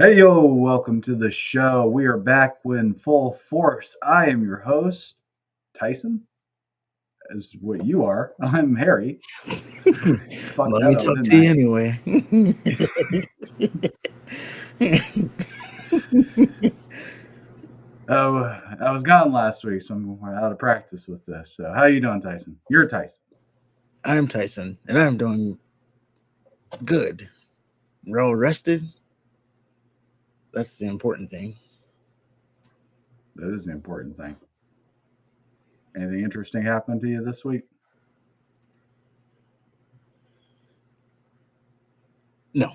Hey yo, welcome to the show. We are back in full force. I am your host, Tyson, as what you are. I'm Harry. Fuck Let that me up, talk didn't to I? you anyway. Oh, I was gone last week, so I'm out of practice with this. So, how you doing, Tyson? You're Tyson. I'm Tyson, and I'm doing good. Well rested. That's the important thing. That is the important thing. Anything interesting happened to you this week? No,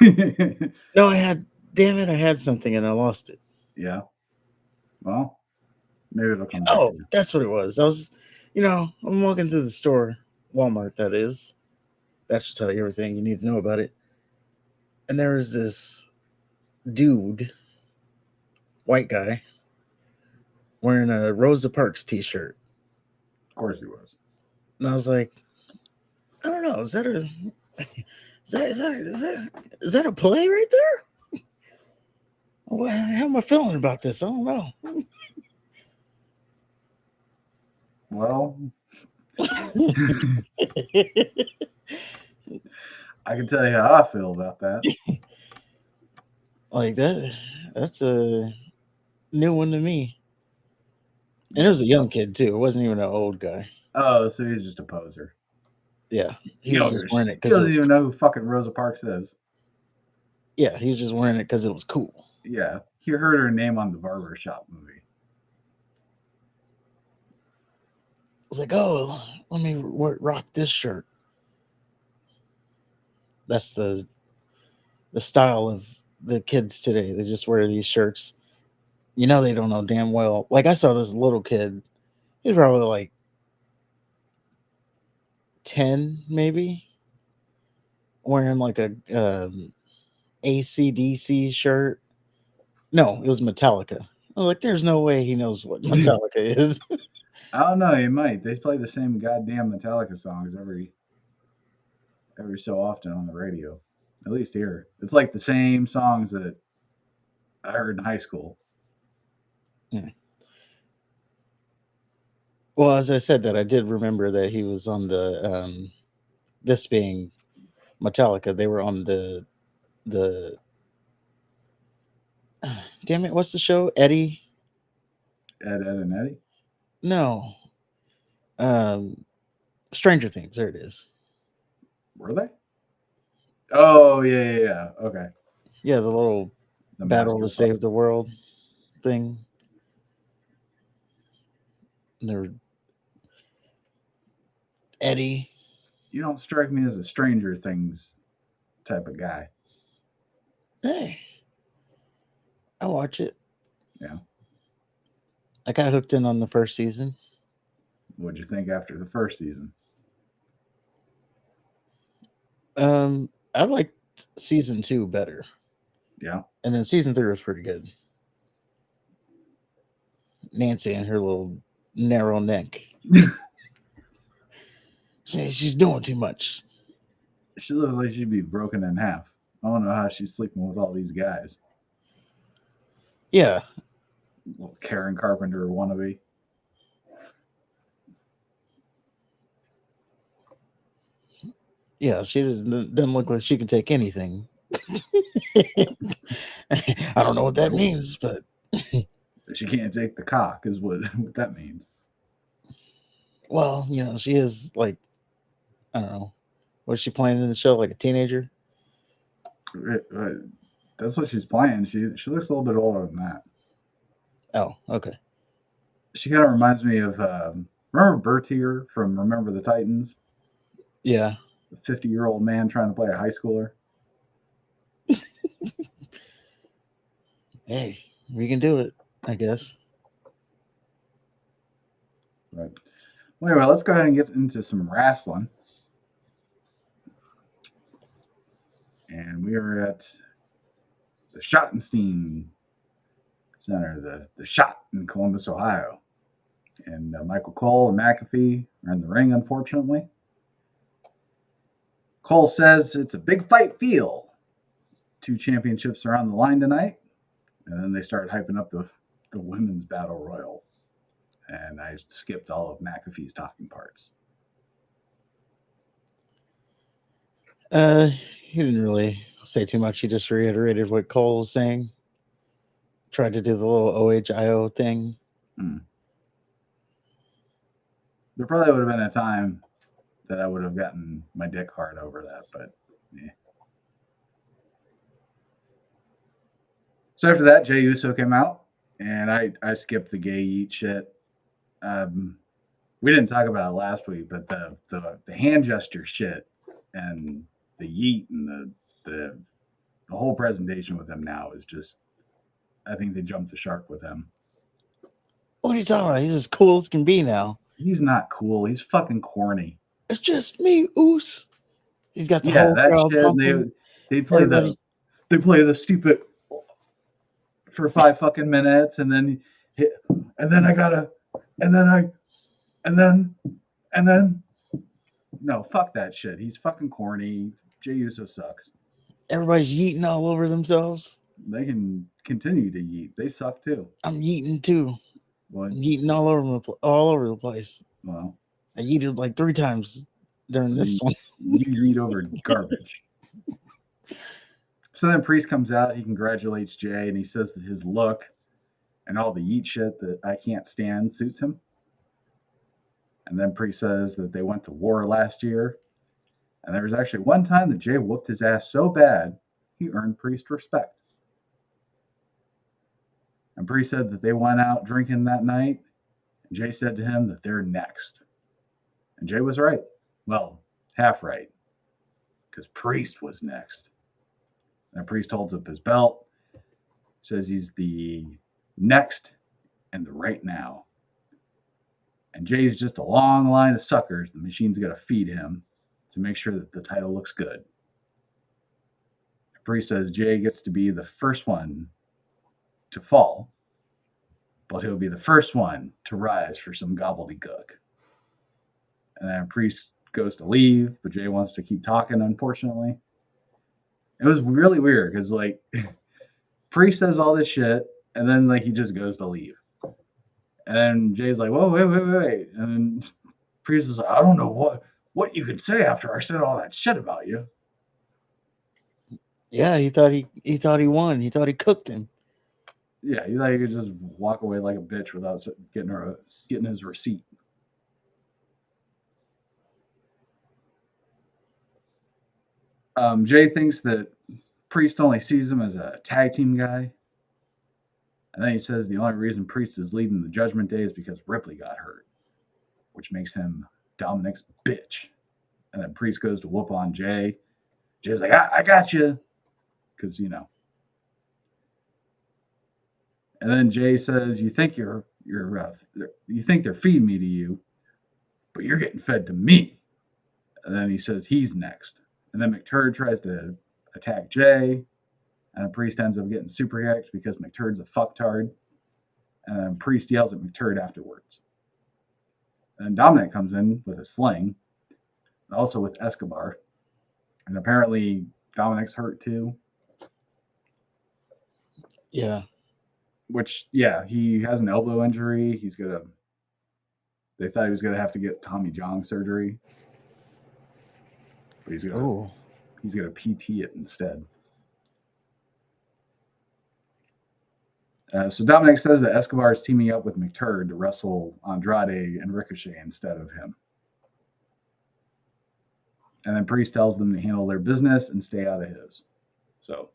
no, I had. Damn it, I had something and I lost it. Yeah. Well, maybe it'll come back to Oh, you. that's what it was. I'm walking through the store, Walmart. That is. That should tell you everything you need to know about it. And there was this dude, white guy, wearing a Rosa Parks T-shirt, Of course he was. and I was like, I don't know, is that a play right there? How am I feeling about this? I don't know. Well, I can tell you how I feel about that. Like that's a new one to me. And it was a young kid too. It wasn't even an old guy. Oh, so he's just a poser. Yeah, he You was don't, just wearing it he because it doesn't was. even know who fucking Rosa Parks is. Yeah, he was just wearing it because it was cool. Yeah, he heard her name on the Barbershop movie. I was like, oh, let me rock this shirt. That's the style of the kids today. They just wear these shirts. They don't know damn well. Like I saw this little kid. He was probably like 10, maybe, wearing like a ACDC shirt. No, it was Metallica. I was like, there's no way he knows what Metallica is. I don't know. He might. They play the same goddamn Metallica songs every so often on the radio. At least here, it's like the same songs that I heard in high school. Yeah. Well, as I said, that I did remember that he was on this being Metallica. They were on the damn it, what's the show? Eddie? Ed, Ed, and Eddie. No, um, Stranger Things. There it is. Were they? Oh yeah. Okay. Yeah, the little The battle Master to of save the world thing. And there were Eddie. You don't strike me as a Stranger Things type of guy. Hey, I watch it. Yeah. I got hooked in on the first season. What'd you think after the first season? I liked season 2 better, Yeah. and then season 3 was pretty good. Nancy and her little narrow neck. She's doing too much. She looks like she'd be broken in half. I don't know how she's sleeping with all these guys. Yeah, Little Karen Carpenter wannabe. yeah. She doesn't look like she can take anything. I don't know what that Nope. means, but She can't take the cock, is what, what that means. well, she is like, I don't know. Was she playing in the show like a teenager? That's what she's playing. She looks a little bit older than that. Oh, okay. She kind of reminds me of remember Bertier from Remember the Titans, Yeah. the 50-year-old man trying to play a high schooler. Hey, we can do it, I guess. Right. Well, anyway, let's go ahead and get into some wrestling. And we are at the Schottenstein Center, the Shot in Columbus, Ohio. And Michael Cole and McAfee are in the ring, unfortunately. Cole says it's a big fight feel. 2 championships are on the line tonight. And then they start hyping up the women's battle royal. And I skipped all of McAfee's talking parts. He didn't really say too much. He just reiterated what Cole was saying. Tried to do the little OHIO thing. There probably would have been a time that I would have gotten my dick hard over that, but yeah. So after that, Jey Uso came out, and I skipped the gay yeet shit. We didn't talk about it last week, but the hand gesture shit and the yeet and the whole presentation with him now is just, I think they jumped the shark with him. What are you talking about? He's as cool as can be now. He's not cool. He's fucking corny. It's just me, Oos. He's got the Yeah, whole that crowd shit. pumping. They play the stupid for 5 fucking minutes, and then no, fuck that shit. He's fucking corny. Jey Uso sucks. Everybody's yeeting all over themselves. They can continue to yeet. They suck too. I'm yeeting too. What? I'm yeeting all over the place. Well, I yeeted like 3 times during this one. You yeet over garbage. So then Priest comes out. He congratulates Jey, and he says that his look and all the yeet shit that I can't stand suits him. And then Priest says that they went to war last year. And there was actually one time that Jey whooped his ass so bad, he earned Priest respect. And Priest said that they went out drinking that night. And Jey said to him that they're next. And Jey was right. Well, half right. Because Priest was next. And Priest holds up his belt. Says he's the next and the right now. And Jey's just a long line of suckers the machine's got to feed him to make sure that the title looks good. Priest says Jey gets to be the first one to fall, but he'll be the first one to rise for some gobbledygook. And then Priest goes to leave, but Jey wants to keep talking, unfortunately. It was really weird because, like, Priest says all this shit, and then, like, he just goes to leave. And then Jay's like, whoa, wait. And then Priest is like, I don't know what you could say after I said all that shit about you. Yeah, he thought he won. He thought he cooked him. Yeah, he thought he could just walk away like a bitch without getting his receipt. Jey thinks that Priest only sees him as a tag team guy. And then he says the only reason Priest is leading the Judgment Day is because Ripley got hurt, which makes him Dominic's bitch. And then Priest goes to whoop on Jey. Jay's like, I got you. Because, you know. And then Jey says, you think you think they're feeding me to you, but you're getting fed to me. And then he says he's next. And then McTurd tries to attack Jey. And Priest ends up getting super kicked because McTurd's a fucktard. And then Priest yells at McTurd afterwards. And Dominic comes in with a sling, and also with Escobar. And apparently Dominic's hurt too. Yeah. Which, yeah, he has an elbow injury. They thought he was gonna have to get Tommy John surgery. But he's gonna PT it instead. So Dominic says that Escobar is teaming up with McTurd to wrestle Andrade and Ricochet instead of him. And then Priest tells them to handle their business and stay out of his. So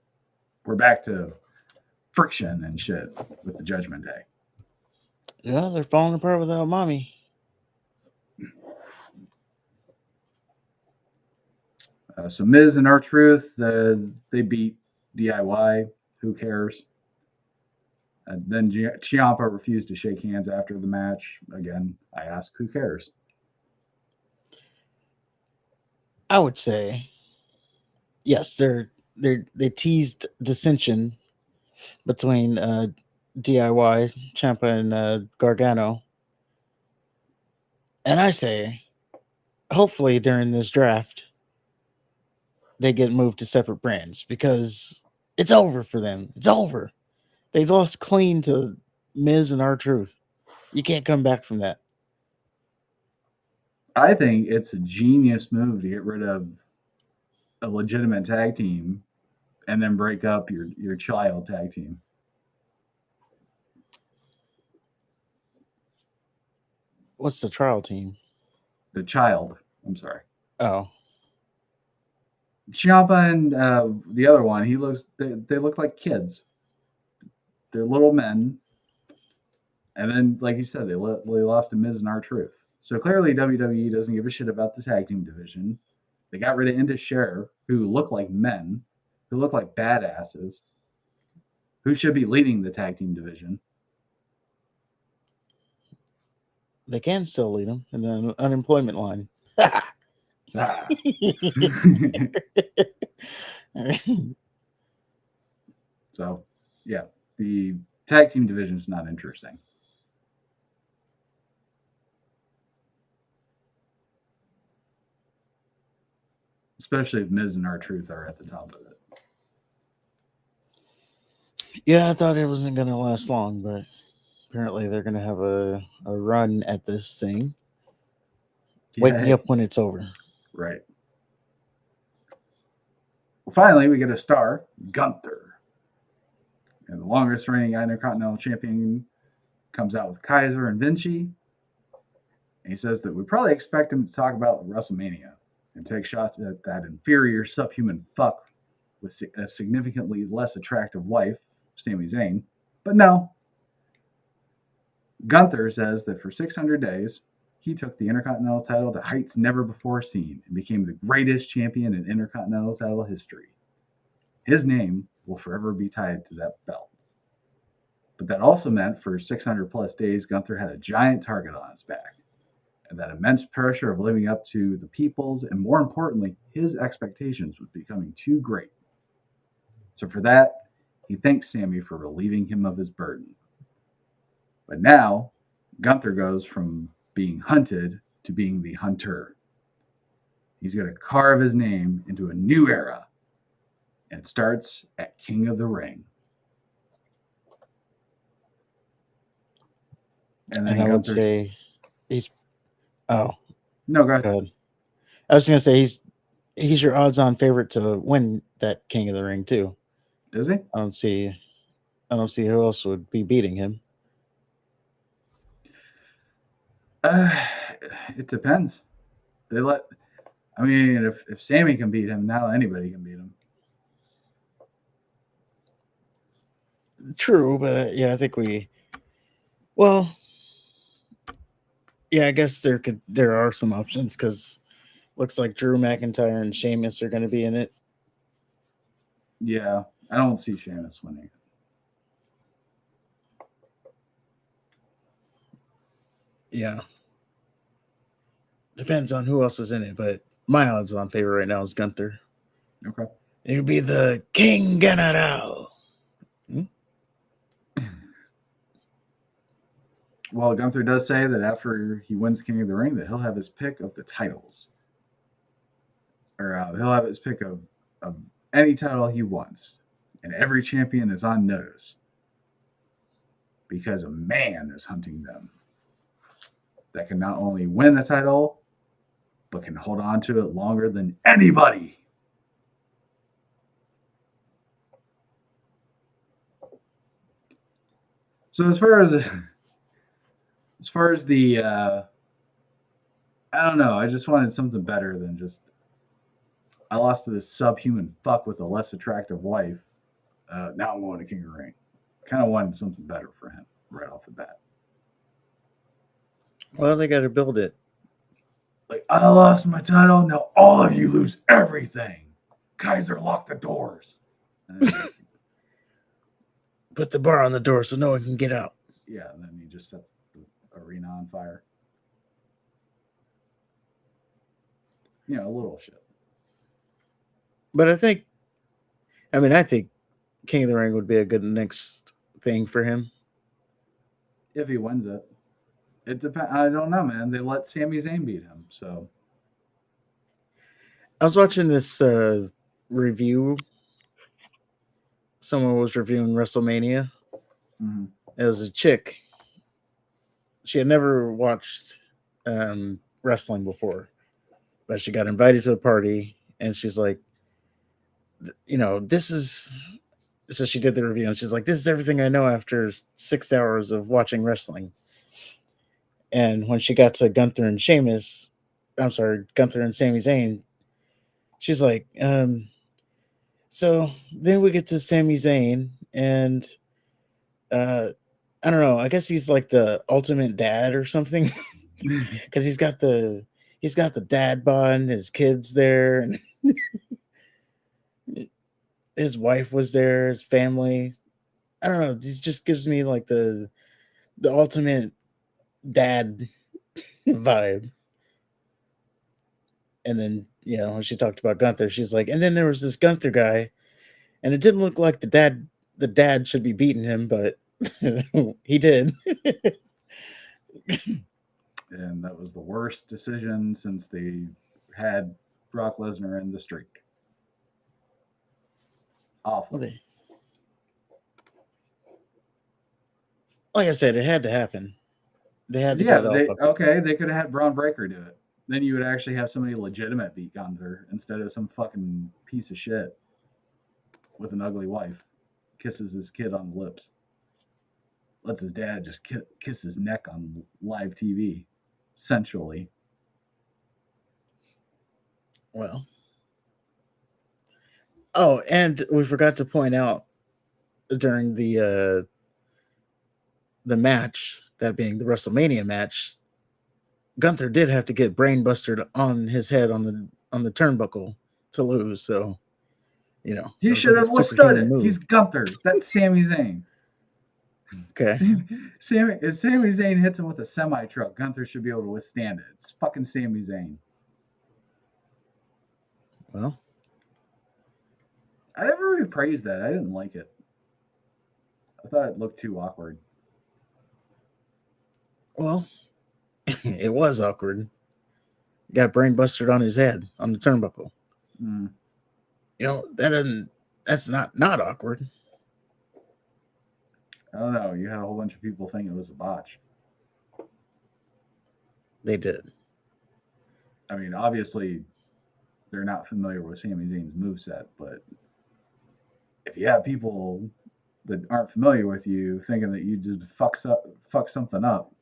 we're back to friction and shit with the Judgment Day. Yeah, they're falling apart without mommy. So Miz and R-Truth, they beat DIY. Who cares? And then Ciampa refused to shake hands after the match. Again, I ask, who cares? I would say, yes, they teased dissension between DIY, Ciampa, and Gargano. And I say, hopefully during this draft, they get moved to separate brands because It's over for them. It's over. They lost clean to Miz and R-Truth. You can't come back from that. I think it's a genius move to get rid of a legitimate tag team and then break up your child tag team. What's the trial team? The child. I'm sorry. Oh, Ciampa and the other one, they look like kids. They're little men. And then, like you said, they lost to Miz and R-Truth. So clearly WWE doesn't give a shit about the tag team division. They got rid of Indus Sher, who look like men, who look like badasses, who should be leading the tag team division. they can still lead them in the unemployment line. Ah. So, yeah, the tag team division is not interesting. Especially if Miz and R-Truth are at the top of it. Yeah, I thought it wasn't going to last long, but apparently they're going to have a run at this thing. Wake me up when it's over. Right. Well, finally, we get a star, Gunther. And the longest reigning Intercontinental Champion comes out with Kaiser and Vinci. And he says that we probably expect him to talk about WrestleMania and take shots at that inferior subhuman fuck with a significantly less attractive wife, Sami Zayn. But no. Gunther says that for 600 days, he took the Intercontinental title to heights never before seen and became the greatest champion in Intercontinental title history. His name will forever be tied to that belt. But that also meant for 600 plus days, Gunther had a giant target on his back. And that immense pressure of living up to the people's, and more importantly, his expectations was becoming too great. So for that, he thanks Sami for relieving him of his burden. But now, Gunther goes from being hunted to being the hunter. He's going to carve his name into a new era, and it starts at King of the Ring. And then I would say he's. Oh no, go ahead. I was going to say he's your odds-on favorite to win that King of the Ring too. Does he? I don't see who else would be beating him. It depends. If Sami can beat him, now anybody can beat him. True, but yeah, I think well, yeah, I guess there are some options because looks like Drew McIntyre and Sheamus are going to be in it. Yeah, I don't see Sheamus winning. Yeah. Depends on who else is in it, but my odds on favorite right now is Gunther. Okay. It would be the King General. Well, Gunther does say that after he wins King of the Ring, that he'll have his pick of the titles. Or he'll have his pick of any title he wants. And every champion is on notice. Because a man is hunting them. That can not only win the title, but can hold on to it longer than anybody. So as far as the I don't know, I just wanted something better than just I lost to this subhuman fuck with a less attractive wife. Now I'm going to King of the Ring. Kind of wanted something better for him right off the bat. Well, they got to build it. Like, I lost my title, now all of you lose everything. Kaiser, lock the doors. Put the bar on the door so no one can get out. Yeah, and then he just sets the arena on fire. A little shit. But I think King of the Ring would be a good next thing for him. If he wins it. It depends. I don't know, man. They let Sami Zayn beat him, so. I was watching this review someone was reviewing WrestleMania. Mm-hmm. It was a chick. She had never watched wrestling before, but she got invited to the party, and she's like, this is. So she did the review, and she's like, "This is everything I know after 6 hours of watching wrestling." And when she got to Gunther and Sami Zayn, she's like, so then we get to Sami Zayn, and uh, I don't know. I guess he's like the ultimate dad or something, because he's got the dad bod, and his kids there, and his wife was there, his family. I don't know. This just gives me like the ultimate dad vibe. And then, when she talked about Gunther, she's like, and then there was this Gunther guy, and it didn't look like the dad should be beating him, but he did. And that was the worst decision since they had Brock Lesnar in the streak. Awful. Like I said, it had to happen. They had to Yeah, get it they off. they could have had Braun Breaker do it. Then you would actually have somebody legitimate beat Gunther instead of some fucking piece of shit with an ugly wife kisses his kid on the lips, lets his dad just kiss his neck on live TV, sensually. Well, oh, and we forgot to point out during the match, that being the WrestleMania match, Gunther did have to get brain busted on his head on the turnbuckle to lose. So, He it was should like a have withstood superhuman it. move. He's Gunther. That's Sami Zayn. Okay. If Sami Zayn hits him with a semi truck, Gunther should be able to withstand it. It's fucking Sami Zayn. Well, I never really praised that. I didn't like it. I thought it looked too awkward. Well, it was awkward. Got brain busted on his head on the turnbuckle. Mm. That's not awkward. I don't know. You had a whole bunch of people think it was a botch. They did. I mean, obviously, they're not familiar with Sami Zayn's moveset, but if you have people that aren't familiar with you thinking that you just fuck something up,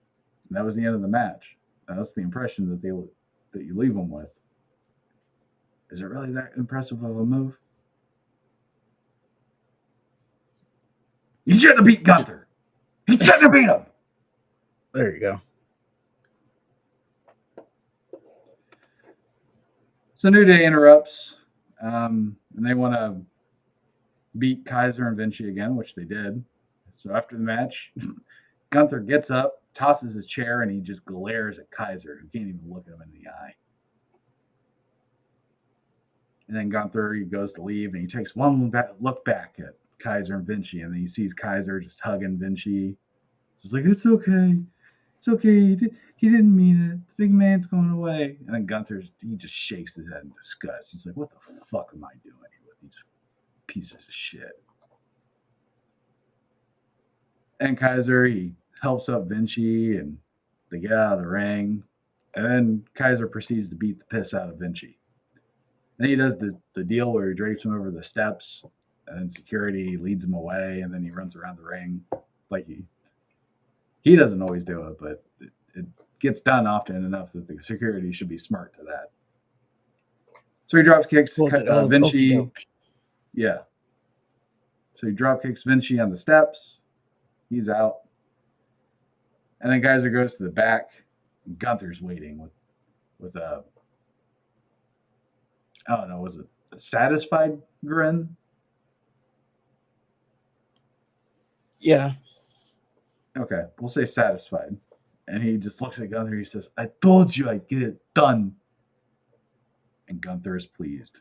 and that was the end of the match. That's the impression that you leave them with. Is it really that impressive of a move? You shouldn't have beat Gunther. You shouldn't have beat him. There you go. So New Day interrupts, and they want to beat Kaiser and Vinci again, which they did. So after the match, Gunther gets up, tosses his chair, and he just glares at Kaiser, who can't even look him in the eye. And then Gunther, he goes to leave, and he takes one look back at Kaiser and Vinci, and then he sees Kaiser just hugging Vinci. He's like, it's okay. It's okay. He didn't mean it. The big man's going away. And then Gunther, he just shakes his head in disgust. He's like, what the fuck am I doing here with these pieces of shit? And Kaiser, he helps up Vinci, and they get out of the ring. And then Kaiser proceeds to beat the piss out of Vinci. Then he does the deal where he drapes him over the steps, and then security leads him away, and then he runs around the ring. Like he doesn't always do it, but it gets done often enough that the security should be smart to that. So he drop kicks Vinci. Yeah. So he drop kicks Vinci on the steps. He's out. And then Kaiser goes to the back. And Gunther's waiting with a, I don't know, was it a satisfied grin? Yeah. Okay, we'll say satisfied. And he just looks at Gunther. He says, I told you I'd get it done. And Gunther is pleased.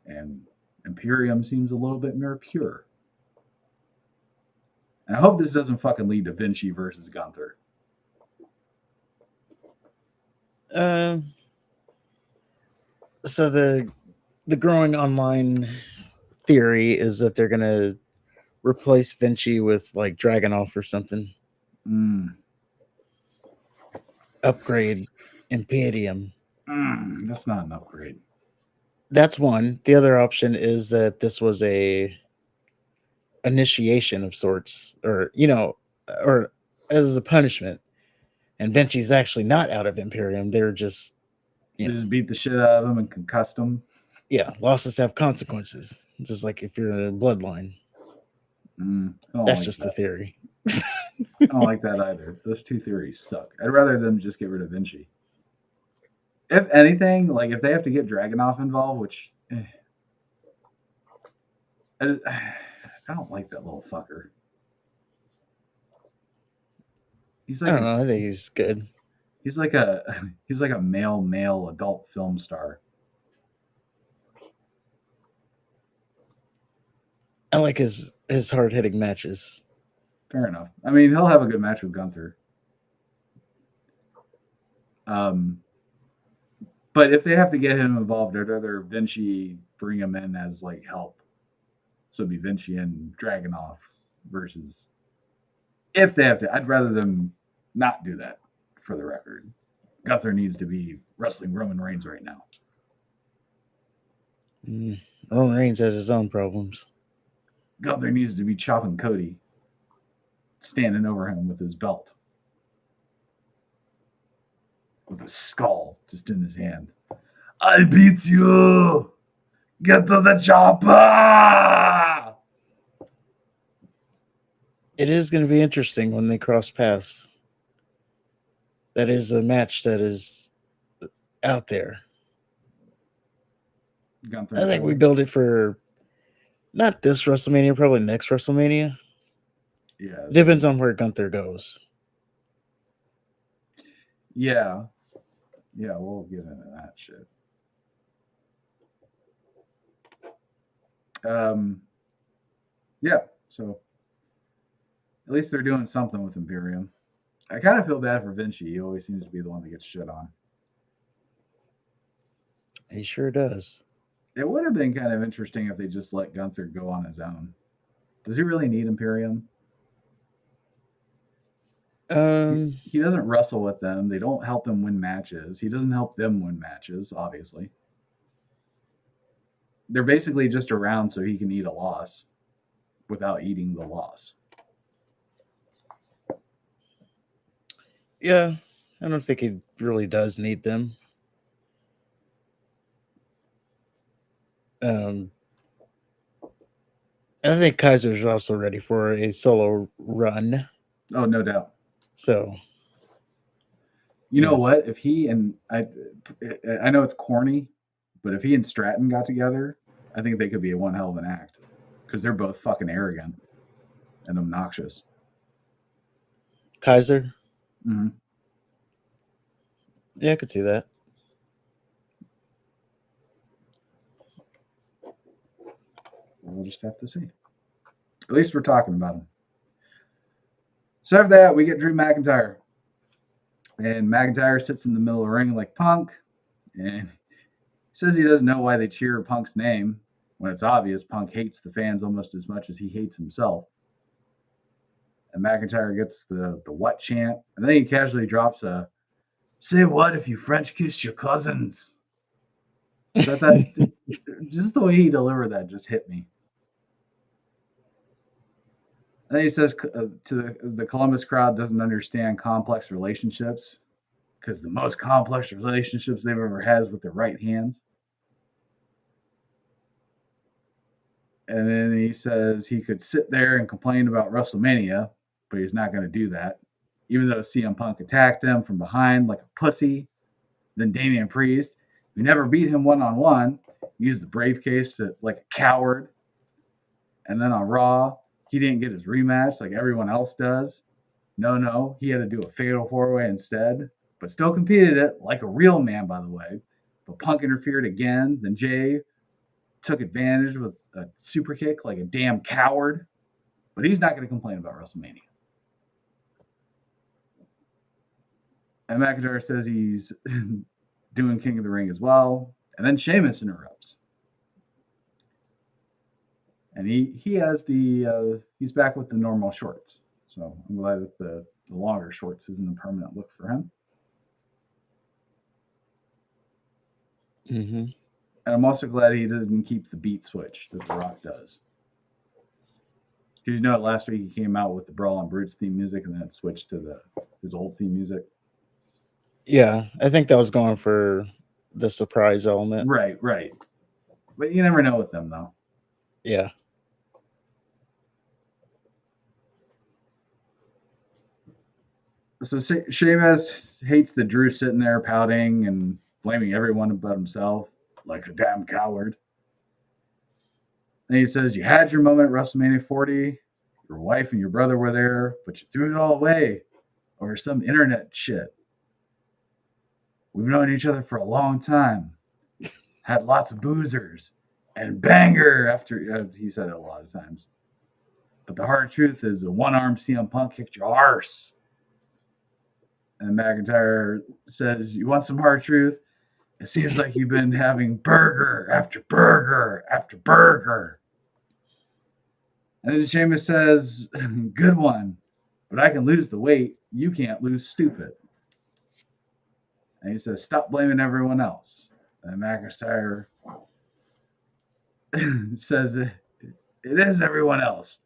And Imperium seems a little bit more pure. And I hope this doesn't fucking lead to Vinci versus Gunther. So the growing online theory is that they're gonna replace Vinci with like Dragunov or something. Upgrade Imperium. That's not an upgrade. That's one. The other option is that this was a initiation of sorts, or as a punishment. And Vinci's actually not out of Imperium. They're just, They just beat the shit out of him and concussed him. losses have consequences. Just like if you're in a bloodline. That's like just that. the theory. I don't like that either. Those two theories suck. I'd rather them just get rid of Vinci. If anything, like if they have to get Dragunov involved, which I don't like that little fucker. He's like I don't know. I think he's good. He's like a male adult film star. I like his hard hitting matches. Fair enough. I mean, he'll have a good match with Gunther. But if they have to get him involved, I'd rather Vinci bring him in as like help. So it'd be Vinci and Dragunov versus. If they have to, I'd rather them not do that. For the record, Gunther needs to be wrestling Roman Reigns right now. Roman Reigns has his own problems. Gunther needs to be chopping Cody, standing over him with his belt, with a skull just in his hand. I beat you! Get to the chopper! It is going to be interesting when they cross paths. That is a match that is out there. Gunther I think we build it for not this WrestleMania, probably next WrestleMania. Yeah. Depends on where Gunther goes. Yeah. Yeah, we'll get into that shit. Yeah, so at least they're doing something with Imperium. I kind of feel bad for Vinci. He always seems to be the one that gets shit on. He sure does. It would have been kind of interesting if they just let Gunther go on his own. Does he really need Imperium? He doesn't wrestle with them. They don't help him win matches. He doesn't help them win matches, obviously. They're basically just around so he can eat a loss without eating the loss. Yeah, I don't think he really does need them. And I think Kaiser's also ready for a solo run. Oh, no doubt. So, you know what? If he and I know it's corny, but if he and Stratton got together, I think they could be a one hell of an act because they're both fucking arrogant and obnoxious. Kaiser? Mm-hmm. Yeah, I could see that. We'll just have to see. At least we're talking about him. So after that, we get Drew McIntyre. And McIntyre sits in the middle of the ring like Punk. And he says he doesn't know why they cheer Punk's name when it's obvious Punk hates the fans almost as much as he hates himself. And McIntyre gets the what chant. And then he casually drops a, say what if you French kissed your cousins? That just the way he delivered that just hit me. And then he says to the Columbus crowd doesn't understand complex relationships because the most complex relationships they've ever had is with their right hands. And then he says he could sit there and complain about WrestleMania, but he's not going to do that. Even though CM Punk attacked him from behind like a pussy, then Damian Priest, who never beat him one-on-one, used the briefcase like a coward. And then on Raw, he didn't get his rematch like everyone else does. No, he had to do a fatal four-way instead, but still competed it like a real man, by the way. But Punk interfered again. Then Jay took advantage with a super kick like a damn coward. But he's not going to complain about WrestleMania. And McIntyre says he's doing King of the Ring as well. And then Sheamus interrupts. And he has he's back with the normal shorts. So I'm glad that the longer shorts isn't a permanent look for him. Mm-hmm. And I'm also glad he doesn't keep the beat switch that The Rock does. Because you know, last week he came out with the Brawl and Brutes theme music, and then it switched to his old theme music. Yeah, I think that was going for the surprise element. Right. But you never know with them, though. Yeah. So Sheamus hates that Drew's sitting there pouting and blaming everyone but himself, like a damn coward. Then he says, "You had your moment at WrestleMania 40. Your wife and your brother were there, but you threw it all away over some internet shit. We've known each other for a long time, had lots of boozers, and banger after." He said it a lot of times. But the hard truth is, the one arm CM Punk kicked your arse. And McIntyre says, "You want some hard truth? It seems like you've been having burger after burger after burger." And then Sheamus says, "Good one, but I can lose the weight. You can't lose stupid." And he says, "Stop blaming everyone else." And McIntyre says, "It is everyone else.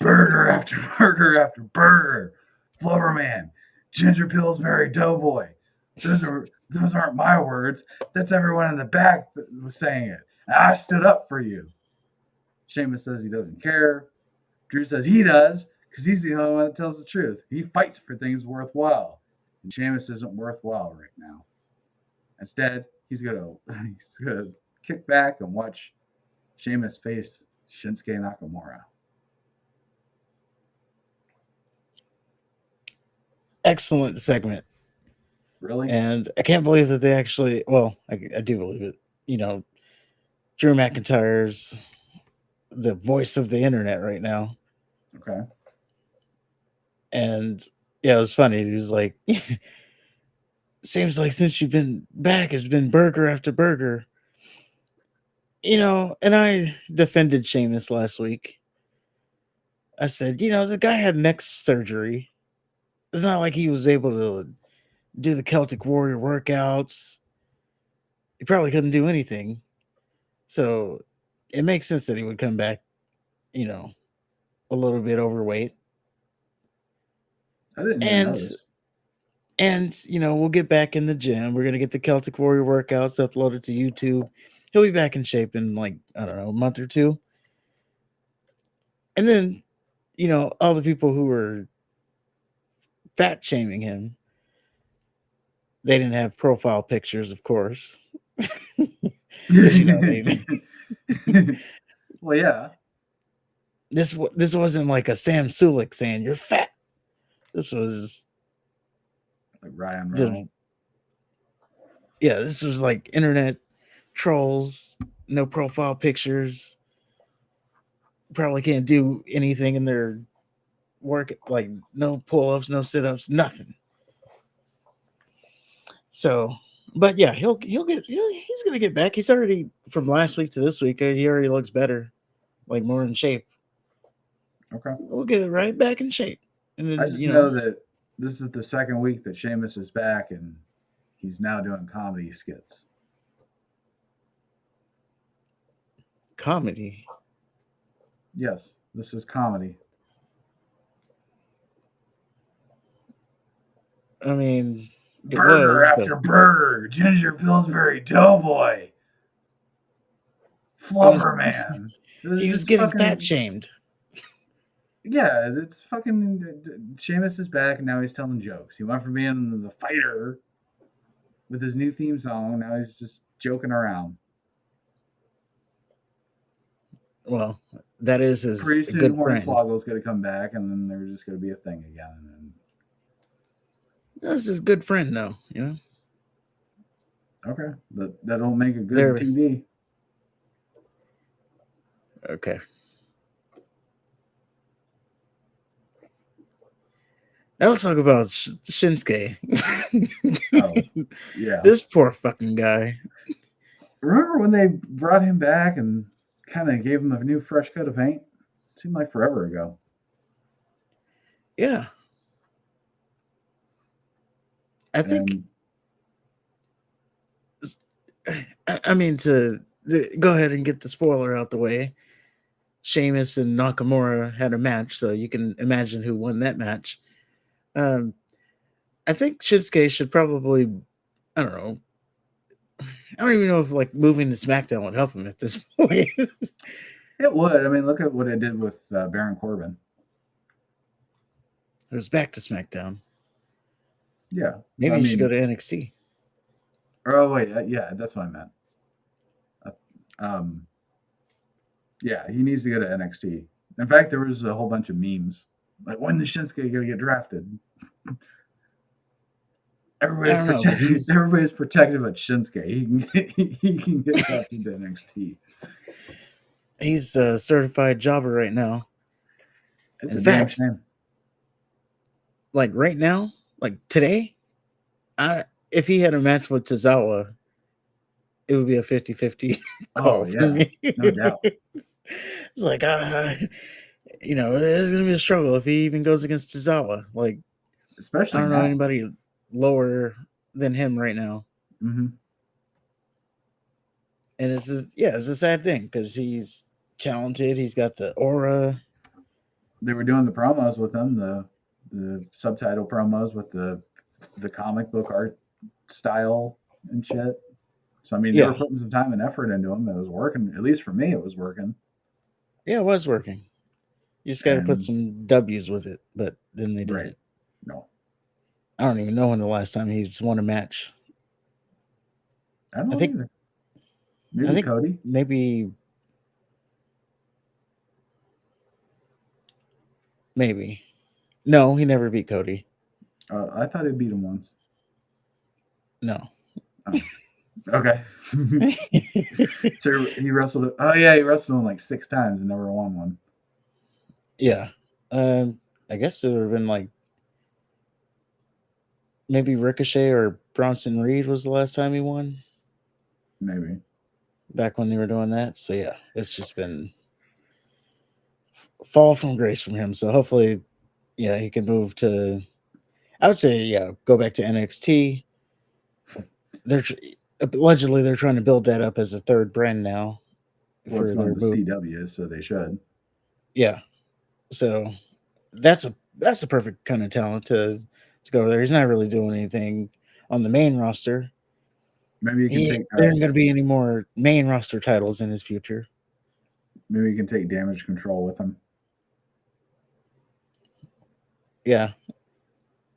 Burger after burger after burger. Flubberman, Ginger Pillsbury Doughboy. Those aren't my words. That's everyone in the back that was saying it. And I stood up for you." Sheamus says he doesn't care. Drew says he does, because he's the only one that tells the truth. He fights for things worthwhile. And Sheamus isn't worthwhile right now. Instead, he's gonna kick back and watch Sheamus face Shinsuke Nakamura. Excellent segment. Really? And I can't believe that they actually, well, I do believe it. You know, Drew McIntyre's the voice of the internet right now. Okay. And yeah, it was funny. He was like, "Seems like since you've been back, it's been burger after burger." You know, and I defended Sheamus last week. I said, the guy had neck surgery. It's not like he was able to do the Celtic Warrior workouts. He probably couldn't do anything. So it makes sense that he would come back, a little bit overweight. I didn't even notice. And we'll get back in the gym. We're gonna get the Celtic Warrior workouts uploaded to YouTube. He'll be back in shape in, like, I don't know, a month or two. And then, all the people who were fat shaming him, they didn't have profile pictures, of course. Well, yeah. This wasn't like a Sam Sulik saying you're fat. This was like Ryan Reynolds. This was like internet trolls, no profile pictures. Probably can't do anything in their work, like no pull-ups, no sit-ups, nothing. So, but yeah, he's gonna get back. He's already, from last week to this week, he already looks better, like more in shape. Okay, we'll get it right back in shape. And then I just know that this is the second week that Sheamus is back, and he's now doing comedy skits. Comedy? Yes, this is comedy. I mean, burger after burger, Ginger Pillsbury Doughboy, Flubberman. He was getting fat shamed. Yeah, it's fucking. Sheamus is back, and now he's telling jokes. He went from being the fighter with his new theme song. Now he's just joking around. Well, that is his pretty soon. Good friend. Hornswoggle's going to come back, and then there's just going to be a thing again. And that's his good friend, though. Okay, but that'll make a good TV. Okay. Now let's talk about Shinsuke. Oh, yeah. This poor fucking guy. Remember when they brought him back and kind of gave him a new fresh coat of paint. Seemed like forever ago. Yeah. I think, And I mean, to go ahead and get the spoiler out the way, Sheamus and Nakamura had a match, so you can imagine who won that match. Um, I think Shinsuke should probably, I don't know, I don't even know if like moving to SmackDown would help him at this point. it would. I mean, look at what it did with Baron Corbin. It was back to SmackDown. Yeah. So, Maybe I you should go mean, to NXT. oh, wait. Yeah, that's what I meant. Um, yeah, he needs to go to NXT. In fact, there was a whole bunch of memes. Like, when is Shinsuke going to get drafted? I don't know, but Everybody's protective of Shinsuke. He can get drafted to NXT. he's a certified jobber right now. It's In a damn fact, shame. like right now, like today, if he had a match with Tozawa, it would be a 50-50 Oh call for yeah, me. no doubt. It's like, it's gonna be a struggle if he even goes against Tozawa. Like, I Especially don't know now. anybody lower than him right now, Hmm. and it's a sad thing because he's talented. He's got the aura. They were doing the promos with him, the subtitle promos with the comic book art style and shit. So I mean, they were Yeah, putting some time and effort into him. It was working. At least for me, it was working. yeah, it was working. You just got to put And some W's with it, but then they right, didn't. no, I don't even know when the last time he's won a match. I don't I know think either. I Maybe think Cody. maybe no, he never beat Cody. I thought he beat him once. No. Oh, okay. So he wrestled. Oh yeah, he wrestled him like 6 times and never won one. Yeah. I guess it would have been like maybe Ricochet or Bronson Reed was the last time he won Maybe. back when they were doing that. So yeah, it's just been fall from grace from him. So hopefully, yeah, he can move to. I would say yeah, go back to NXT. They're allegedly they're trying to build that up as a third brand now Well, it's for their going to move. CW, so they should. Yeah, so that's a perfect kind of talent to go there. He's not really doing anything on the main roster. Maybe you can take. There aren't going to be any more main roster titles in his future. Maybe you can take Damage Control with him. Yeah,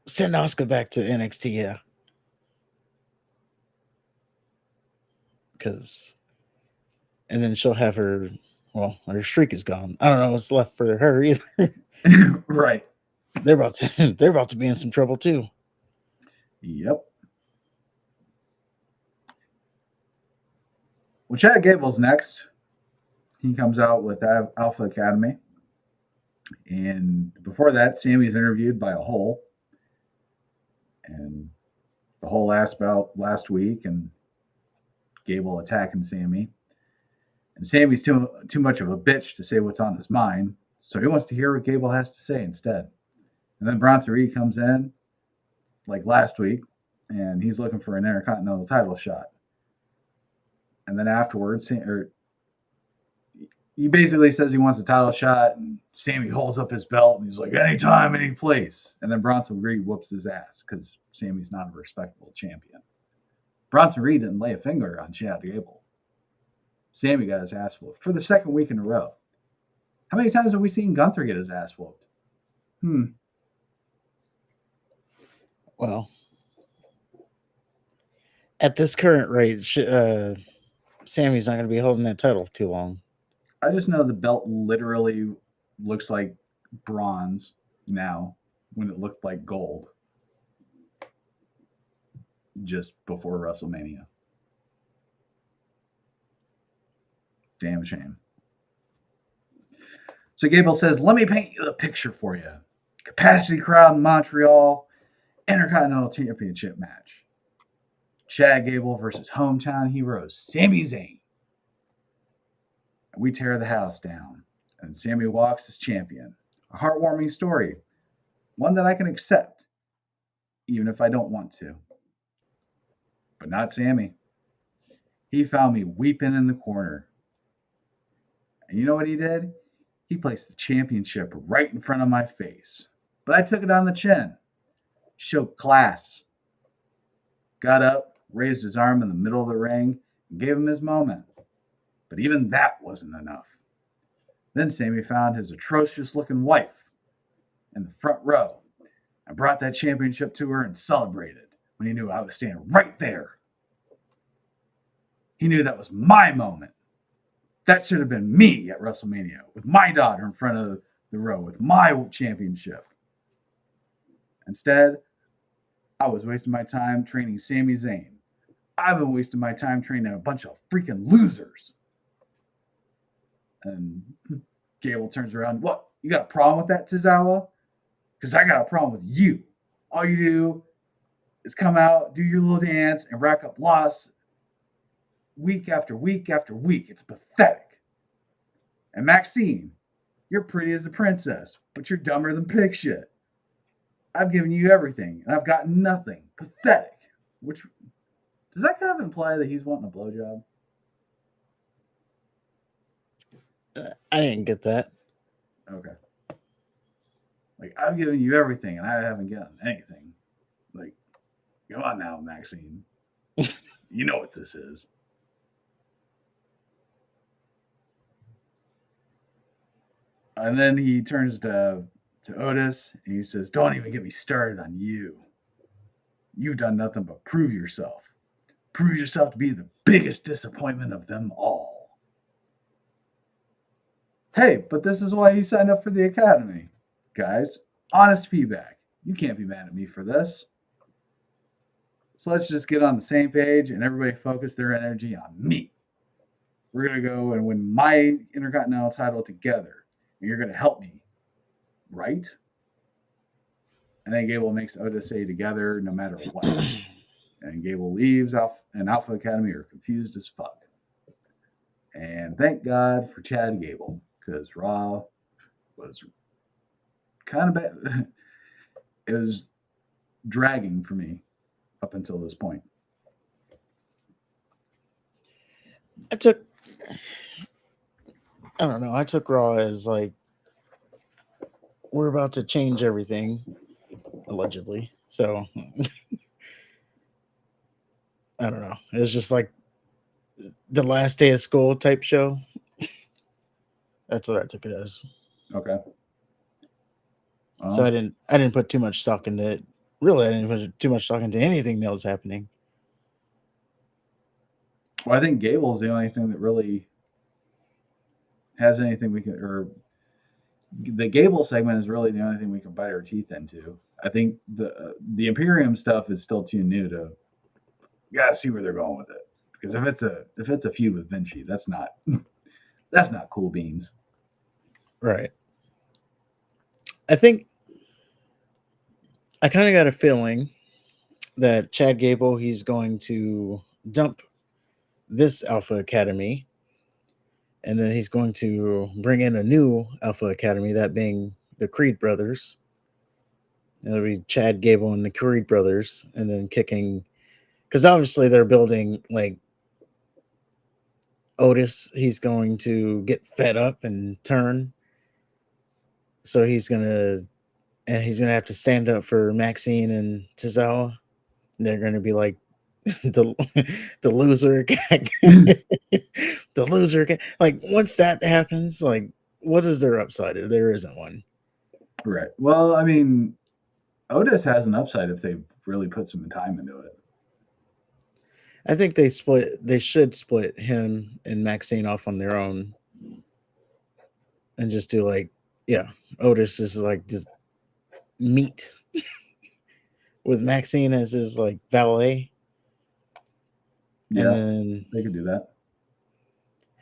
send Oscar back to NXT. Yeah, because and then she'll have her. Well, her streak is gone. I don't know what's left for her either. Right. They're about to be in some trouble too. Yep. Well, Chad Gable's next. He comes out with Alpha Academy. And before that, Sammy's interviewed by a Hole. And the Hole asked about last week and Gable attacking Sammy. And Sammy's too much of a bitch to say what's on his mind. So he wants to hear what Gable has to say instead. And then Bronson Reed comes in, like last week, and he's looking for an Intercontinental title shot. And then afterwards, he basically says he wants a title shot, and Sammy holds up his belt, and he's like, anytime, any place. And then Bronson Reed whoops his ass because Sammy's not a respectable champion. Bronson Reed didn't lay a finger on Chad Gable. Sammy got his ass whooped for the second week in a row. How many times have we seen Gunther get his ass whooped? Well, at this current rate, Sammy's not going to be holding that title too long. I just know the belt literally looks like bronze now when it looked like gold just before WrestleMania. Damn shame. So Gable says, let me paint you a picture for you. Capacity crowd in Montreal, Intercontinental Championship match. Chad Gable versus hometown heroes Sami Zayn. and we tear the house down. And Sammy walks as champion. A heartwarming story, one that I can accept, even if I don't want to. But not Sammy. He found me weeping in the corner. And you know what he did? He placed the championship right in front of my face. But I took it on the chin, showed class, got up, raised his arm in the middle of the ring, and gave him his moment. But even that wasn't enough. Then Sammy found his atrocious looking wife in the front row and brought that championship to her and celebrated when he knew I was standing right there. He knew that was my moment. That should have been me at WrestleMania with my daughter in front of the row with my championship. Instead, I was wasting my time training Sami Zayn. I've been wasting my time training a bunch of freaking losers. And Gable turns around. What? You got a problem with that, Tozawa? Because I got a problem with you. All you do is come out, do your little dance, and rack up loss week after week after week. It's pathetic. And Maxine, you're pretty as a princess, but you're dumber than pig shit. I've given you everything, and I've gotten nothing. Pathetic. Which, does that kind of imply that he's wanting a blowjob? I didn't get that. Okay. Like, I've given you everything, and I haven't gotten anything. Like, come on now, Maxine. You know what this is. And then he turns to Otis, and he says, don't even get me started on you. You've done nothing but prove yourself. Prove yourself to be the biggest disappointment of them all. Hey, but this is why he signed up for the Academy. Guys, honest feedback. You can't be mad at me for this. So let's just get on the same page and everybody focus their energy on me. We're going to go and win my Intercontinental title together. And you're going to help me. Right? And then Gable makes Otis say together no matter what. And Gable leaves, and Alpha Academy are confused as fuck. And thank God for Chad Gable, because Raw was kind of bad. It was dragging for me up until this point. I don't know. I took Raw as like, we're about to change everything, allegedly. So, I don't know. It was just like the last day of school type show. That's what I took it as. Okay. So I didn't put too much stock into it. Really, I didn't put too much stock into anything that was happening. Well, I think Gable is the only thing that really has anything we can, or the Gable segment is really the only thing we can bite our teeth into. I think the Imperium stuff is still too new to. You gotta see where they're going with it, because if it's a feud with Vinci, that's not cool beans. Right. I think I kind of got a feeling that Chad Gable, he's going to dump this Alpha Academy, and then he's going to bring in a new Alpha Academy, that being the Creed brothers. It'll be Chad Gable and the Creed brothers, and then kicking, because obviously they're building like Otis. He's going to get fed up and turn, so he's gonna have to stand up for Maxine and Tozawa. They're gonna be like the loser gang. The loser gang. Like, once that happens, like, what is their upside? There isn't one. Right. Well, I mean, Otis has an upside if they really put some time into it. I think they should split him and Maxine off on their own and just do like, yeah, Otis is like just meat with Maxine as his like valet. Yeah, and then they could do that.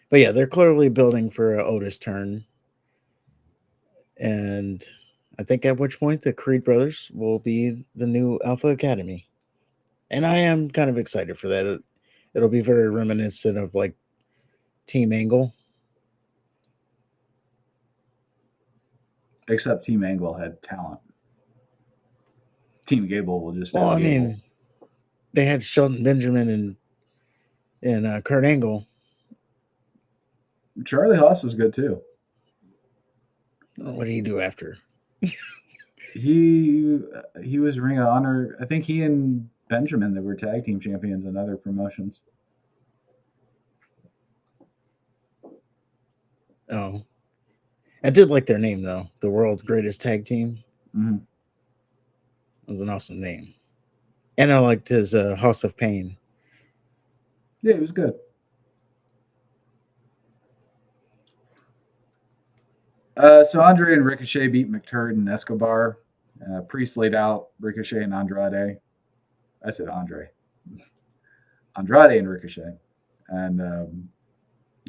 But yeah, they're clearly building for a Otis turn. And I think at which point the Creed brothers will be the new Alpha Academy. And I am kind of excited for that. It'll be very reminiscent of like Team Angle. except Team Angle had talent. Team Gable will just Well, have I Gable. mean, they had Shelton Benjamin and Kurt Angle. Charlie Haas was good too. What did he do after? He was Ring of Honor. I think he and Benjamin, they were tag team champions in other promotions. Oh, I did like their name though. The World's Greatest Tag Team. Mm-hmm. Was an awesome name, and I liked his House of Pain. Yeah, it was good. So Andre and Ricochet beat McTurd and Escobar. Priest laid out Ricochet and Andrade. I said Andre. Andrade and Ricochet. And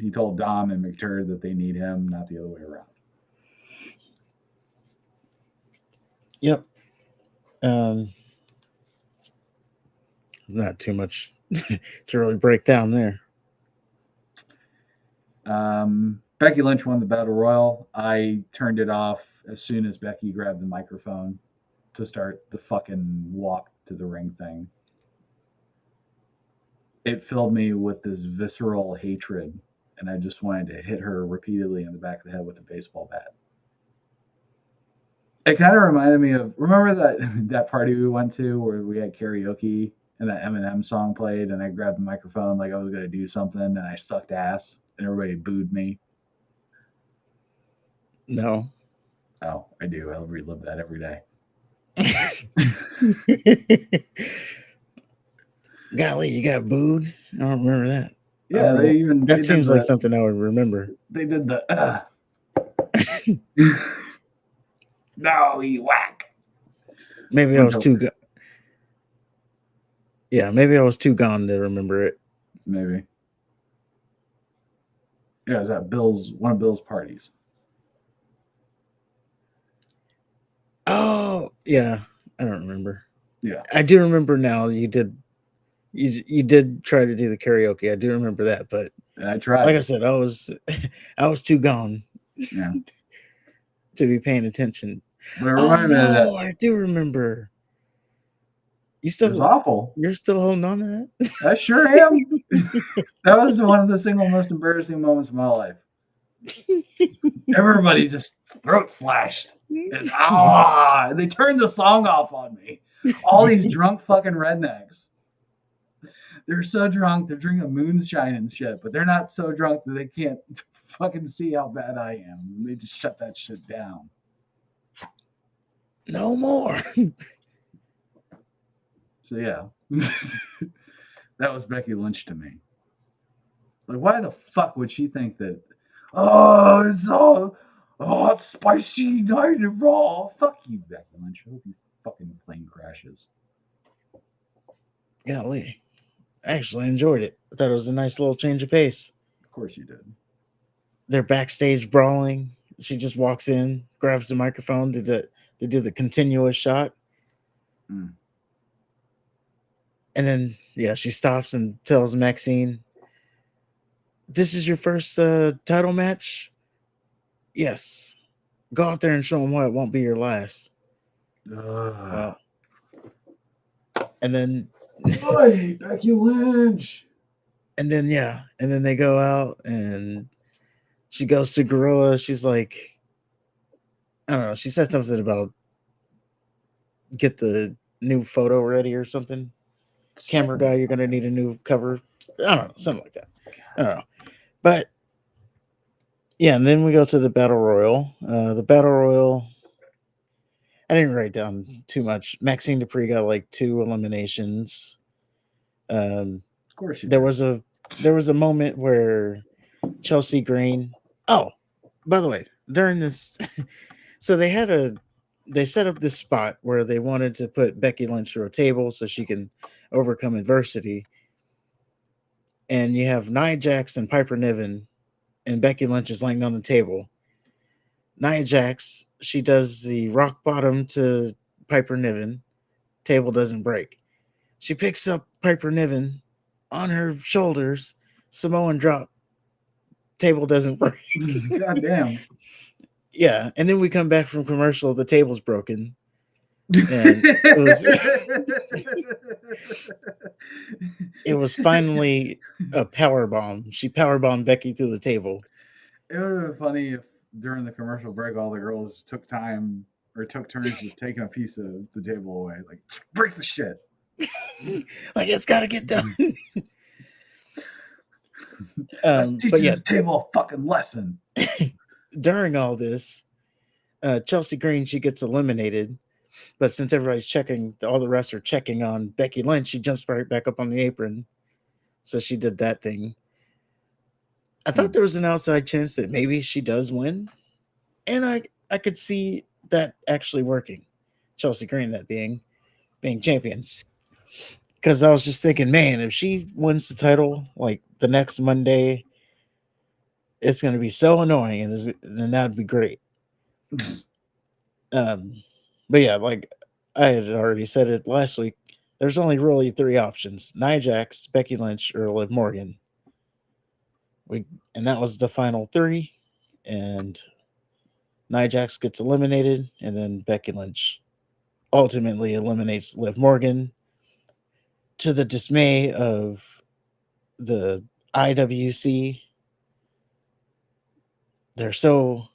he told Dom and McTurd that they need him, not the other way around. Yep. Not too much to really break down there. Becky Lynch won the Battle Royal. I turned it off as soon as Becky grabbed the microphone to start the fucking walk to the ring thing. It filled me with this visceral hatred, and I just wanted to hit her repeatedly in the back of the head with a baseball bat. It kind of reminded me of, remember that party we went to where we had karaoke and that Eminem song played, and I grabbed the microphone like I was going to do something, and I sucked ass, and everybody booed me. No. Oh, I do. I relive that every day. Golly, you got booed? I don't remember that. Yeah, that seems like something I would remember. They did the no, you whack. Maybe I was too yeah, maybe I was too gone to remember it. Maybe. Yeah, it was at one of Bill's parties. Oh, yeah. I don't remember. Yeah. I do remember now you did try to do the karaoke. I do remember that, but I tried. Like I said, I was too gone. Yeah. To be paying attention. But it reminded me of that. I do remember. It was awful. You're still holding on to that? I sure am. That was one of the single most embarrassing moments of my life. Everybody just throat slashed. And they turned the song off on me. All these drunk fucking rednecks. They're so drunk, they're drinking moonshine and shit, but they're not so drunk that they can't fucking see how bad I am. They just shut that shit down. No more. So yeah, that was Becky Lynch to me. Like, why the fuck would she think that? Oh, it's all hot, spicy night and raw. Fuck you, Becky Lynch. I hope your fucking plane crashes. Golly, I actually enjoyed it. I thought it was a nice little change of pace. Of course you did. They're backstage brawling. She just walks in, grabs the microphone to do the continuous shot. Mm. And then, yeah, she stops and tells Maxine, "This is your first title match? Yes. Go out there and show them why it won't be your last." And then... I hate Becky Lynch. And then, yeah. And then they go out and she goes to Gorilla. She's like... I don't know. She said something about get the new photo ready or something. Camera guy, you're going to need a new cover. I don't know. Something like that. I don't know. But, yeah, and then we go to the Battle Royal. The Battle Royal, I didn't write down too much. Maxine Dupree got like 2 eliminations. Of course you there did. was a moment where Chelsea Green... Oh, by the way, during this... So they set up this spot where they wanted to put Becky Lynch through a table so she can overcome adversity. And you have Nia Jax and Piper Niven, and Becky Lynch is laying on the table. Nia Jax, she does the rock bottom to Piper Niven. Table doesn't break. She picks up Piper Niven on her shoulders. Samoan drop. Table doesn't break. God damn. Yeah, and then we come back from commercial. The table's broken, and it was finally a power bomb. She power bombed Becky through the table. It would have been funny if during the commercial break all the girls took time or took turns just taking a piece of the table away. Like, break the shit. Like, it's got to get done. Let's teach But yeah, this table a fucking lesson. during all this, Chelsea Green, she gets eliminated. But since everybody's checking, all the refs are checking on Becky Lynch, she jumps right back up on the apron. So she did that thing. I thought there was an outside chance that maybe she does win. And I could see that actually working. Chelsea Green, that being champion. Because I was just thinking, man, if she wins the title like the next Monday, it's going to be so annoying, and then that would be great. But yeah, like I had already said it last week, there's only really three options: Nia Jax, Becky Lynch, or Liv Morgan. And that was the final three, and Nia Jax gets eliminated, and then Becky Lynch ultimately eliminates Liv Morgan to the dismay of the IWC. They're so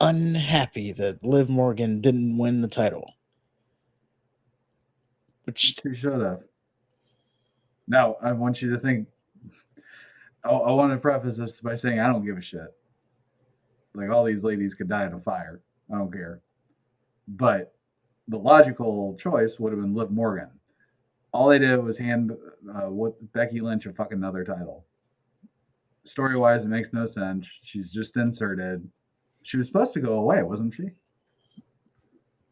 unhappy that Liv Morgan didn't win the title. Which she should have. Now, I want you to think. I want to preface this by saying I don't give a shit. Like, all these ladies could die in a fire. I don't care. But the logical choice would have been Liv Morgan. All they did was hand Becky Lynch a fucking another title. Story wise, it makes no sense. She's just inserted. She was supposed to go away, wasn't she?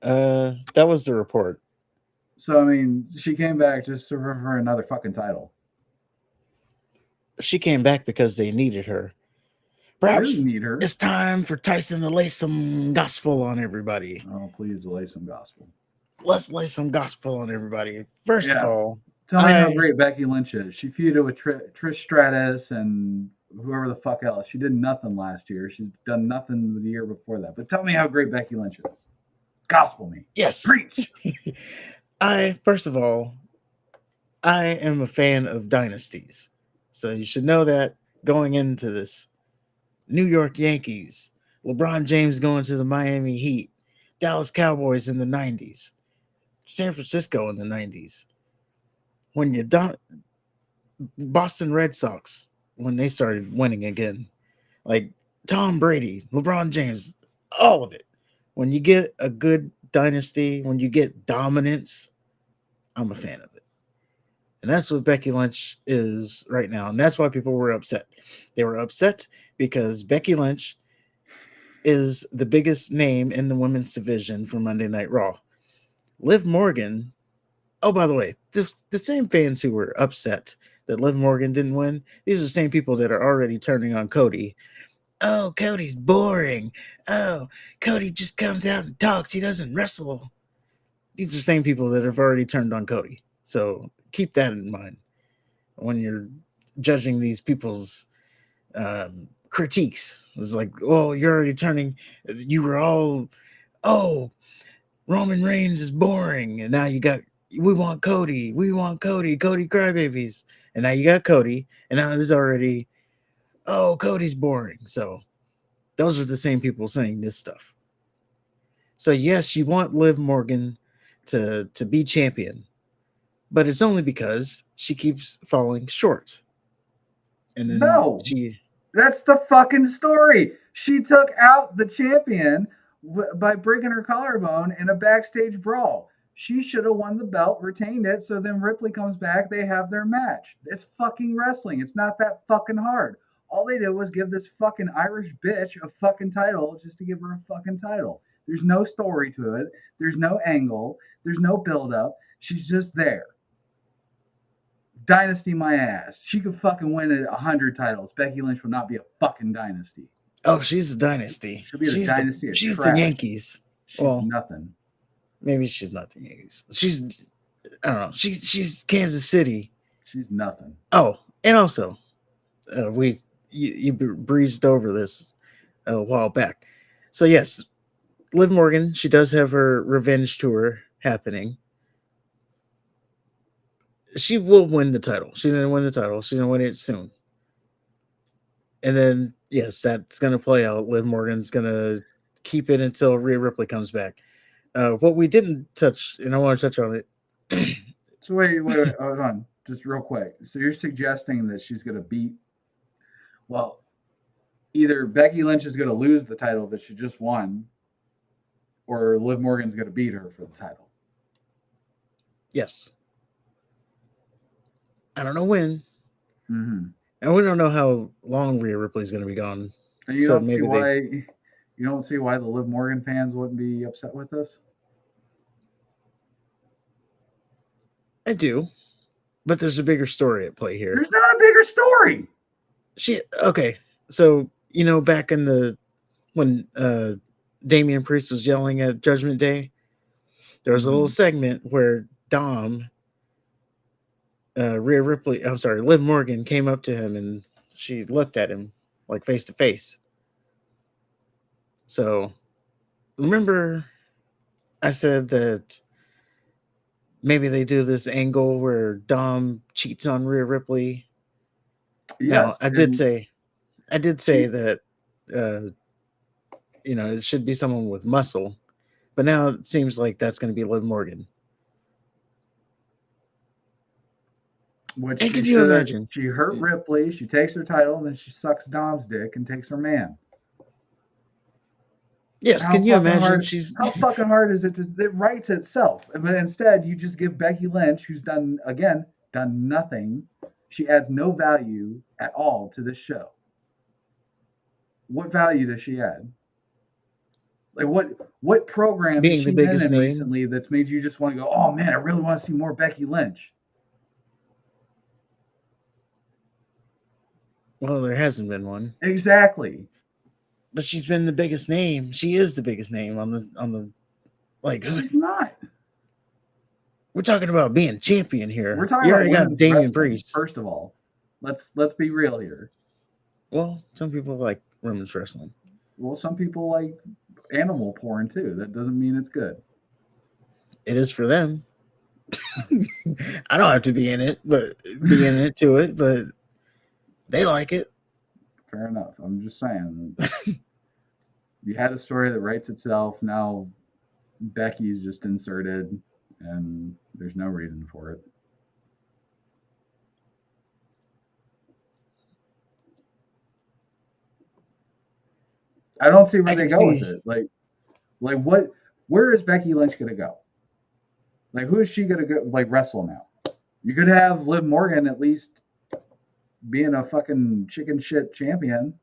that was the report. So I mean, she came back just for another fucking title. She came back because they needed her. Perhaps need her. It's time for Tyson to lay some gospel on everybody. Oh, please lay some gospel. Let's lay some gospel on everybody. First of all, tell me how great Becky Lynch is. She feuded with Trish Stratus and whoever the fuck else. She did nothing last year. She's done nothing the year before that. But tell me how great Becky Lynch is. Gospel me. Yes. Preach. First of all, I am a fan of dynasties. So you should know that going into this. New York Yankees, LeBron James going to the Miami Heat, Dallas Cowboys in the 90s, San Francisco in the 90s. When you don't, Boston Red Sox, when they started winning again, like Tom Brady, LeBron James, all of it. When you get a good dynasty, when you get dominance, I'm a fan of it. And that's what Becky Lynch is right now. And that's why people were upset. They were upset because Becky Lynch is the biggest name in the women's division for Monday Night Raw. Liv Morgan, oh, by the way, the same fans who were upset that Liv Morgan didn't win, these are the same people that are already turning on Cody. Oh, Cody's boring. Oh, Cody just comes out and talks. He doesn't wrestle. These are the same people that have already turned on Cody. So keep that in mind when you're judging these people's critiques. It was like, oh, you're already turning. You were all, oh, Roman Reigns is boring, and now you got. We want Cody. We want Cody. Cody crybabies, and now you got Cody, and now there's already, oh, Cody's boring. So those are the same people saying this stuff. So yes, you want Liv Morgan to be champion, but it's only because she keeps falling short. And then that's the fucking story. She took out the champion by breaking her collarbone in a backstage brawl. She should have won the belt, retained it, so then Ripley comes back, they have their match. It's fucking wrestling. It's not that fucking hard. All they did was give this fucking Irish bitch a fucking title just to give her a fucking title. There's no story to it. There's no angle. There's no build-up. She's just there. Dynasty my ass. She could fucking win 100 titles. Becky Lynch will not be a fucking dynasty. Oh, she's a dynasty. She's a dynasty. She's the Yankees. She's nothing. Maybe she's not the Yankees. She's, I don't know. She's Kansas City. She's nothing. Oh, and also, you breezed over this a while back. So yes, Liv Morgan, she does have her revenge tour happening. She will win the title. She's gonna win the title. She's gonna win it soon. And then yes, that's gonna play out. Liv Morgan's gonna keep it until Rhea Ripley comes back. What we didn't touch, and I want to touch on it. So wait, hold on, just real quick. So you're suggesting that she's going to beat? Well, either Becky Lynch is going to lose the title that she just won, or Liv Morgan's going to beat her for the title. Yes. I don't know when, Mm-hmm. and we don't know how long Rhea Ripley's going to be gone. And you So don't see maybe why you don't see why the Liv Morgan fans wouldn't be upset with this. I do, but there's a bigger story at play here. There's not a bigger story. Okay, so back in the when Damian Priest was yelling at Judgment Day, there was a little segment where Dom, Rhea Ripley, I'm sorry, Liv Morgan came up to him and she looked at him like face to face. So remember, I said that maybe they do this angle where Dom cheats on Rhea Ripley. Yes, now I did say that it should be someone with muscle, but now it seems like that's going to be Liv Morgan. Which and can you imagine? She hurt Ripley. She takes her title, and then she sucks Dom's dick and takes her man. Yes, can you imagine? How fucking hard is it it writes itself? But instead, you just give Becky Lynch, who's done nothing. She adds no value at all to this show. What value does she add? Like what program Being has she the been biggest in name recently that's made you just want to go, oh man, I really want to see more Becky Lynch? Well, there hasn't been one. Exactly. But she's been the biggest name. She is the biggest name on the like. She's not. We're talking about being champion here. We're talking you about already got Damian Priest. First of all, let's be real here. Well, some people like women's wrestling. Well, some people like animal porn too. That doesn't mean it's good. It is for them. I don't have to be in it, but they like it. Fair enough. I'm just saying. You had a story that writes itself. Now Becky's just inserted, and there's no reason for it. I don't see where they go with it. Like what? Where is Becky Lynch gonna go? Like, who is she gonna go wrestle now? You could have Liv Morgan at least being a fucking chicken shit champion.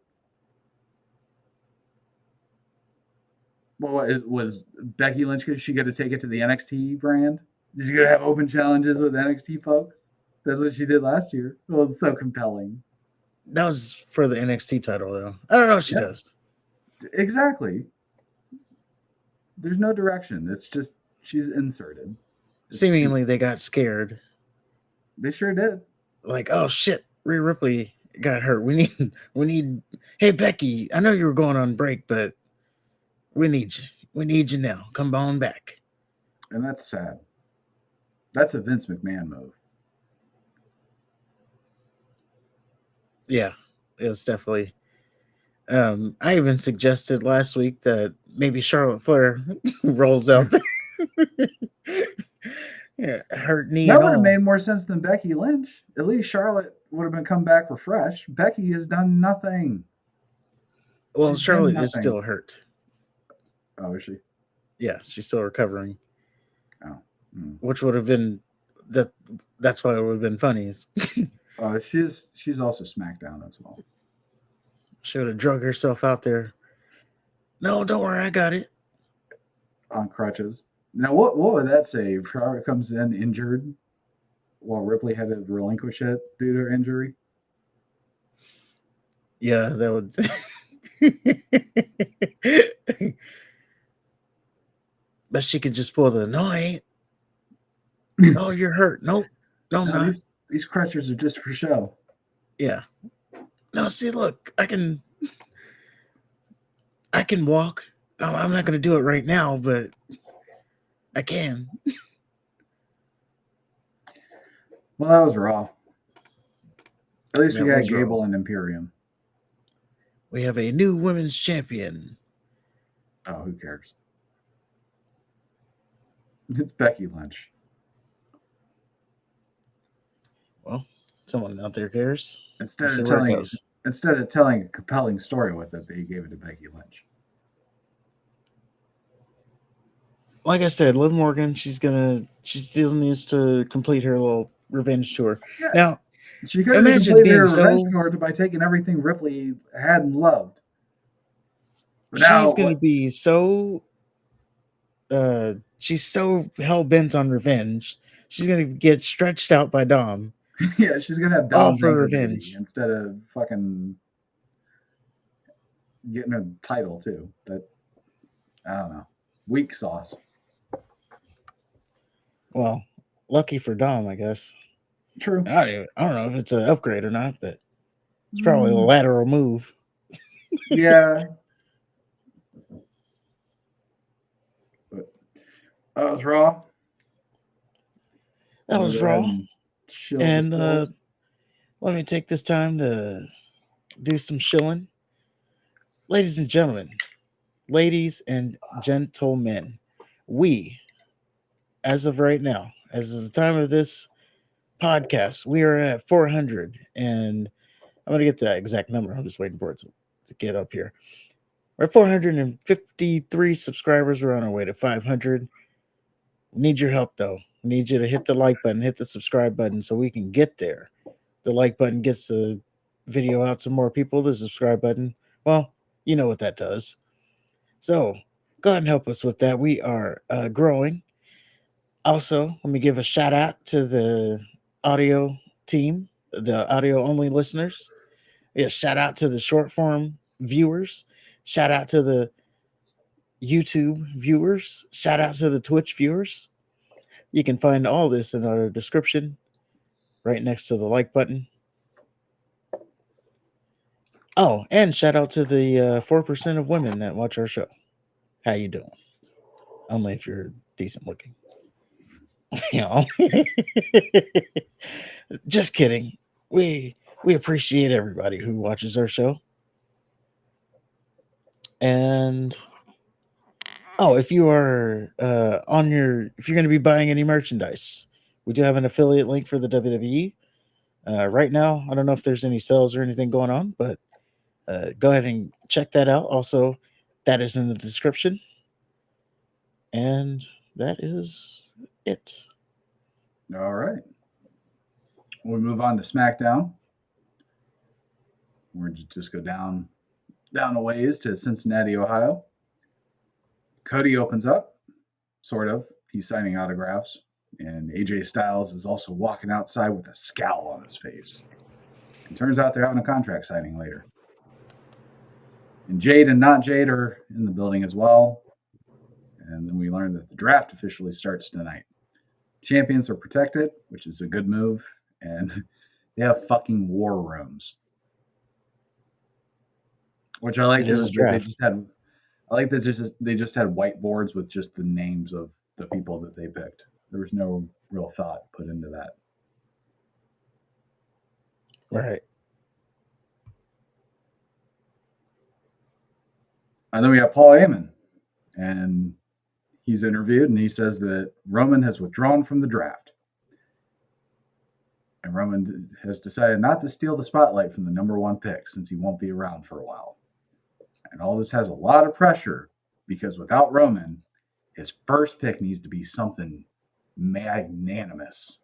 Well, was Becky Lynch? Is she going to take it to the NXT brand? Is she going to have open challenges with NXT folks? That's what she did last year. It was so compelling. That was for the NXT title, though. I don't know if she does. Exactly. There's no direction. It's just she's inserted. Seemingly, they got scared. They sure did. Like, oh shit, Rhea Ripley got hurt. We need. Hey Becky, I know you were going on break, but we need you. We need you now. Come on back. And that's sad. That's a Vince McMahon move. Yeah, it was definitely. I even suggested last week that maybe Charlotte Flair rolls out there. Yeah, hurt knee. That would have made more sense than Becky Lynch. At least Charlotte would have been come back refreshed. Becky has done nothing. Well, Charlotte is still hurt. Oh, is she? Yeah, she's still recovering. Oh, which would have been that's why it would have been funny. She's also SmackDown as well. She would have drug herself out there. No, don't worry, I got it. On crutches. Now, what would that say? If Charlotte comes in injured while Ripley had to relinquish it due to her injury? Yeah, that would. But she could just pull the, no, I ain't. Oh, you're hurt. Nope. No, I'm not. These crutches are just for show. Yeah. No, see, look, I can walk. Oh, I'm not going to do it right now, but I can. Well, that was Raw. At least That we got was Raw. Gable and Imperium. We have a new women's champion. Oh, who cares? It's Becky Lynch. Well, someone out there cares. Instead We'll of see where it telling goes. instead of telling a compelling story with it, they gave it to Becky Lynch. Like I said, Liv Morgan, she still needs to complete her little revenge tour. Yeah, Now, she could have imagine completed being her revenge so tour by taking everything Ripley had and loved. But she's now, gonna what? be so she's so hell bent on revenge. She's gonna get stretched out by Dom, Yeah, she's gonna have all Dom's for anchor baby revenge. instead of fucking getting a title too. But I don't know. Weak sauce. Well, lucky for Dom, I guess. True. I don't know if it's an upgrade or not, but it's probably a Mm, lateral move. yeah, but that was Raw. That I'm gonna was go ahead Raw. and shill the And shills. let me take this time to do some shilling. Ladies and gentlemen, we, as of right now, as of the time of this podcast, we are at 400. And I'm going to get the exact number. I'm just waiting for it to get up here. We're at 453 subscribers. We're on our way to 500. We need your help, though. We need you to hit the like button, hit the subscribe button so we can get there. The like button gets the video out to more people. The subscribe button, well, you know what that does. So go ahead and help us with that. We are growing. Also, let me give a shout out to the audio team, the audio only listeners. Yeah, shout out to the short form viewers. Shout out to the YouTube viewers. Shout out to the Twitch viewers. You can find all this in our description right next to the like button. Oh, and shout out to the 4% of women that watch our show. How you doing? Only if you're decent looking. You know. Just kidding. We appreciate everybody who watches our show. And oh, if you are if you're going to be buying any merchandise, we do have an affiliate link for the WWE. Right now, I don't know if there's any sales or anything going on, but go ahead and check that out. Also, that is in the description. And that is it. All right. We move on to SmackDown. We're just go down a ways to Cincinnati, Ohio. Cody opens up, sort of. He's signing autographs, and AJ Styles is also walking outside with a scowl on his face. It turns out they're having a contract signing later. And Jade and not Jade are in the building as well. And then we learn that the draft officially starts tonight. Champions are protected, which is a good move, and they have fucking war rooms. Which I like It is a that they draft. just had. I like that they just had whiteboards with just the names of the people that they picked. There was no real thought put into that. Right. And then we have Paul Heyman, and he's interviewed, and he says that Roman has withdrawn from the draft. And Roman has decided not to steal the spotlight from the number one pick since he won't be around for a while. And all this has a lot of pressure because without Roman, his first pick needs to be something magnanimous.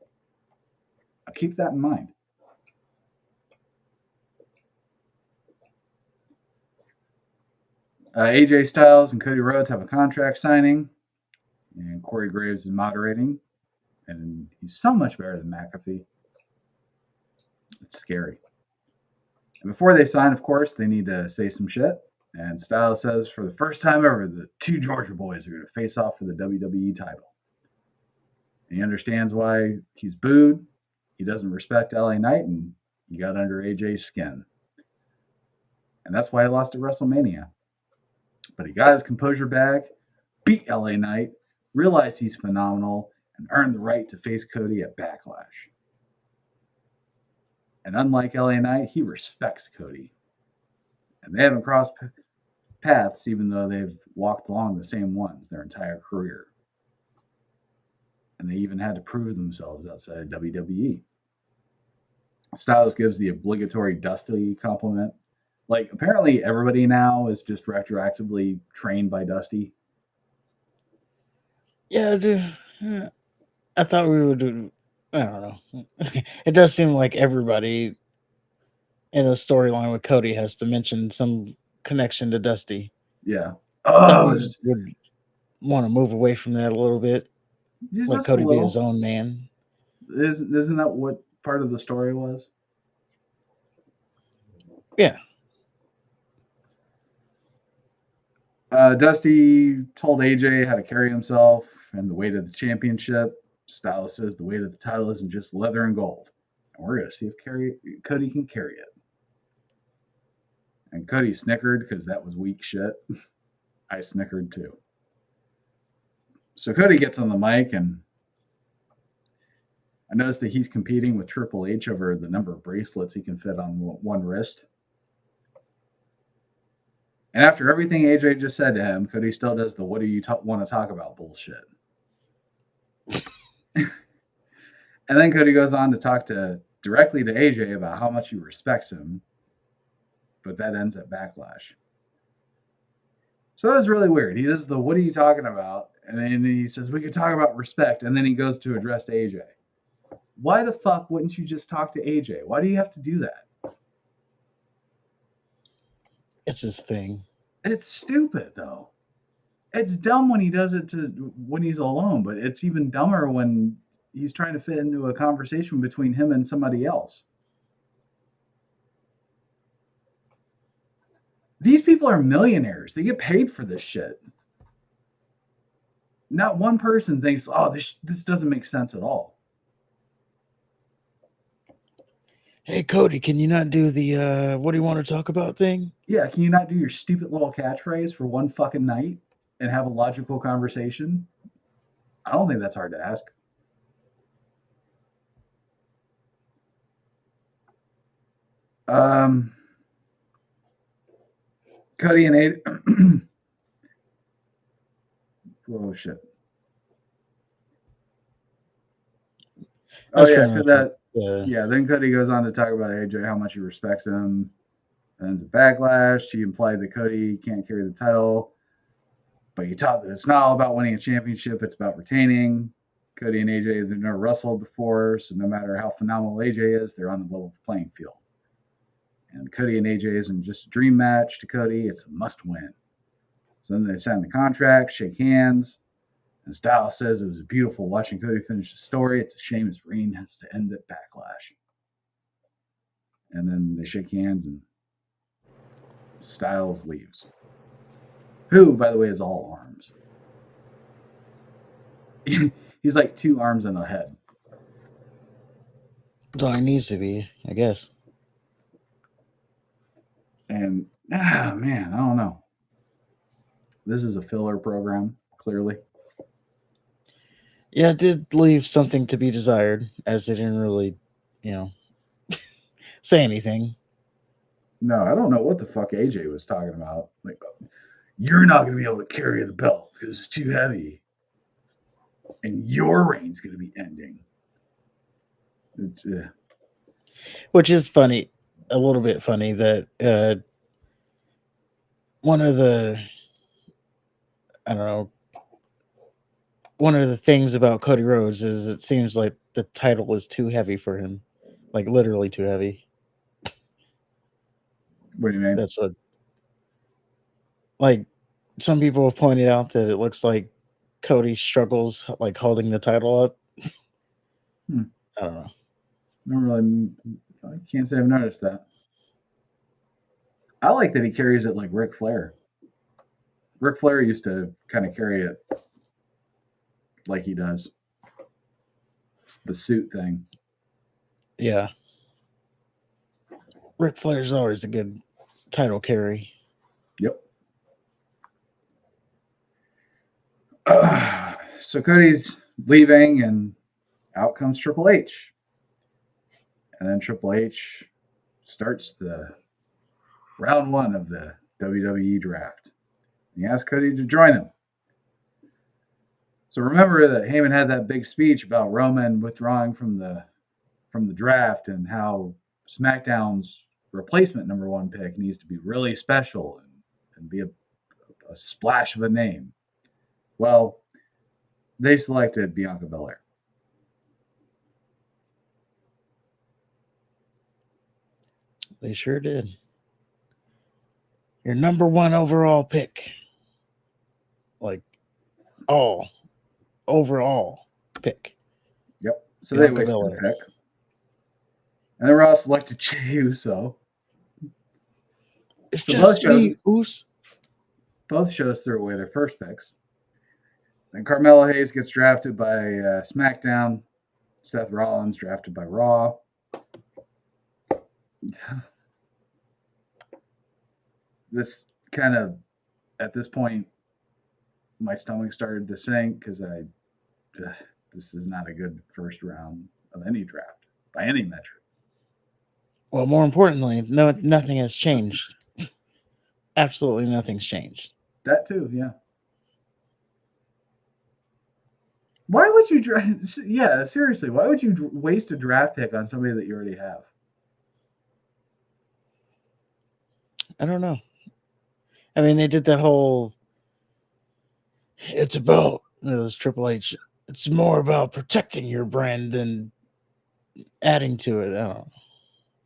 I'll keep that in mind. AJ Styles and Cody Rhodes have a contract signing, and Corey Graves is moderating, and he's so much better than McAfee. It's scary. And before they sign, of course, they need to say some shit. And Styles says, for the first time ever, the two Georgia boys are going to face off for the WWE title. And he understands why he's booed. He doesn't respect LA Knight, and he got under AJ's skin. And that's why he lost at WrestleMania. But he got his composure back, beat LA Knight, realized he's phenomenal, and earned the right to face Cody at Backlash. And unlike LA Knight, he respects Cody. And they haven't crossed paths, even though they've walked along the same ones their entire career. And they even had to prove themselves outside of WWE. Styles gives the obligatory Dusty compliment. Like, apparently everybody now is just retroactively trained by Dusty. Yeah, I thought we would do. I don't know. It does seem like everybody in a storyline with Cody has to mention some connection to Dusty. Yeah. I thought we Just would want to move away from that a little bit. Let just a Cody be his little. own man. Isn't that what part of the story was? Yeah. Dusty told AJ how to carry himself and the weight of the championship. Styles says the weight of the title isn't just leather and gold. And we're going to see if Cody can carry it. And Cody snickered because that was weak shit. I snickered too. So Cody gets on the mic, and I noticed that he's competing with Triple H over the number of bracelets he can fit on one wrist. And after everything AJ just said to him, Cody still does the "what do you want to talk about" bullshit. And then Cody goes on to talk directly to AJ about how much he respects him, but that ends at Backlash. So that was really weird. He does the "what are you talking about?" and then he says, "We could talk about respect," and then he goes to address AJ. Why the fuck wouldn't you just talk to AJ? Why do you have to do that? It's his thing. It's stupid, though. It's dumb when he does it when he's alone, but it's even dumber when he's trying to fit into a conversation between him and somebody else. These people are millionaires. They get paid for this shit. Not one person thinks, "Oh, this doesn't make sense at all." Hey, Cody, can you not do the what do you want to talk about thing? Yeah, can you not do your stupid little catchphrase for one fucking night and have a logical conversation? I don't think that's hard to ask. Cody and Aiden. Oh shit. Oh yeah, that. Yeah, then Cody goes on to talk about AJ, how much he respects him. And it's a Backlash. He implied that Cody can't carry the title, but he taught that it's not all about winning a championship; it's about retaining. Cody and AJ have never wrestled before, so no matter how phenomenal AJ is, they're on the level playing field. And Cody and AJ isn't just a dream match to Cody; it's a must-win. So then they sign the contract, shake hands. And Styles says it was beautiful watching Cody finish the story. It's a shame his reign has to end at Backlash. And then they shake hands and Styles leaves. Who, by the way, is all arms. He's like 2 arms and a head. That's all he needs to be, I guess. And, man, I don't know. This is a filler program, clearly. Yeah, it did leave something to be desired, as they didn't really, say anything. No, I don't know what the fuck AJ was talking about. Like, you're not going to be able to carry the belt because it's too heavy. And your reign's going to be ending. It's, Which is funny, a little bit funny, that one of the things about Cody Rhodes is it seems like the title is too heavy for him. Like, literally too heavy. What do you mean? That's what... Like, some people have pointed out that it looks like Cody struggles, like, holding the title up. I don't know. I can't say I've noticed that. I like that he carries it like Ric Flair. Ric Flair used to kind of carry it like he does. It's the suit thing. Yeah. Ric Flair's always a good title carry. Yep. So Cody's leaving, and out comes Triple H. And then Triple H starts the round one of the WWE draft. And he asks Cody to join him. So remember that Heyman had that big speech about Roman withdrawing from the draft and how SmackDown's replacement number one pick needs to be really special and be a splash of a name. Well, they selected Bianca Belair. They sure did. Your number one overall pick. Like, overall pick. Yep. So Bianca they wasted Belair. a pick. And then Raw selected Jey Uso. It's So just me, Oos. Both shows threw away their first picks. Then Carmelo Hayes gets drafted by SmackDown. Seth Rollins drafted by Raw. This kind of, at this point, my stomach started to sink because this is not a good first round of any draft by any metric. Well, more importantly, nothing has changed. Absolutely nothing's changed. That too, yeah. Why would you draft? Yeah, seriously, why would you waste a draft pick on somebody that you already have? I don't know. I mean, they did that whole. It was Triple H. It's more about protecting your brand than adding to it. I don't know.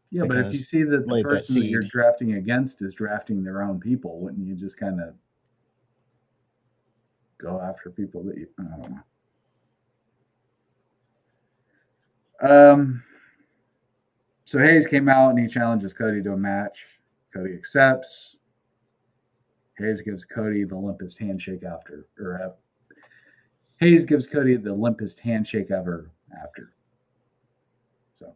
Yeah, but if you see that the person that you're seed. drafting against is drafting their own people, wouldn't you just kind of go after people that you? I don't know. So Hayes came out and he challenges Cody to a match. Cody accepts. Hayes gives Cody the limpest handshake Hayes gives Cody the limpest handshake ever after. So.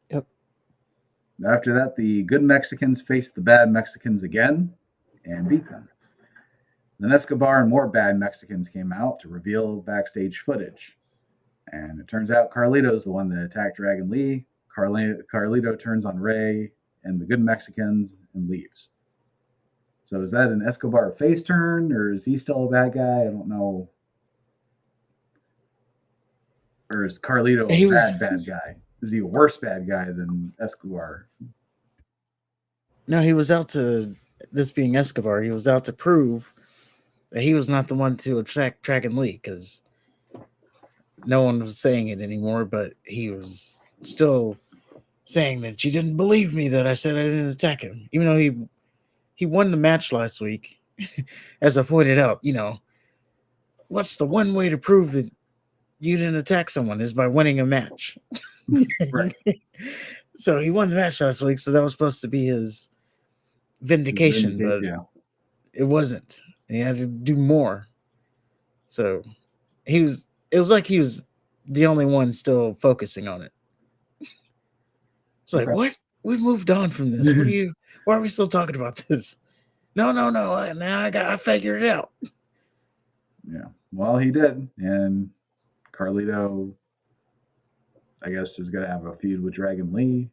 Yep. After that, the good Mexicans faced the bad Mexicans again and beat them. Then Escobar and more bad Mexicans came out to reveal backstage footage. And it turns out Carlito's the one that attacked Dragon Lee. Carlito turns on Ray and the good Mexicans and leaves. So is that an Escobar face turn, or is he still a bad guy? I don't know. Or is Carlito a bad guy? Is he a worse bad guy than Escobar? No, he was out to, this being Escobar, he was out to prove that he was not the one to attack Dragon Lee, because no one was saying it anymore, but he was still saying that you didn't believe me that I said I didn't attack him, even though he won the match last week. As I pointed out, what's the one way to prove that you didn't attack someone is by winning a match. Right. So he won the match last week, so that was supposed to be his vindication, but it wasn't. He had to do more. So it was like he was the only one still focusing on it. It's like, what? We've moved on from this. Why are we still talking about this? No. Now I figured it out. Yeah. Well, he did. And Carlito, I guess, is going to have a feud with Dragon Lee.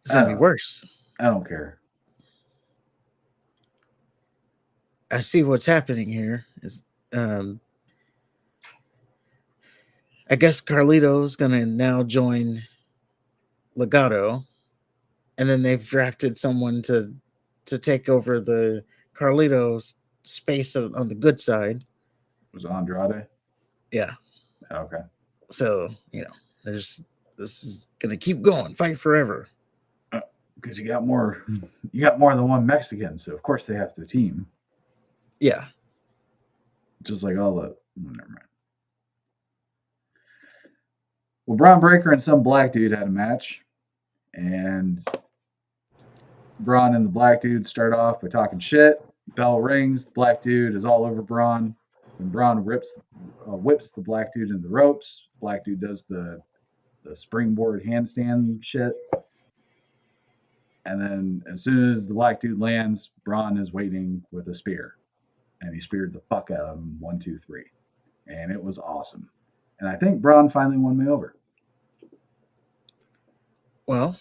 It's going to be worse. I don't care. I see what's happening here. Is I guess Carlito's going to now join Legado, and then they've drafted someone to take over the Carlito's space on the good side. Was it Andrade? Yeah. Okay. So, this is going to keep going. Fight forever. Because you got more than one Mexican, so of course they have to team. Yeah. Just like all the... never mind. Well, Braun Breaker and some black dude had a match, and Braun and the black dude start off by talking shit. Bell rings. The black dude is all over Braun. And Braun whips the black dude into the ropes. Black dude does the springboard handstand shit. And then as soon as the black dude lands, Braun is waiting with a spear. And he speared the fuck out of him 1, 2, 3. And it was awesome. And I think Braun finally won me over. Well,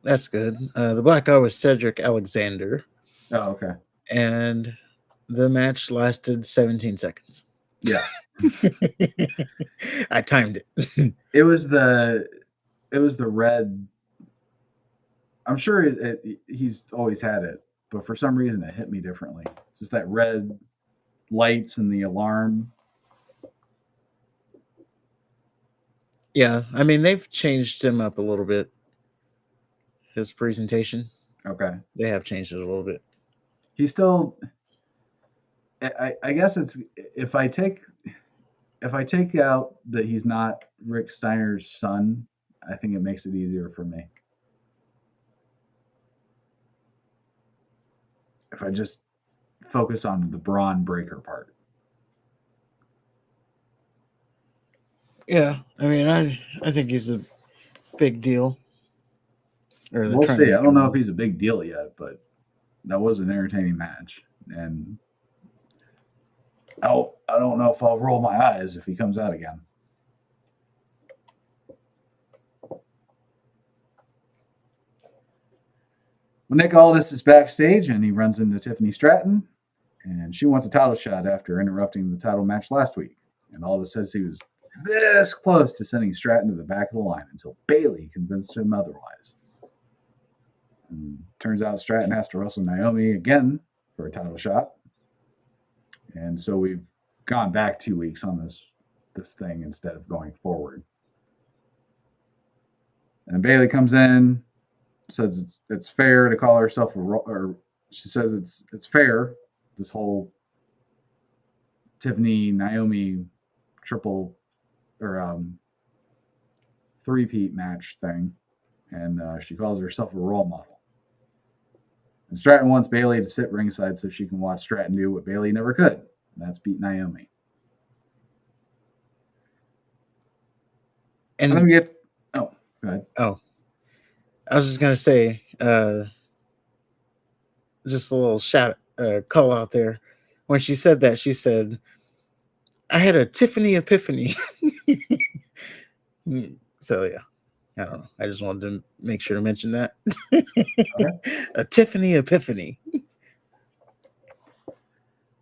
that's good. The black guy was Cedric Alexander, Oh, okay. and the match lasted 17 seconds. Yeah. I timed it. It was the red. I'm sure he's always had it, but for some reason it hit me differently. Just that red lights and the alarm. Yeah, I mean, they've changed him up a little bit. His presentation, Okay. they have changed it a little bit. He still. I guess it's if I take out that he's not Rick Steiner's son, I think it makes it easier for me. If I just focus on the Braun Breaker part. Yeah, I mean, I think he's a big deal. Or We'll see. I don't know if he's a big deal yet, but that was an entertaining match, and I don't know if I'll roll my eyes if he comes out again. Well, Nick Aldis is backstage, and he runs into Tiffany Stratton, and she wants a title shot after interrupting the title match last week. And Aldis says he was this close to sending Stratton to the back of the line until Bayley convinced him otherwise. And turns out Stratton has to wrestle Naomi again for a title shot. And so we've gone back 2 weeks on this thing instead of going forward. And Bayley comes in, says it's fair to call herself or she says it's fair, this whole Tiffany Naomi triple or three-peat match thing, and she calls herself a role model. And Stratton wants Bayley to sit ringside so she can watch Stratton do what Bayley never could, and that's beat Naomi. And then we get go ahead. Oh, I was just gonna say, just a little call out there. When she said that, she said, "I had a Tiffany epiphany." So yeah, I don't know. I just wanted to make sure to mention that. Okay. A Tiffany epiphany.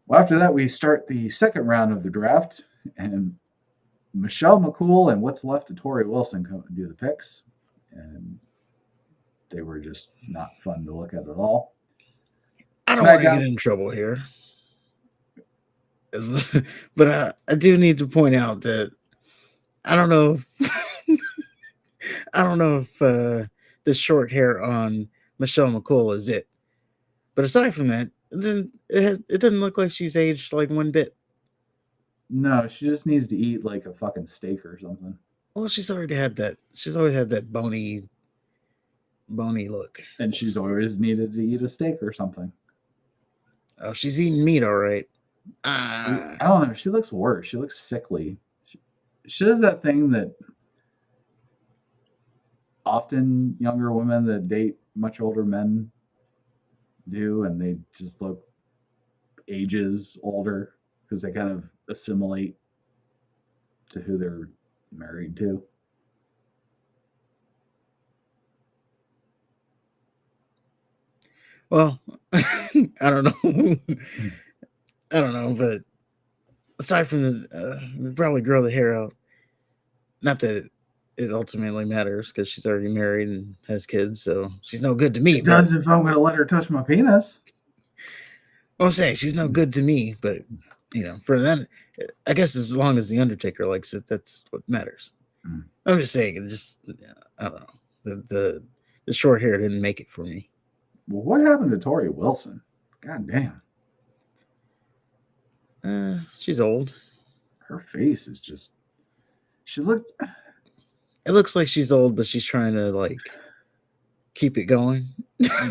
Well, after that, we start the second round of the draft, and Michelle McCool and what's left of Tori Wilson come and do the picks, and they were just not fun to look at all. I don't want to get in trouble here, but I do need to point out that I don't know if the short hair on Michelle McCool is it, but aside from that, it doesn't look like she's aged like one bit. No, she just needs to eat like a fucking steak or something. Well, she's already had that. She's always had that bony look, and she's always needed to eat a steak or something. Oh, she's eating meat, all right. I don't know. She looks worse. She looks sickly. She does that thing that often younger women that date much older men do, and they just look ages older because they kind of assimilate to who they're married to. Well, I don't know. I don't know, but aside from the probably grow the hair out. Not that it ultimately matters because she's already married and has kids, so she's no good to me. It does if I'm going to let her touch my penis. Well, I'm saying she's no good to me, but for them, I guess as long as the Undertaker likes it, that's what matters. I'm just saying, I don't know. The short hair didn't make it for me. Well, what happened to Tori Wilson? God damn. She's old. Her face is just. It looks like she's old, but she's trying to keep it going.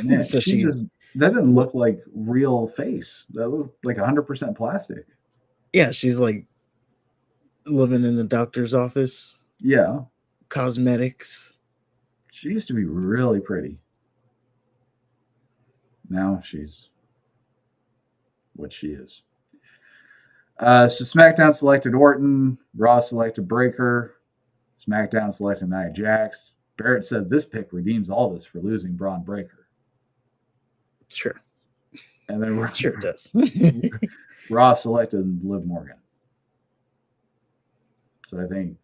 Man, so that didn't look like real face. That looked like 100% plastic. Yeah, she's like living in the doctor's office. Yeah. Cosmetics. She used to be really pretty. now she's what she is. So SmackDown selected Orton, Raw selected Breaker, SmackDown selected Nia Jax. Barrett said this pick redeems Aldis for losing Braun Breaker. Sure. And then Sure it does. Raw selected Liv Morgan. So I think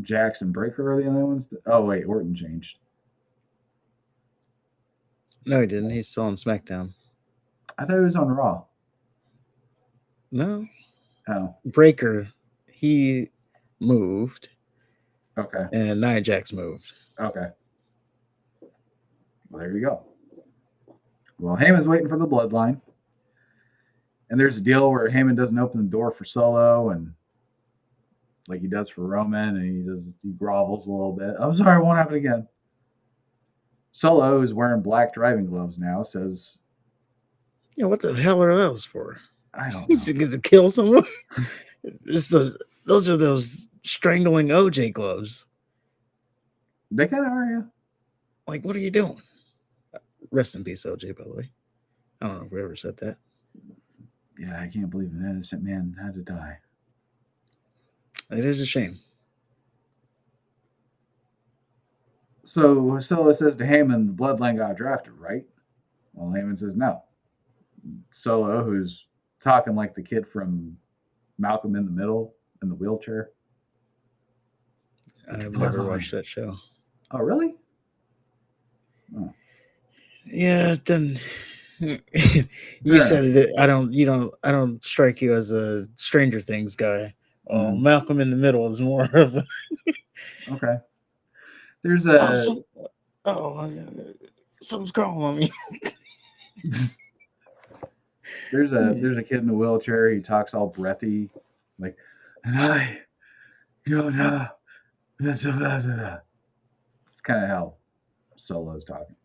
Jax and Breaker are the only ones. Oh, wait, Orton changed. No, he didn't. He's still on SmackDown. I thought he was on Raw. No. Oh, Breaker, he moved. okay. And Nia Jax moved. Okay. Well, there you go. Well, Heyman's waiting for the bloodline. And there's a deal where Heyman doesn't open the door for Solo, and like he does for Roman, and he grovels a little bit. I'm sorry, it won't happen again. Solo is wearing black driving gloves now. Says, Yeah, what the hell are those for? I don't know. He's going to kill someone. Those are those strangling OJ gloves. They kind of are, yeah. Like, what are you doing? Rest in peace, OJ, by the way. I don't know if we ever said that. Yeah, I can't believe an innocent man had to die. It is a shame. So Solo says to Heyman, the bloodline got drafted, right? Well, Heyman says no. Solo, who's talking like the kid from Malcolm in the Middle in the wheelchair. I've never watched that show. Oh, really? Oh. Yeah, then you said it. I don't strike you as a Stranger Things guy. Oh, Malcolm in the Middle is more of a okay. There's a something's growing on me. There's a kid in a wheelchair. He talks all breathy, like, and I, Yoda. It's kind of how Solo's talking.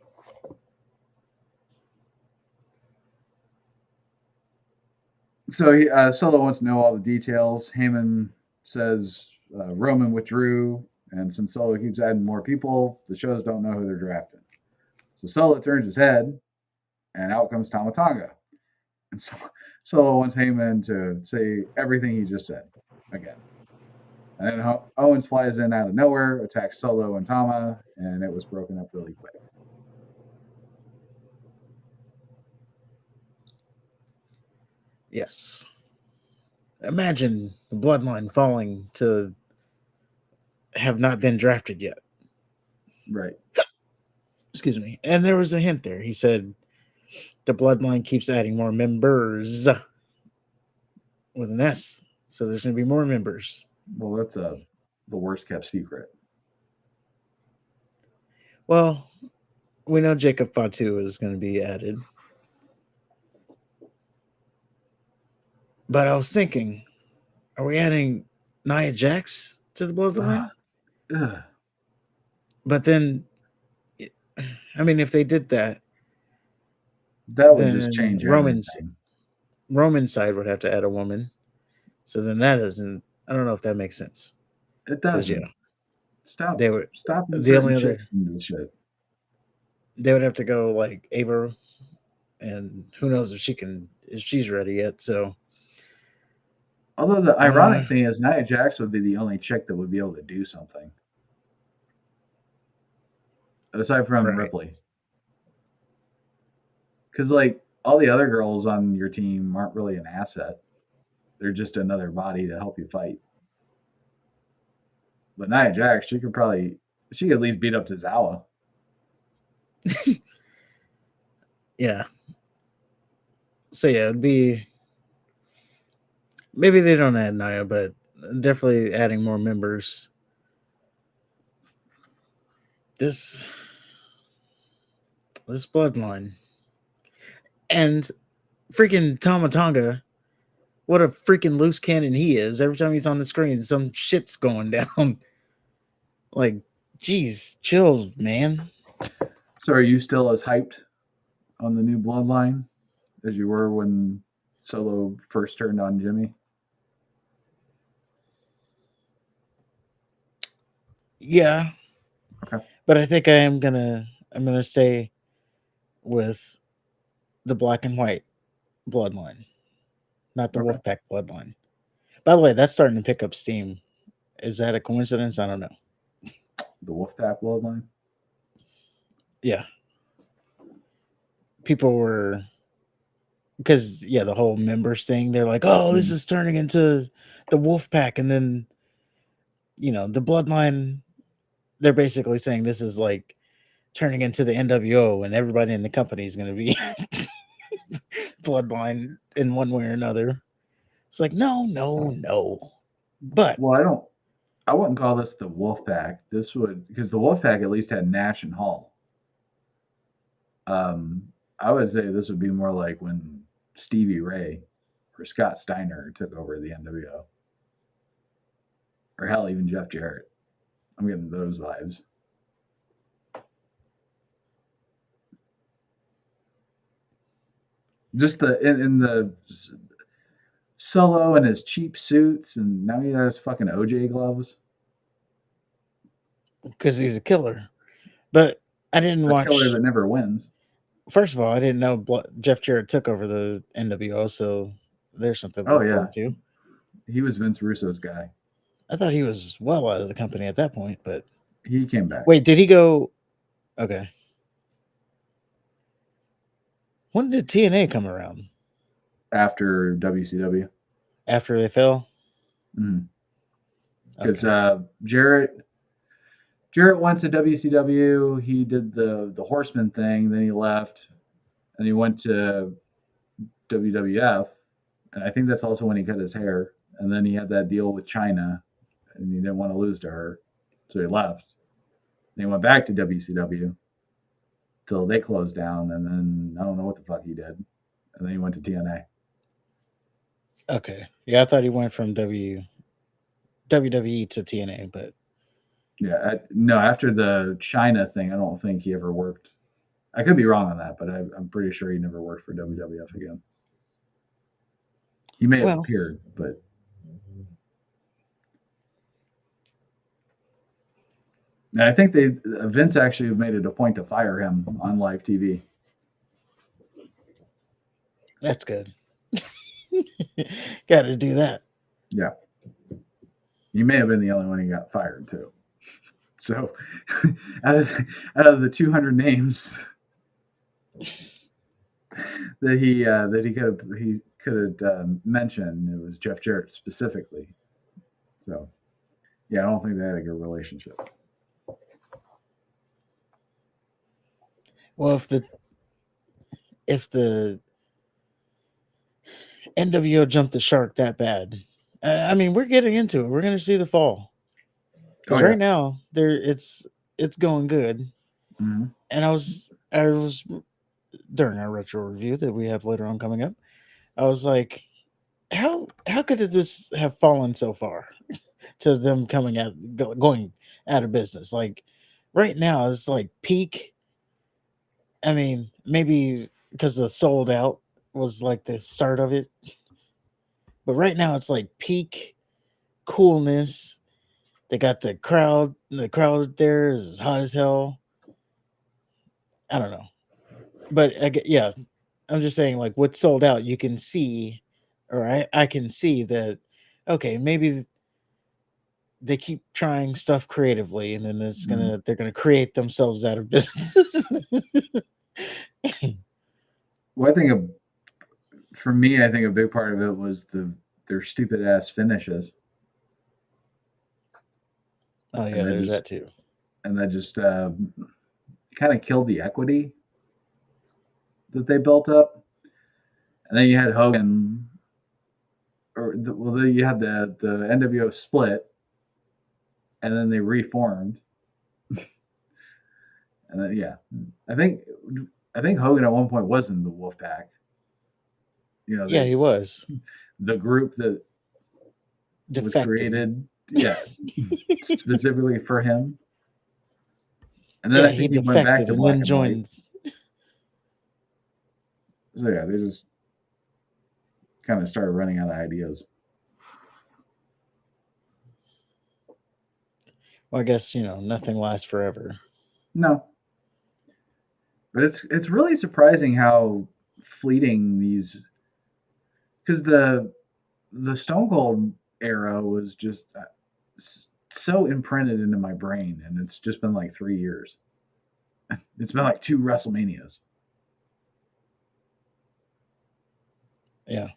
So Solo wants to know all the details. Heyman says Roman withdrew, and since Solo keeps adding more people, the shows don't know who they're drafting. So Solo turns his head, and out comes Tama Tonga. And so Solo wants Heyman to say everything he just said again. And then Owens flies in out of nowhere, attacks Solo and Tama, and it was broken up really quick. Yes. Imagine the bloodline falling to have not been drafted yet. Right. Excuse me. And there was a hint there. He said the bloodline keeps adding more members with an S. So there's going to be more members. Well, that's the worst kept secret. Well, we know Jacob Fatu is going to be added. But I was thinking, are we adding Nia Jax to the bloodline? But then, I mean, if they did that, would just change Roman's side would have to add a woman. So then that doesn't. I don't know if that makes sense. It does. Yeah. Stop. Stop the only other into the shit. They would have to go like Ava, and who knows if she's ready yet. So. Although the ironic thing is, Nia Jax would be the only chick that would be able to do something. Aside from Ripley. Because, like, all the other girls on your team aren't really an asset. They're just another body to help you fight. But Nia Jax, she could at least beat up Tozawa. Yeah. So, yeah, it'd be... Maybe they don't add Nia, but definitely adding more members. This bloodline. And freaking Tama Tonga, what a freaking loose cannon he is. Every time he's on the screen, some shit's going down. Like, geez, chill, man. So are you still as hyped on the new bloodline as you were when Solo first turned on Jimmy? Yeah. Okay. But I think I'm gonna stay with the black and white bloodline, not the Okay. Wolfpack bloodline. By the way, that's starting to pick up steam. Is that a coincidence? I don't know. The Wolfpack bloodline. Yeah, people were because the whole members thing. They're like, oh, this Mhm. is turning into the Wolfpack, and then the bloodline. They're basically saying this is like turning into the NWO, and everybody in the company is going to be bloodline in one way or another. It's like, no, no, no. But Well, I don't. I wouldn't call this the Wolfpack. This would because the Wolfpack at least had Nash and Hall. Um, I would say this would be more like when Stevie Ray or Scott Steiner took over the NWO, or hell, even Jeff Jarrett. I'm getting those vibes. Just in the Solo and his cheap suits, and now he has fucking OJ gloves. because he's a killer. But I didn't A killer watch. that never wins. First of all, I didn't know Jeff Jarrett took over the NWO, so there's something to Oh look yeah, forward to. he was Vince Russo's guy. I thought he was well out of the company at that point, but He came back wait, did he go? Okay. When did TNA come around? after WCW. After they fell? Because Okay. Jarrett went to WCW. He did the Horseman thing. Then he left, and he went to WWF. And I think that's also when he cut his hair. And then he had that deal with China, and he didn't want to lose to her, so he left. Then he went back to WCW till they closed down, and then I don't know what the fuck he did. And then he went to TNA. Okay. Yeah, I thought he went from WWE to TNA, but Yeah, no, after the China thing, I don't think he ever worked. I could be wrong on that, but I'm pretty sure he never worked for WWF again. He may have well, appeared, but and I think Vince actually made it a point to fire him on live TV. that's good. Got to do that. Yeah, he may have been the only one he got fired too. So, out of the 200 names that he could have mentioned, it was Jeff Jarrett specifically. So, yeah, I don't think they had a good relationship. Well, if the NWO jumped the shark that bad, I mean, we're getting into it. We're going to see the fall Oh because yeah. right now it's going good. Mm-hmm. And I was during our retro review that we have later on coming up. I was like, how could this have fallen so far to them going out of business? Like right now, it's like peak. I mean, maybe because the sold out was like the start of it, but right now it's like peak coolness. They got the crowd. The crowd there is hot as hell. I don't know, but yeah, I'm just saying, like, what's sold out, you can see, or I can see that, okay, maybe they keep trying stuff creatively, and then Mm-hmm. they're gonna create themselves out of business. Well, I think for me, I think a big part of it was their stupid ass finishes, Oh and yeah, there's that too. that just kind of killed the equity that they built up. And then you had Hogan, you had the NWO split, and then they reformed, and then yeah, I think I think Hogan at one point was in the Wolfpack. You know, Yeah, he was the group that was defected. created, yeah, specifically for him. And then Yeah, I he think he went back defected to and black then and white. joined. So yeah, they just kind of started running out of ideas. Well, I guess nothing lasts forever. No, but it's really surprising how fleeting these, because the Stone Cold era was just so imprinted into my brain, and it's just been like 3 years. It's been like 2 WrestleManias. Yeah.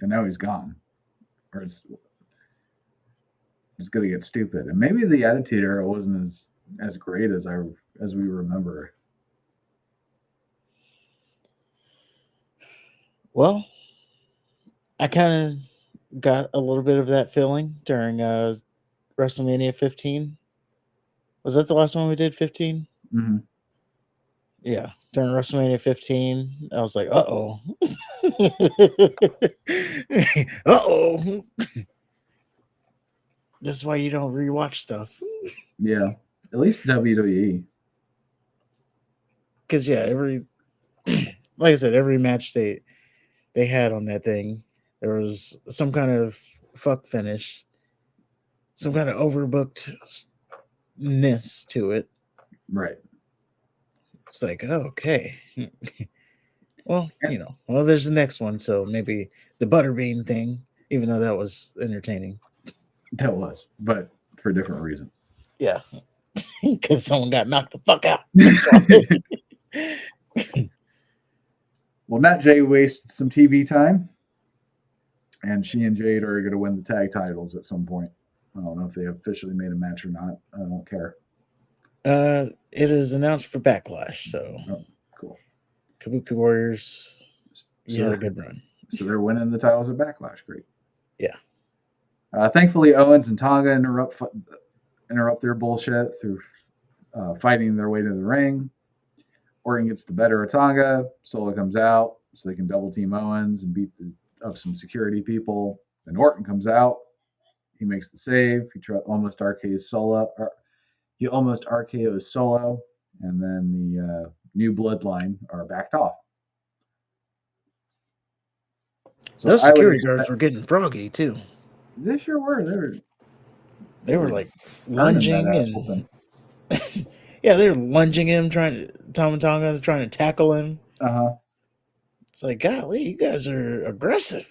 And now he's gone, or it's going to get stupid. And maybe the Attitude Era wasn't as great as we remember. Well, I kind of got a little bit of that feeling during WrestleMania 15. Was that the last one we did? 15? Mm-hmm. Yeah, during WrestleMania 15, I was like, "Uh oh, uh oh." This is why you don't rewatch stuff. Yeah, at least WWE. Because yeah, every like I said, every match they had on that thing, there was some kind of fuck finish, some kind of overbookedness to it. Right. It's like, oh, okay, well, well, there's the next one, so maybe the butterbean thing, even though that was entertaining. That was, but for different reasons. Yeah, because someone got knocked the fuck out. Well, Matt Jay wasted some TV time, and she and Jade are going to win the tag titles at some point. I don't know if they officially made a match or not. I don't care. It is announced for Backlash, so Oh, cool. Kabuki Warriors, you had a good run. So they're winning the titles at Backlash. Great. Yeah. Thankfully, Owens and Tonga interrupt their bullshit through fighting their way to the ring. Orton gets the better of Tonga. Solo comes out so they can double team Owens and beat up some security people. Then Orton comes out. He makes the save. He almost RKO's Solo. He almost RKO's Solo, and then the New Bloodline are backed off. So those security guards were getting froggy too. They sure were. They were like lunging and yeah, they were lunging him, trying to tackle him. It's like, golly, you guys are aggressive,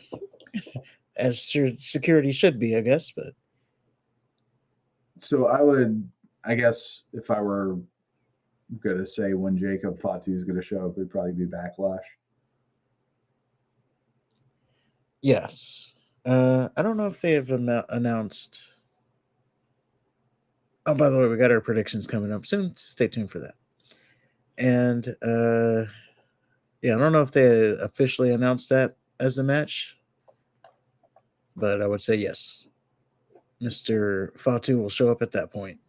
as your security should be, I guess. But so I guess, if I were going to say when Jacob Fatu is going to show up, it'd probably be Backlash. Yes, I don't know if they have announced. Oh, by the way, we got our predictions coming up soon. So stay tuned for that. And yeah, I don't know if they officially announced that as a match, but I would say yes. Mr. Fatu will show up at that point.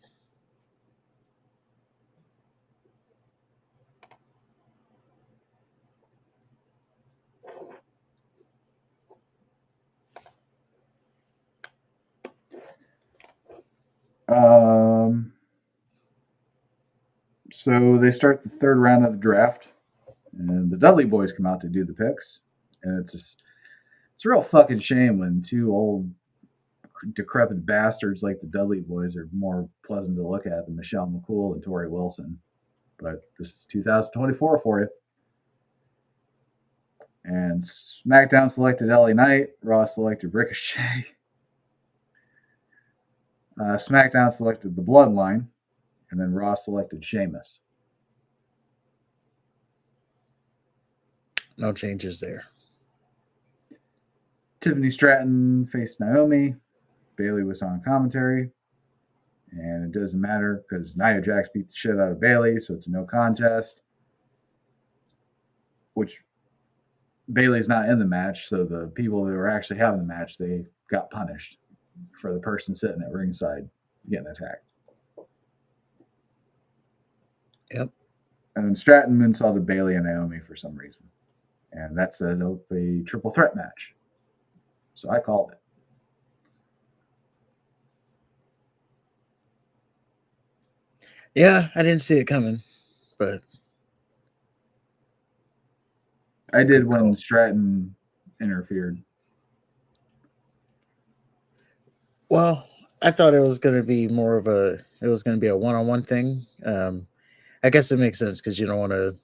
So they start the third round of the draft, and the Dudley boys come out to do the picks, and it's a real fucking shame when two old decrepit bastards like the Dudley boys are more pleasant to look at than Michelle McCool and Tori Wilson. But this is 2024 for you. And SmackDown selected LA Knight, Raw selected Ricochet. SmackDown selected the Bloodline, and then Raw selected Sheamus. No changes there. Tiffany Stratton faced Naomi. Bayley was on commentary. And it doesn't matter because Nia Jax beat the shit out of Bayley, so it's a no contest. Which Bayley's not in the match, so the people that were actually having the match, they got punished for the person sitting at ringside getting attacked. Yep. And then Stratton moonsaulted Bayley and Naomi for some reason. And that set up a triple threat match. So I called it. Yeah, I didn't see it coming, but I did when Stratton interfered. Well, I thought it was going to be a one-on-one thing. I guess it makes sense because you don't want to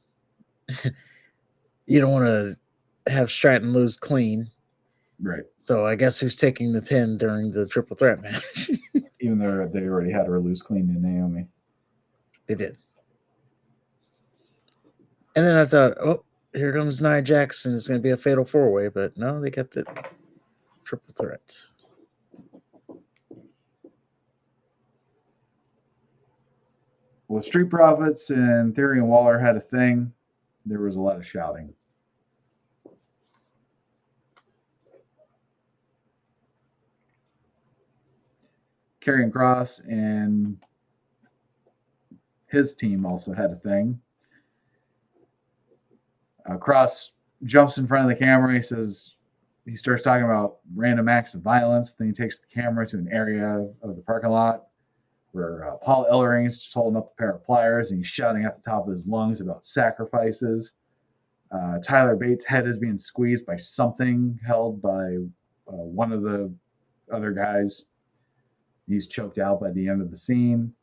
you don't want to have Stratton lose clean. Right. So I guess who's taking the pin during the triple threat match? Even though they already had her lose clean to Naomi. They did. And then I thought, oh, here comes Nia Jackson. It's going to be a fatal 4-way, but no, they kept it triple threat. Well, Street Profits and Theory and Waller had a thing. There was a lot of shouting. Karrion Kross and his team also had a thing. Kross jumps in front of the camera. He starts talking about random acts of violence. Then he takes the camera to an area of the parking lot where Paul Ellering is just holding up a pair of pliers and he's shouting at the top of his lungs about sacrifices. Tyler Bates' head is being squeezed by something held by one of the other guys. He's choked out by the end of the scene.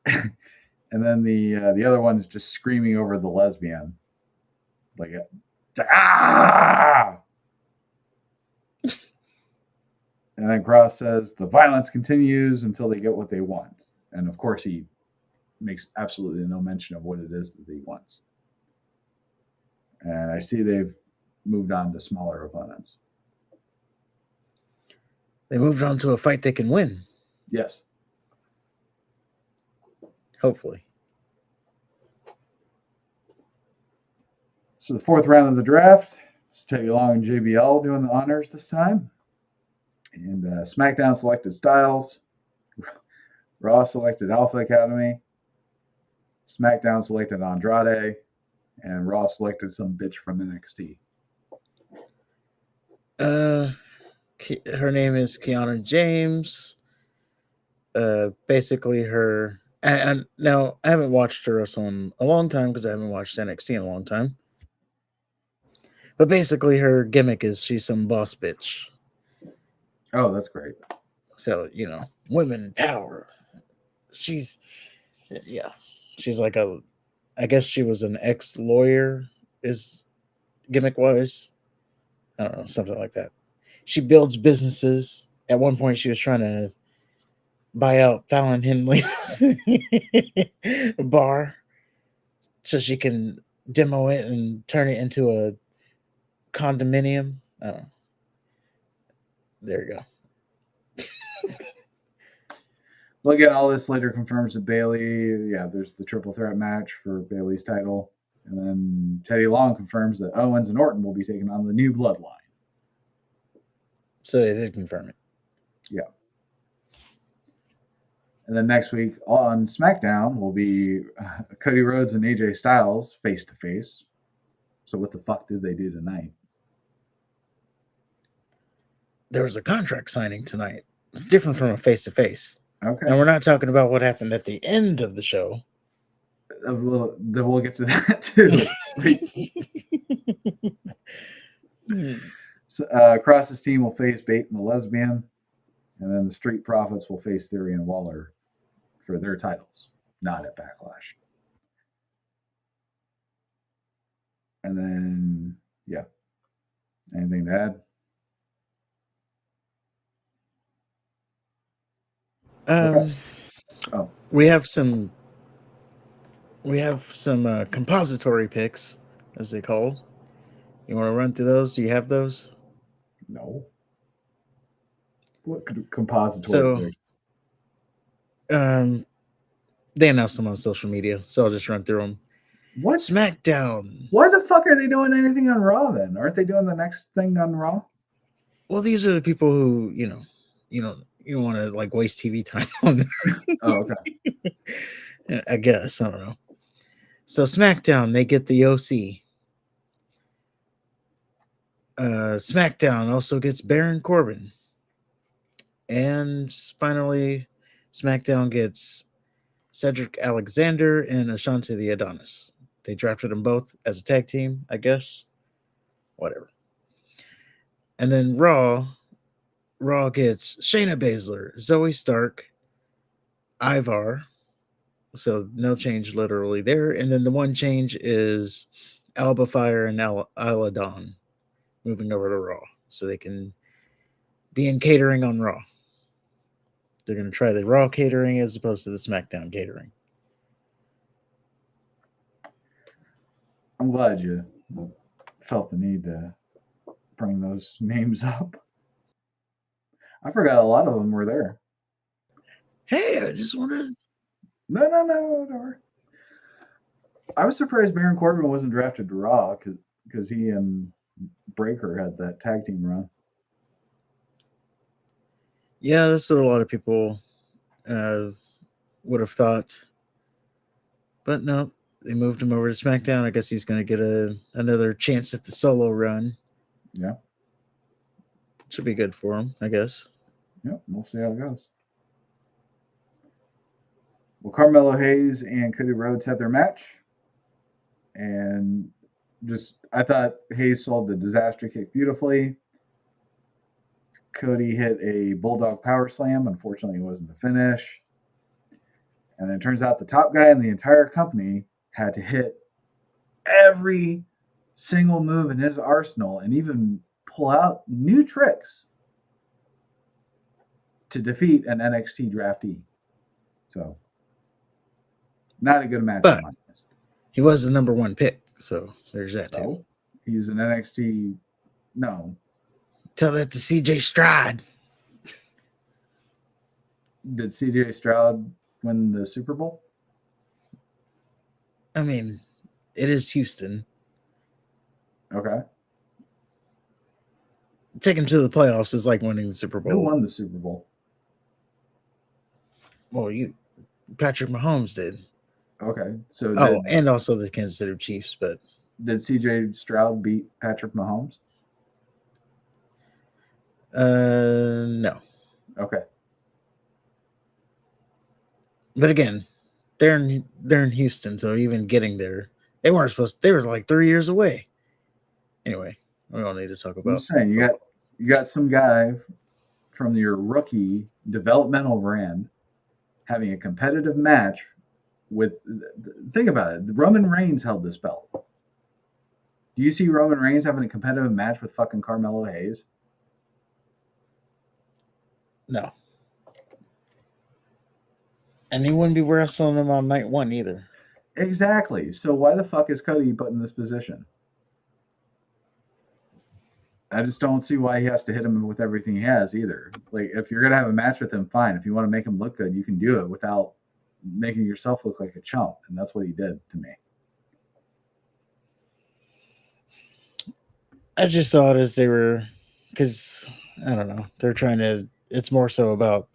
And then the other one's just screaming over the lesbian. Like, ah! And then Kross says the violence continues until they get what they want. And of course, he makes absolutely no mention of what it is that he wants. And I see they've moved on to smaller opponents. They moved on to a fight they can win. Yes. Hopefully. So the fourth round of the draft, it's Teddy Long and JBL doing the honors this time. And SmackDown selected Styles. Raw selected Alpha Academy. SmackDown selected Andrade. And Raw selected some bitch from NXT. Her name is Kiana James. Basically her... And now, I haven't watched her wrestle in a long time because I haven't watched NXT in a long time. But basically her gimmick is she's some boss bitch. Oh, that's great. So, women power. She's like I guess she was an ex-lawyer, is gimmick-wise. I don't know, something like that. She builds businesses. At one point, she was trying to buy out Fallon Henley's bar so she can demo it and turn it into a condominium. I don't know. There you go. Well, again, all this later confirms that Bayley, there's the triple threat match for Bayley's title. And then Teddy Long confirms that Owens and Orton will be taking on the New Bloodline. So they did confirm it. Yeah. And then next week on SmackDown will be Cody Rhodes and AJ Styles face to face. So what the fuck did they do tonight? There was a contract signing tonight. It's different from a face to face. Okay. And we're not talking about what happened at the end of the show. We'll get to that too. So, Kross's team will face Bate and the Lesbian, and then the Street Profits will face Theory and Waller for their titles, not at Backlash. And then, anything to add? Okay. Oh, we have some compository picks, as they call. You want to run through those? Do you have those? No. What compository picks? They announced them on social media, so I'll just run through them. What? SmackDown. Why the fuck are they doing anything on Raw then? Aren't they doing the next thing on Raw? Well, these are the people who, you don't want to like waste TV time on them. Oh, okay. I guess. I don't know. So SmackDown, they get the OC. SmackDown also gets Baron Corbin. And finally, SmackDown gets Cedric Alexander and Ashante the Adonis. They drafted them both as a tag team, I guess. Whatever. And then Raw gets Shayna Baszler, Zoe Stark, Ivar. So no change literally there. And then the one change is Alba Fire and Isla Dawn moving over to Raw so they can be in catering on Raw. They're going to try the Raw catering as opposed to the SmackDown catering. I'm glad you felt the need to bring those names up. I forgot a lot of them were there. Hey, I just wanted. No, never. I was surprised Baron Corbin wasn't drafted to Raw because he and Breaker had that tag team run. Yeah, that's what a lot of people would have thought. But no, they moved him over to SmackDown. I guess he's going to get another chance at the solo run. Yeah. Should be good for him, I guess. Yep, we'll see how it goes. Well, Carmelo Hayes and Cody Rhodes had their match. And I thought Hayes sold the disaster kick beautifully. Cody hit a bulldog power slam. Unfortunately, it wasn't the finish. And then it turns out the top guy in the entire company had to hit every single move in his arsenal and even pull out new tricks to defeat an NXT draftee. So, not a good match. But he was the number one pick, so there's that too. So, he's an NXT. No. Tell that to CJ Stroud. Did CJ Stroud win the Super Bowl? I mean, it is Houston. Okay. Taking to the playoffs is like winning the Super Bowl. Who won the Super Bowl? Well, Patrick Mahomes did. Okay. So and also the Kansas City Chiefs, but did CJ Stroud beat Patrick Mahomes? No. Okay. But again, they're in Houston, so even getting there, they weren't supposed. They were like 3 years away. Anyway, we don't need to talk about. I'm saying you got some guy from your rookie developmental brand having a competitive match with. Think about it. Roman Reigns held this belt. Do you see Roman Reigns having a competitive match with fucking Carmelo Hayes? No. And he wouldn't be wrestling him on night one either. Exactly. So why the fuck is Cody put in this position? I just don't see why he has to hit him with everything he has either. Like, if you're going to have a match with him, fine. If you want to make him look good, you can do it without making yourself look like a chump. And that's what he did to me. I just thought as they were, because, I don't know, they're trying to, it's more so about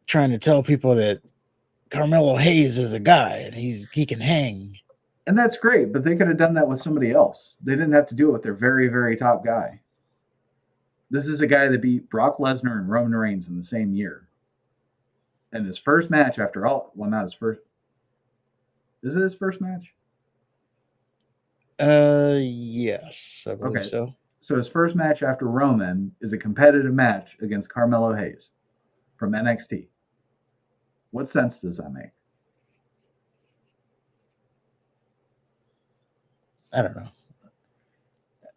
trying to tell people that Carmelo Hayes is a guy and he can hang. And that's great, but they could have done that with somebody else. They didn't have to do it with their very, very top guy. This is a guy that beat Brock Lesnar and Roman Reigns in the same year. And his first match after all, well, not his first. Is it his first match? Yes, I believe so. So his first match after Roman is a competitive match against Carmelo Hayes from NXT. What sense does that make? I don't know.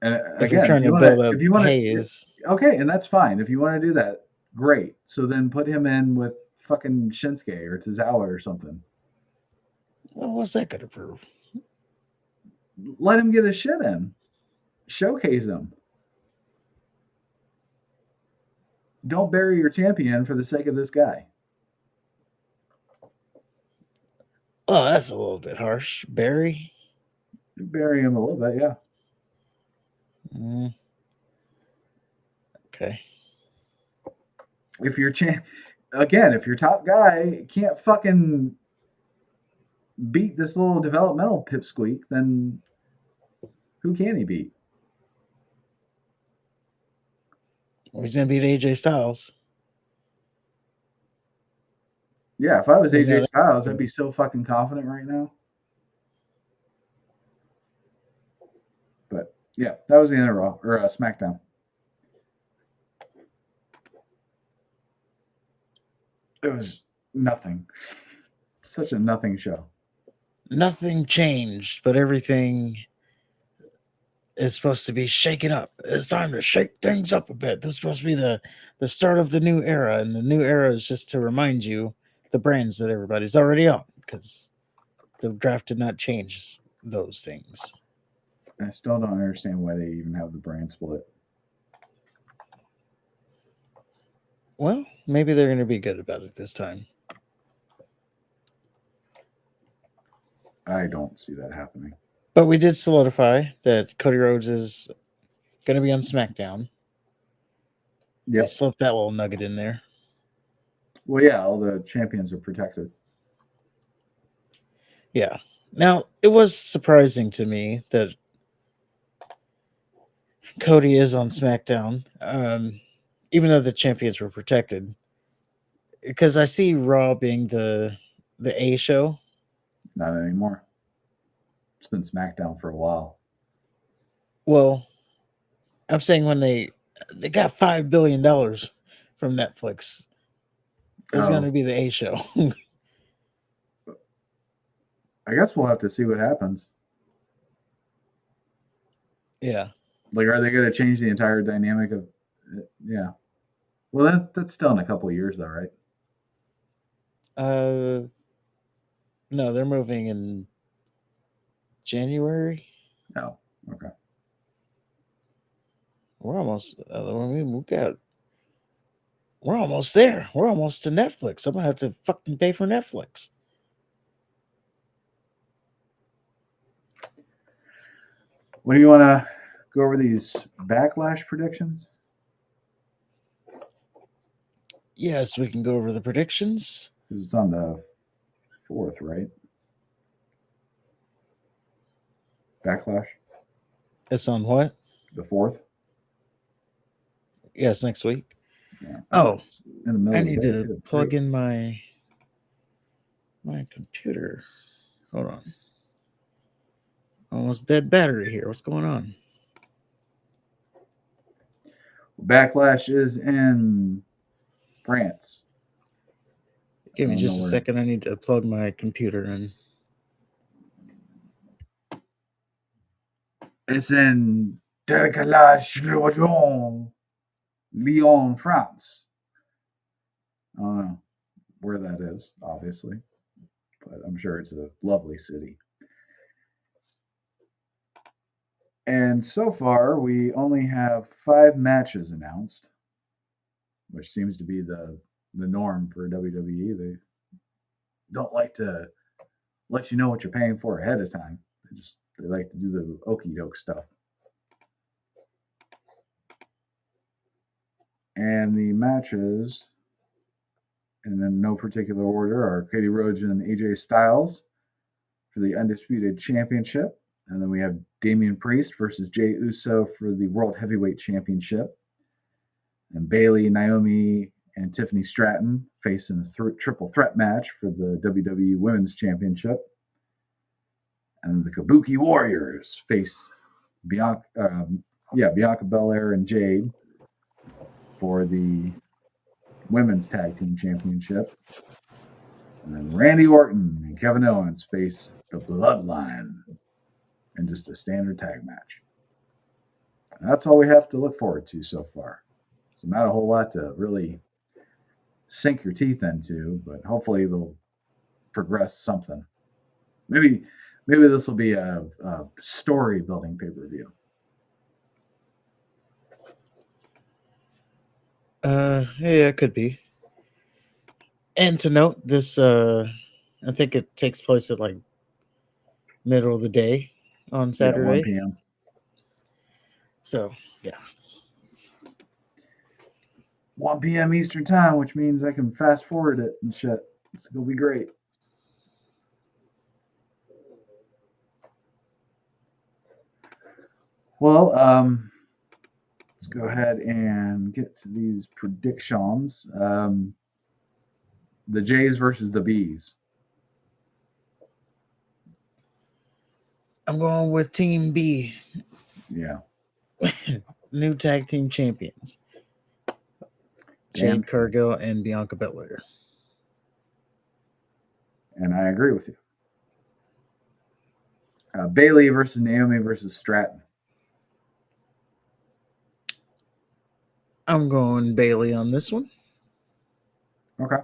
And if again, you're trying to build up Hayes, okay, and that's fine. If you want to do that, great. So then put him in with fucking Shinsuke or Tozawa or something. Well, what's that going to prove? Let him get his shit in. Showcase him. Don't bury your champion for the sake of this guy. Oh, that's a little bit harsh. Bury him a little bit, yeah. Okay. If you're if your top guy can't fucking beat this little developmental pipsqueak, then who can he beat? Well, he's gonna beat AJ Styles. Yeah, if I was AJ Styles, I'd be so fucking confident right now. But yeah, that was the end of Raw or SmackDown. It was nothing. Such a nothing show. Nothing changed, but everything is supposed to be shaken up. It's time to shake things up a bit. This is supposed to be the start of the new era, and the new era is just to remind you the brands that everybody's already on, because the draft did not change those things. I still don't understand why they even have the brand split. Well, maybe they're going to be good about it this time. I don't see that happening. But we did solidify that Cody Rhodes is going to be on SmackDown. They Yep. slipped that little nugget in there. Well, yeah, all the champions are protected. Yeah. Now, it was surprising to me that Cody is on SmackDown, even though the champions were protected, because I see Raw being the A show. Not anymore. It's been SmackDown for a while. Well, I'm saying when they got $5 billion from Netflix, it's going to Oh, be the A show. I guess we'll have to see what happens. Yeah. Like, are they going to change the entire dynamic of? Yeah. Well, that's still in a couple of years, though, right? No, they're moving in January. No. Okay. We're almost. We're almost there. We're almost to Netflix. I'm gonna have to fucking pay for Netflix. What do you want to go over these Backlash predictions? Yes, we can go over the predictions. Because it's on the 4th, right? Backlash. It's on what? The 4th. Yes, next week. Yeah. Oh, In the middle I of the need day to too. plug in my computer. Hold on. Almost dead battery here. What's going on? Backlash is in France. Give I me don't know just a where. second. I need to plug my computer in. It's in Backlash, Lyon, France. I don't know where that is, obviously, but I'm sure it's a lovely city. And so far, we only have 5 matches announced, which seems to be the norm for WWE. They don't like to let you know what you're paying for ahead of time. They like to do the okey doke stuff. And the matches, and in no particular order, are Cody Rhodes and AJ Styles for the Undisputed Championship. And then we have Damian Priest versus Jey Uso for the World Heavyweight Championship. And Bayley, Naomi, and Tiffany Stratton face in a triple threat match for the WWE Women's Championship. And the Kabuki Warriors face Bianca Belair and Jade for the Women's Tag Team Championship. And then Randy Orton and Kevin Owens face the Bloodline in just a standard tag match. And that's all we have to look forward to so far. So not a whole lot to really sink your teeth into, but hopefully they'll progress something. Maybe this will be a story building pay-per-view. Yeah, it could be. And to note, this I think it takes place at like middle of the day on Yeah, 1 Saturday. p.m. So yeah. 1 p.m. Eastern time, which means I can fast forward it and shit. It's gonna be great. Well, let's go ahead and get to these predictions. The Jays versus the Bees. I'm going with Team B. Yeah. New tag team champions. Damn. Jade Cargill and Bianca Belair. And I agree with you. Bayley versus Naomi versus Stratton. I'm going Bailey on this one. Okay.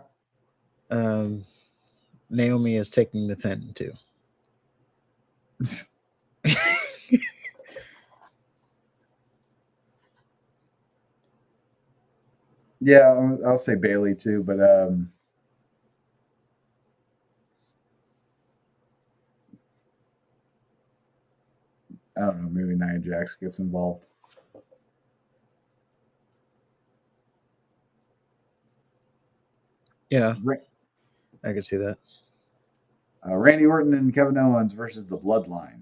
Naomi is taking the pin too. Yeah, I'll say Bailey too, but I don't know. Maybe Nia Jax gets involved. Yeah, I could see that. Randy Orton and Kevin Owens versus the Bloodline.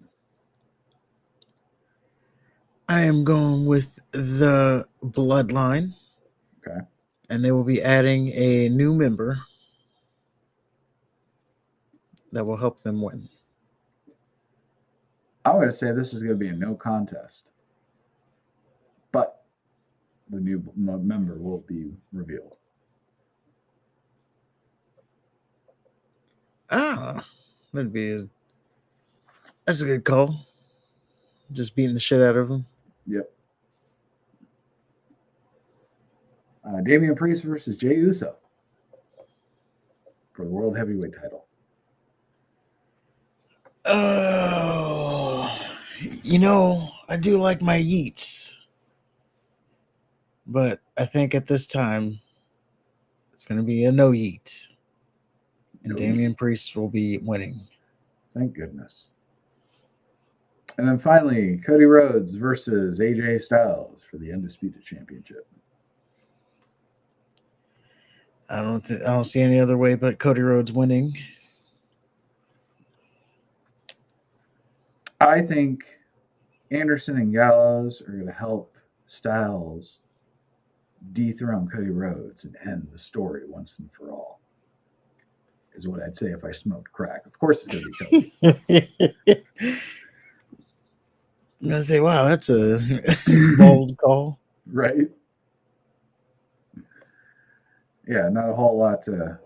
I am going with the Bloodline. Okay. And they will be adding a new member that will help them win. I'm going to say this is going to be a no contest, but the new member will be revealed. That's a good call. Just beating the shit out of them. Yep. Damian Priest versus Jey Uso for the World Heavyweight title. Oh, I do like my Yeats. But I think at this time, it's going to be a no Yeet. And Damian Priest will be winning. Thank goodness. And then finally, Cody Rhodes versus AJ Styles for the Undisputed Championship. I don't see any other way but Cody Rhodes winning. I think Anderson and Gallows are going to help Styles dethrone Cody Rhodes and end the story once and for all. Is what I'd say if I smoked crack. Of course, it's going to be Cody. I'm going to say, wow, that's a bold call. Right? Yeah, not a whole lot to.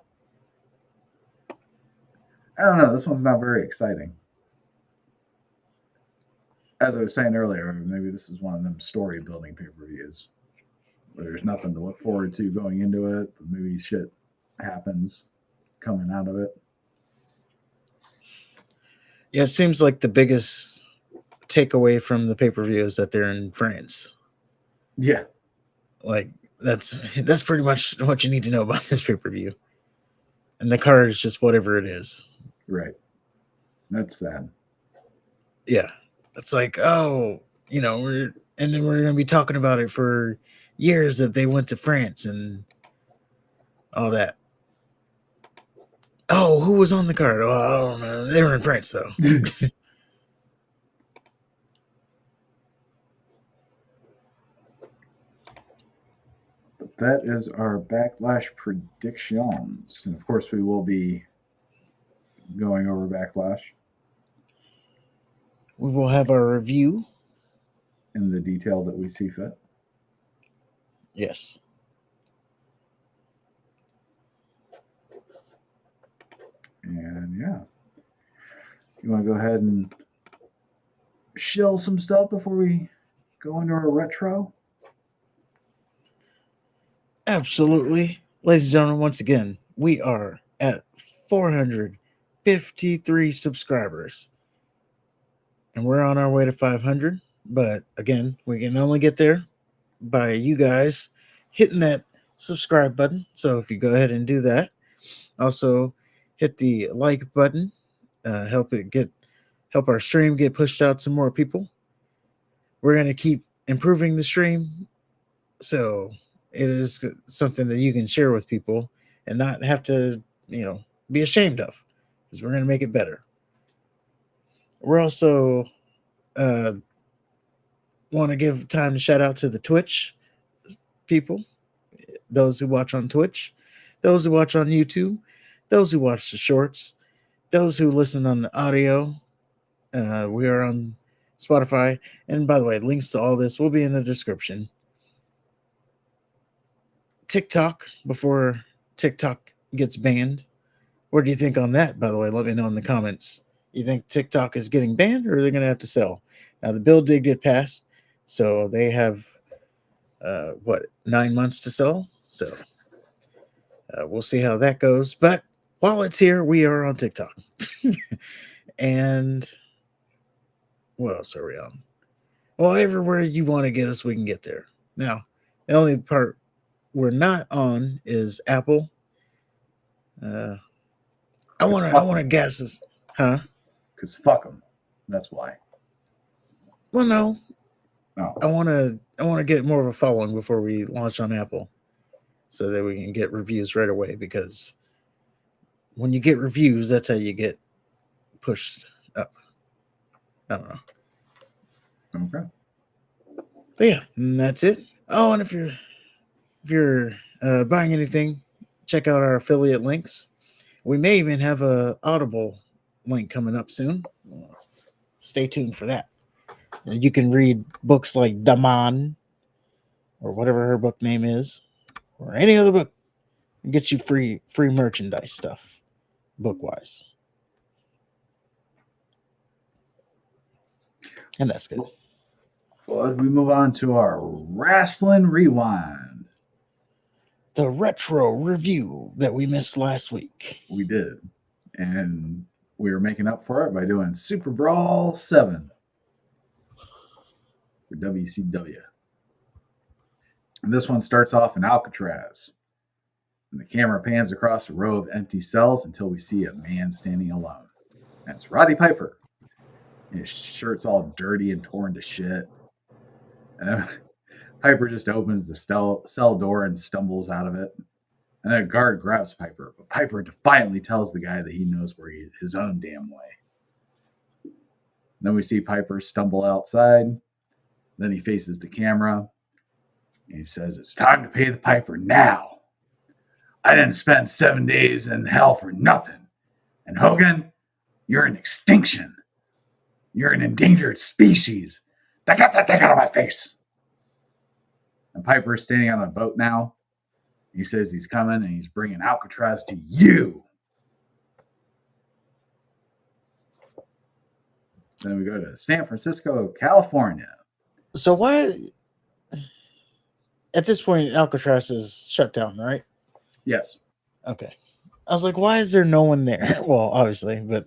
I don't know. This one's not very exciting. As I was saying earlier, maybe this is one of them story building pay-per-views where there's nothing to look forward to going into it, but maybe shit happens coming out of it. Yeah, it seems like the biggest takeaway from the pay-per-view is that they're in France. Yeah. Like that's pretty much what you need to know about this pay-per-view. And the card is just whatever it is. Right. That's sad. Yeah. It's like, oh, we're going to be talking about it for years that they went to France and all that. Oh, who was on the card? Oh, I don't know. They were in France, though. But that is our Backlash predictions. And of course, we will be going over Backlash. We will have our review. In the detail that we see fit. Yes. And yeah. You want to go ahead and shill some stuff before we go into our retro? Absolutely. Ladies and gentlemen, once again, we are at 453 subscribers. And we're on our way to 500. But again, we can only get there by you guys hitting that subscribe button. So if you go ahead and do that, also hit the like button, help our stream get pushed out to more people. We're going to keep improving the stream. So it is something that you can share with people and not have to, be ashamed of, because we're going to make it better. We're also want to give time to shout out to the Twitch people, those who watch on Twitch, those who watch on YouTube, those who watch the shorts, those who listen on the audio. We are on Spotify. And by the way, links to all this will be in the description. TikTok, before TikTok gets banned. What do you think on that, by the way? Let me know in the comments. You think TikTok is getting banned, or are they going to have to sell? Now, the bill did get passed, so they have 9 months to sell. So we'll see how that goes. But while it's here, we are on TikTok. And what else are we on? Well, everywhere you want to get us, we can get there. Now, the only part we're not on is Apple. I want to guess this, huh? Because fuck them. That's why. Well, no, Oh. I want to get more of a following before we launch on Apple, so that we can get reviews right away. Because when you get reviews, that's how you get pushed up. I don't know. Okay. But yeah, and that's it. Oh, and if you're buying anything, check out our affiliate links. We may even have a Audible link coming up soon. Stay tuned for that. And you can read books like Daman or whatever her book name is, or any other book, and get you free merchandise stuff, book wise. And that's good. Well, as we move on to our Wrestling Rewind. The retro review that we missed last week. We did. And we were making up for it by doing Super Brawl 7 for WCW. And this one starts off in Alcatraz. And the camera pans across a row of empty cells until we see a man standing alone. That's Roddy Piper. And his shirt's all dirty and torn to shit. And then Piper just opens the cell door and stumbles out of it. And then a guard grabs Piper, but Piper defiantly tells the guy that he knows where he his own damn way. Then we see Piper stumble outside. Then he faces the camera. And he says, "It's time to pay the piper now. I didn't spend 7 days in hell for nothing. And Hogan, you're an extinction. You're an endangered species. Now get that thing out of my face." And Piper is standing on a boat now. He says he's coming and he's bringing Alcatraz to you. Then we go to San Francisco, California. So why, at this point, Alcatraz is shut down, right? Yes. Okay. I was like, why is there no one there? Well, obviously, but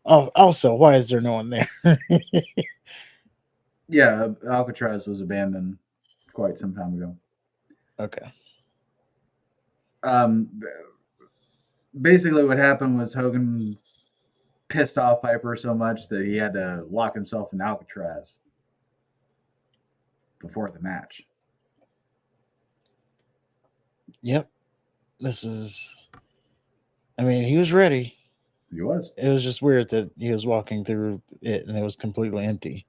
also, why is there no one there? Yeah, Alcatraz was abandoned quite some time ago. Okay. Basically what happened was Hogan pissed off Piper so much that he had to lock himself in Alcatraz before the match. Yep. He was ready. He was. It was just weird that he was walking through it and it was completely empty.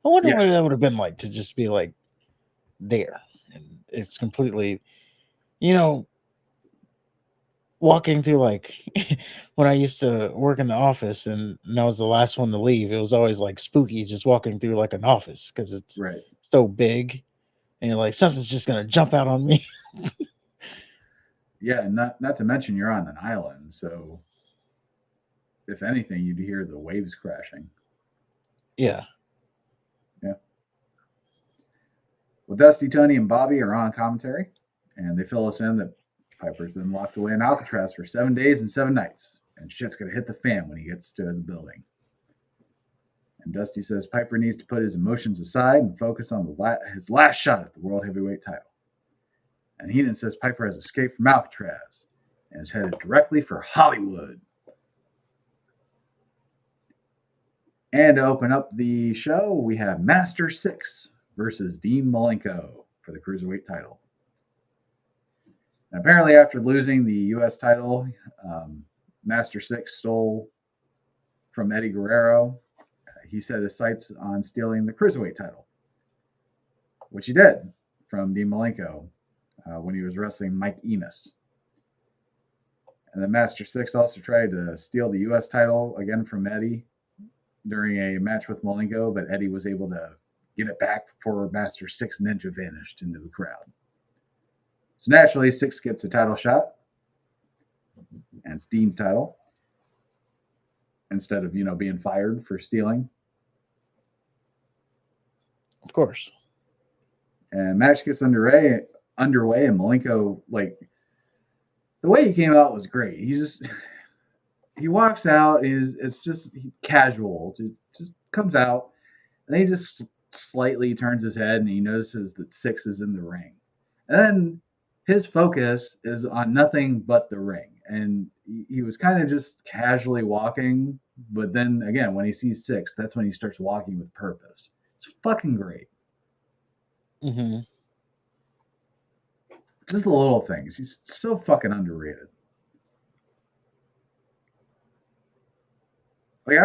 I wonder what that would have been like to just be like there. And it's completely, walking through, like when I used to work in the office and I was the last one to leave, it was always like spooky just walking through like an office because it's so big and you're like, something's just going to jump out on me. Yeah, not to mention you're on an island, so if anything, you'd hear the waves crashing. Yeah. Yeah. Well, Dusty, Tony, and Bobby are on commentary, and they fill us in that Piper's been locked away in Alcatraz for 7 days and 7 nights, and shit's going to hit the fan when he gets to the building. And Dusty says Piper needs to put his emotions aside and focus on his last shot at the World Heavyweight title. And Heenan says Piper has escaped from Alcatraz and is headed directly for Hollywood. And to open up the show, we have Master 6 versus Dean Malenko for the Cruiserweight title. And apparently, after losing the U.S. title, Master 6 stole from Eddie Guerrero. He set his sights on stealing the Cruiserweight title, which he did from Dean Malenko when he was wrestling Mike Enos. And then Master 6 also tried to steal the U.S. title again from Eddie during a match with Malenko, but Eddie was able to get it back before Master 6 Ninja vanished into the crowd. So naturally, 6 gets a title shot, and it's Dean's title, instead of, being fired for stealing. Of course. And match gets underway, and Malenko, like, the way he came out was great. He walks out, it's just casual, just comes out, and then he just slightly turns his head and he notices that Six is in the ring. And then his focus is on nothing but the ring. And he was kind of just casually walking. But then again, when he sees Six, that's when he starts walking with purpose. It's fucking great. Mm-hmm. Just the little things. He's so fucking underrated. Like,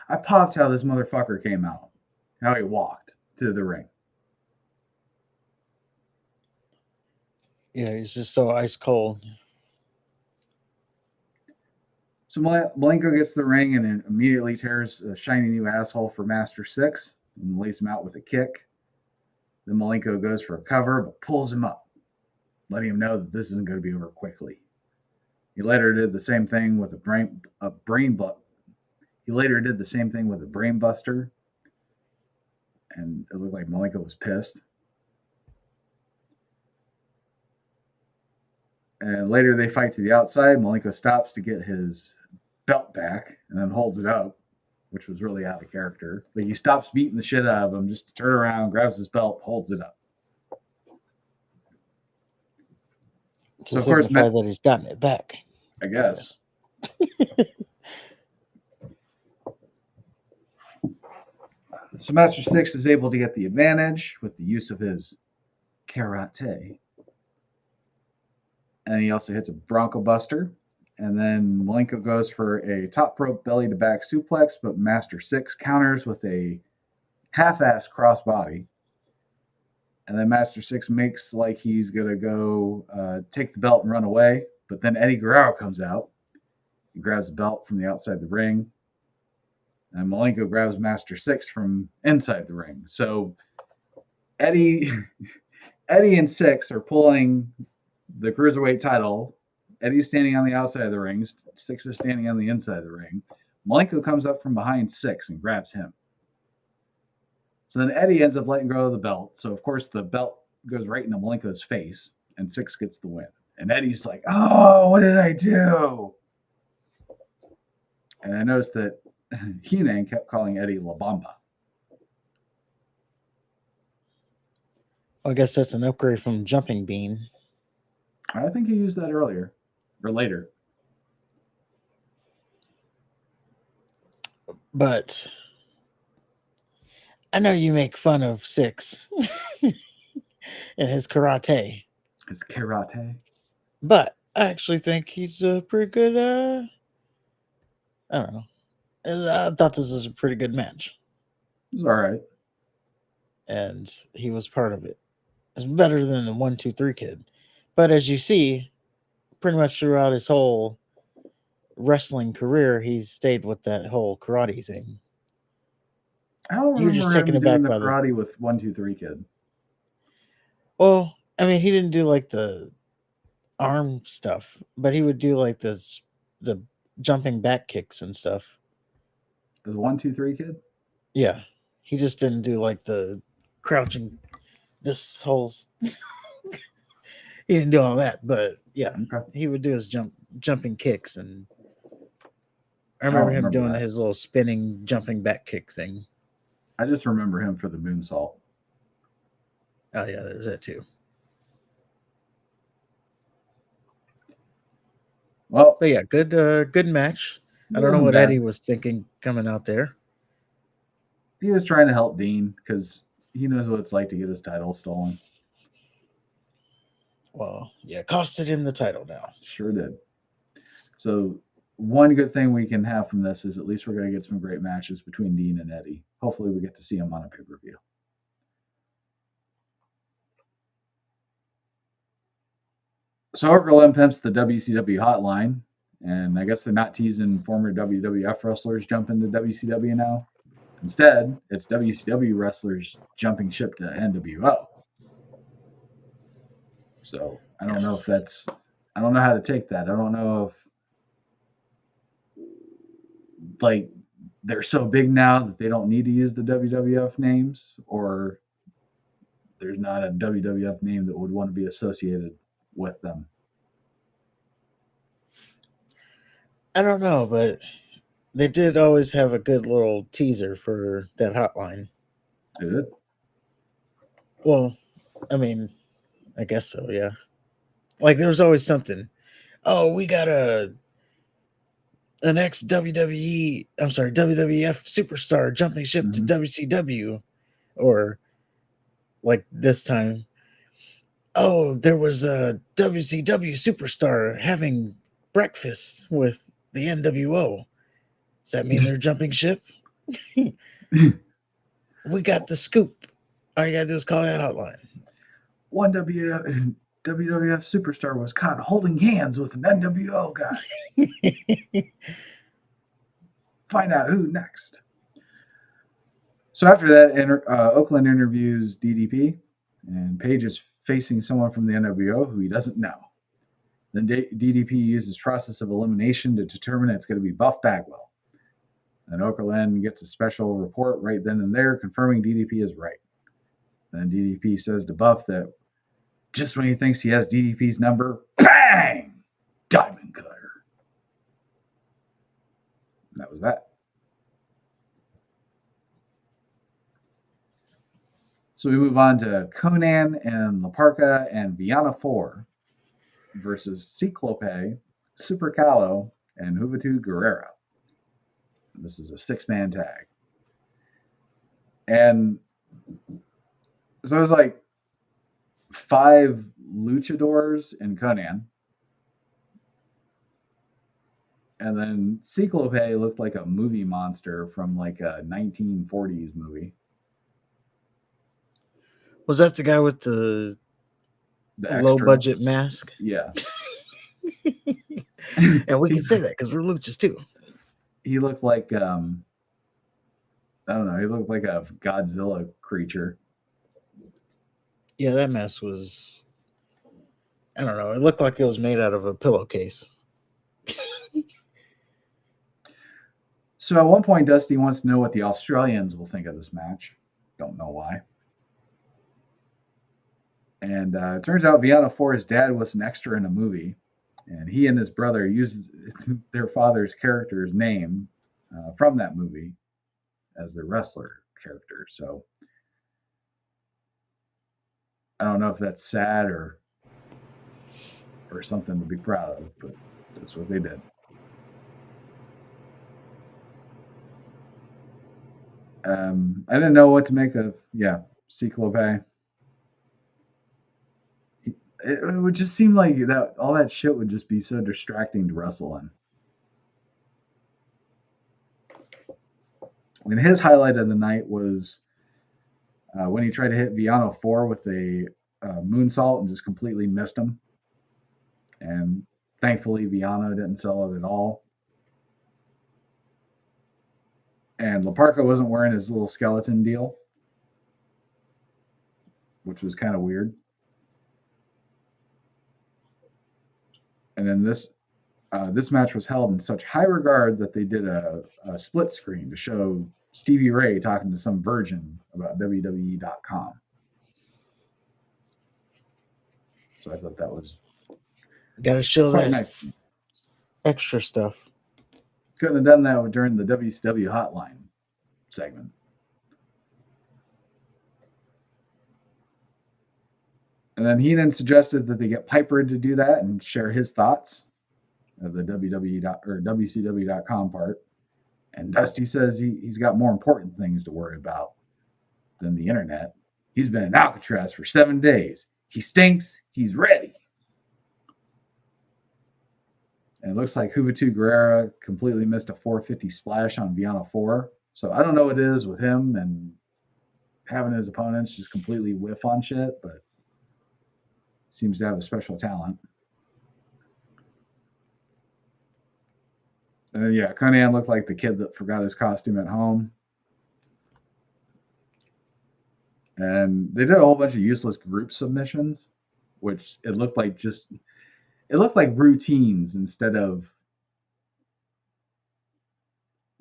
I popped how this motherfucker came out, how he walked to the ring. Yeah, he's just so ice cold. So Malenko gets the ring and then immediately tears a shiny new asshole for Master Six and lays him out with a kick. Then Malenko goes for a cover but pulls him up, letting him know that this isn't going to be over quickly. He later did the same thing with He later did the same thing with a brain buster, and it looked like Malenko was pissed. And later they fight to the outside. Malenko stops to get his belt back and then holds it up, which was really out of character. But he stops beating the shit out of him just to turn around, grabs his belt, holds it up. To signify that he's gotten it back. I guess. So Master Six is able to get the advantage with the use of his karate. And he also hits a Bronco Buster. And then Malenko goes for a top rope belly to back suplex, but Master Six counters with a half-ass crossbody. And then Master Six makes like he's going to go take the belt and run away. But then Eddie Guerrero comes out. He grabs the belt from the outside the ring. And Malenko grabs Master Six from inside the ring. So Eddie and Six are pulling the Cruiserweight title. Eddie's standing on the outside of the ring. Six is standing on the inside of the ring. Malenko comes up from behind Six and grabs him. So then Eddie ends up letting go of the belt. So, of course, the belt goes right into Malenko's face, and Six gets the win. And Eddie's like, oh, what did I do? And I noticed that Heenan kept calling Eddie La Bamba. I guess that's an upgrade from Jumping Bean. I think he used that earlier or later. But I know you make fun of Six and his karate. His karate? But I actually think he's a pretty good, I don't know. I thought this was a pretty good match. It was all right. And he was part of it. It's better than the 1-2-3 Kid. But as you see, pretty much throughout his whole wrestling career, he's stayed with that whole karate thing. I don't remember You're just taken him doing aback the by karate with 1-2-3 Kid. Well, I mean, he didn't do like the arm stuff, but he would do like the jumping back kicks and stuff. The 1-2-3 Kid? Yeah, he just didn't do like the crouching. This whole he didn't do all that, but yeah, Okay. he would do his jumping kicks, and I remember him doing his little spinning jumping back kick thing. I just remember him for the moonsault. Oh yeah, there's that too. Well, but yeah, good match. I don't know what Eddie was thinking coming out there. He was trying to help Dean because he knows what it's like to get his title stolen. Well, yeah, costed him the title now. Sure did. So one good thing we can have from this is at least we're going to get some great matches between Dean and Eddie. Hopefully we get to see them on a pay-per-view. So Orville pimps the WCW hotline, and I guess they're not teasing former WWF wrestlers jumping to WCW now. Instead, it's WCW wrestlers jumping ship to NWO. So I don't know if that's, I don't know how to take that. I don't know if, like, they're so big now that they don't need to use the WWF names, or there's not a WWF name that would want to be associated with them. I don't know, but they did always have a good little teaser for that hotline. Did it? Well, I mean, I guess so, yeah. Like there was always something. Oh, we got an ex WWE, I'm sorry, WWF superstar jumping ship to WCW, or like this time, oh, there was a WCW superstar having breakfast with the NWO. Does that mean they're jumping ship? We got the scoop. All you gotta do is call that hotline. One WWF superstar was caught holding hands with an NWO guy. Find out who next. So after that, Oakland interviews DDP, and Page is facing someone from the NWO who he doesn't know. Then DDP uses process of elimination to determine it's going to be Buff Bagwell. And Oakland gets a special report right then and there confirming DDP is right. Then DDP says to Buff that just when he thinks he has DDP's number, bang! Diamond cutter. And that was that. So we move on to Conan and La Parca and Viana 4 versus Ciclope, Super Calo, and Juventud Guerrera. This is a 6-man tag. And so it was like 5 luchadors in Conan. And then Ciclope looked like a movie monster from like a 1940s movie. Was that the guy with the low budget mask? Yeah. And we can say that because we're luchas too. He looked like I don't know, he looked like a Godzilla creature. Yeah, that mask was, I don't know, it looked like it was made out of a pillowcase. So at one point, Dusty wants to know what the Australians will think of this match. Don't know why. And it turns out Viana 4's dad was an extra in a movie, and he and his brother used their father's character's name from that movie as their wrestler character. So I don't know if that's sad or something to be proud of, but that's what they did. I didn't know what to make of, Ciclope. It would just seem like that all that shit would just be so distracting to wrestle in. And his highlight of the night was when he tried to hit Viano 4 with a moonsault and just completely missed him. And thankfully, Viano didn't sell it at all. And La Parca wasn't wearing his little skeleton deal, which was kind of weird. And then this match was held in such high regard that they did a split screen to show Stevie Ray talking to some virgin about WWE.com. So I thought that was got to show that nice. Extra stuff. Couldn't have done that during the WCW hotline segment. And then Heenan suggested that they get Piper to do that and share his thoughts of the WCW.com part. And Dusty says he's got more important things to worry about than the internet. He's been in Alcatraz for 7 days. He stinks. He's ready. And it looks like Juventud Guerrera completely missed a 450 splash on Viana 4. So I don't know what it is with him and having his opponents just completely whiff on shit, but seems to have a special talent. And then, Conan looked like the kid that forgot his costume at home. And they did a whole bunch of useless group submissions, which it looked like routines instead of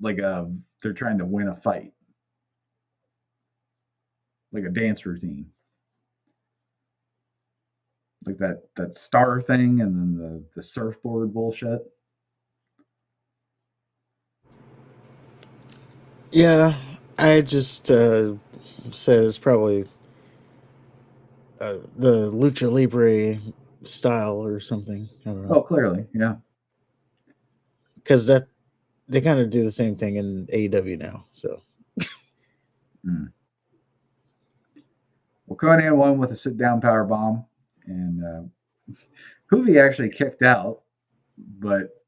like they're trying to win a fight, like a dance routine. like that star thing, and then the surfboard bullshit. Yeah, I just said it's probably the lucha libre style or something. I don't know, Oh, clearly, yeah. because that they kind of do the same thing in AEW now. So Mm. Well, Conan won with a sit down power bomb, and Hoovy actually kicked out, but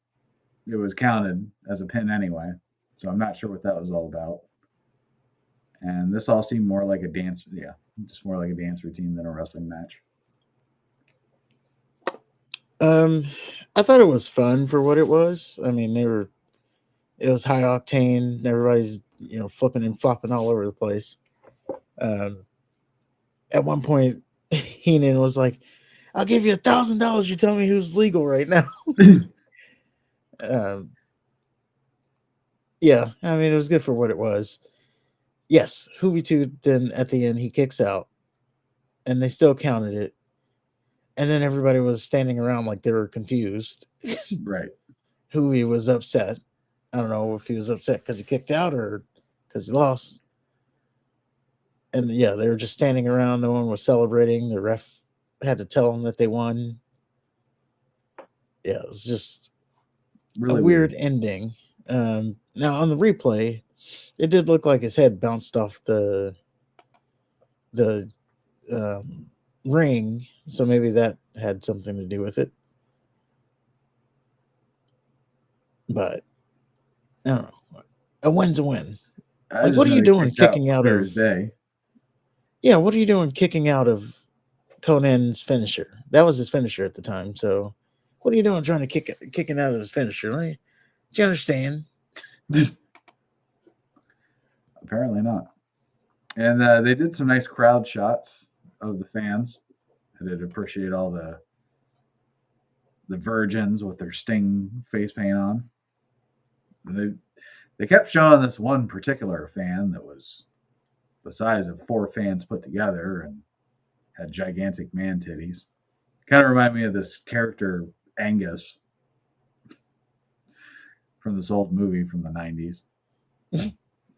it was counted as a pin anyway. So I'm not sure what that was all about. And this all seemed more like a dance, yeah, just more like a dance routine than a wrestling match. um, I thought it was fun for what it was. I mean, it was high octane. Everybody's flipping and flopping all over the place. Um, at one point, Heenan was like, "I'll give you $1,000. You tell me who's legal right now." um, yeah, I mean, it was good for what it was. Yes, Hoovy 2, then at the end, he kicks out, and they still counted it. And then everybody was standing around like they were confused. Right. Hoovy was upset. I don't know if he was upset because he kicked out or because he lost. And yeah, they were just standing around. No one was celebrating. The ref had to tell them that they won. Yeah, it was just a Really weird weird. ending. Now on the replay, it did look like his head bounced off the um, ring, so maybe that had something to do with it. But I don't know. A win's a win. I Like, just what are know you he doing kicked out kicking out clear as of? day. Yeah, what are you doing kicking out of Conan's finisher? That was his finisher at the time. So, what are you doing trying to kicking out of his finisher? Do you understand? Apparently not. And they did some nice crowd shots of the fans. I did appreciate all the virgins with their Sting face paint on. And they kept showing this one particular fan that was the size of 4 fans put together and had gigantic man titties. Kind of remind me of this character Angus from this old movie from the 90s.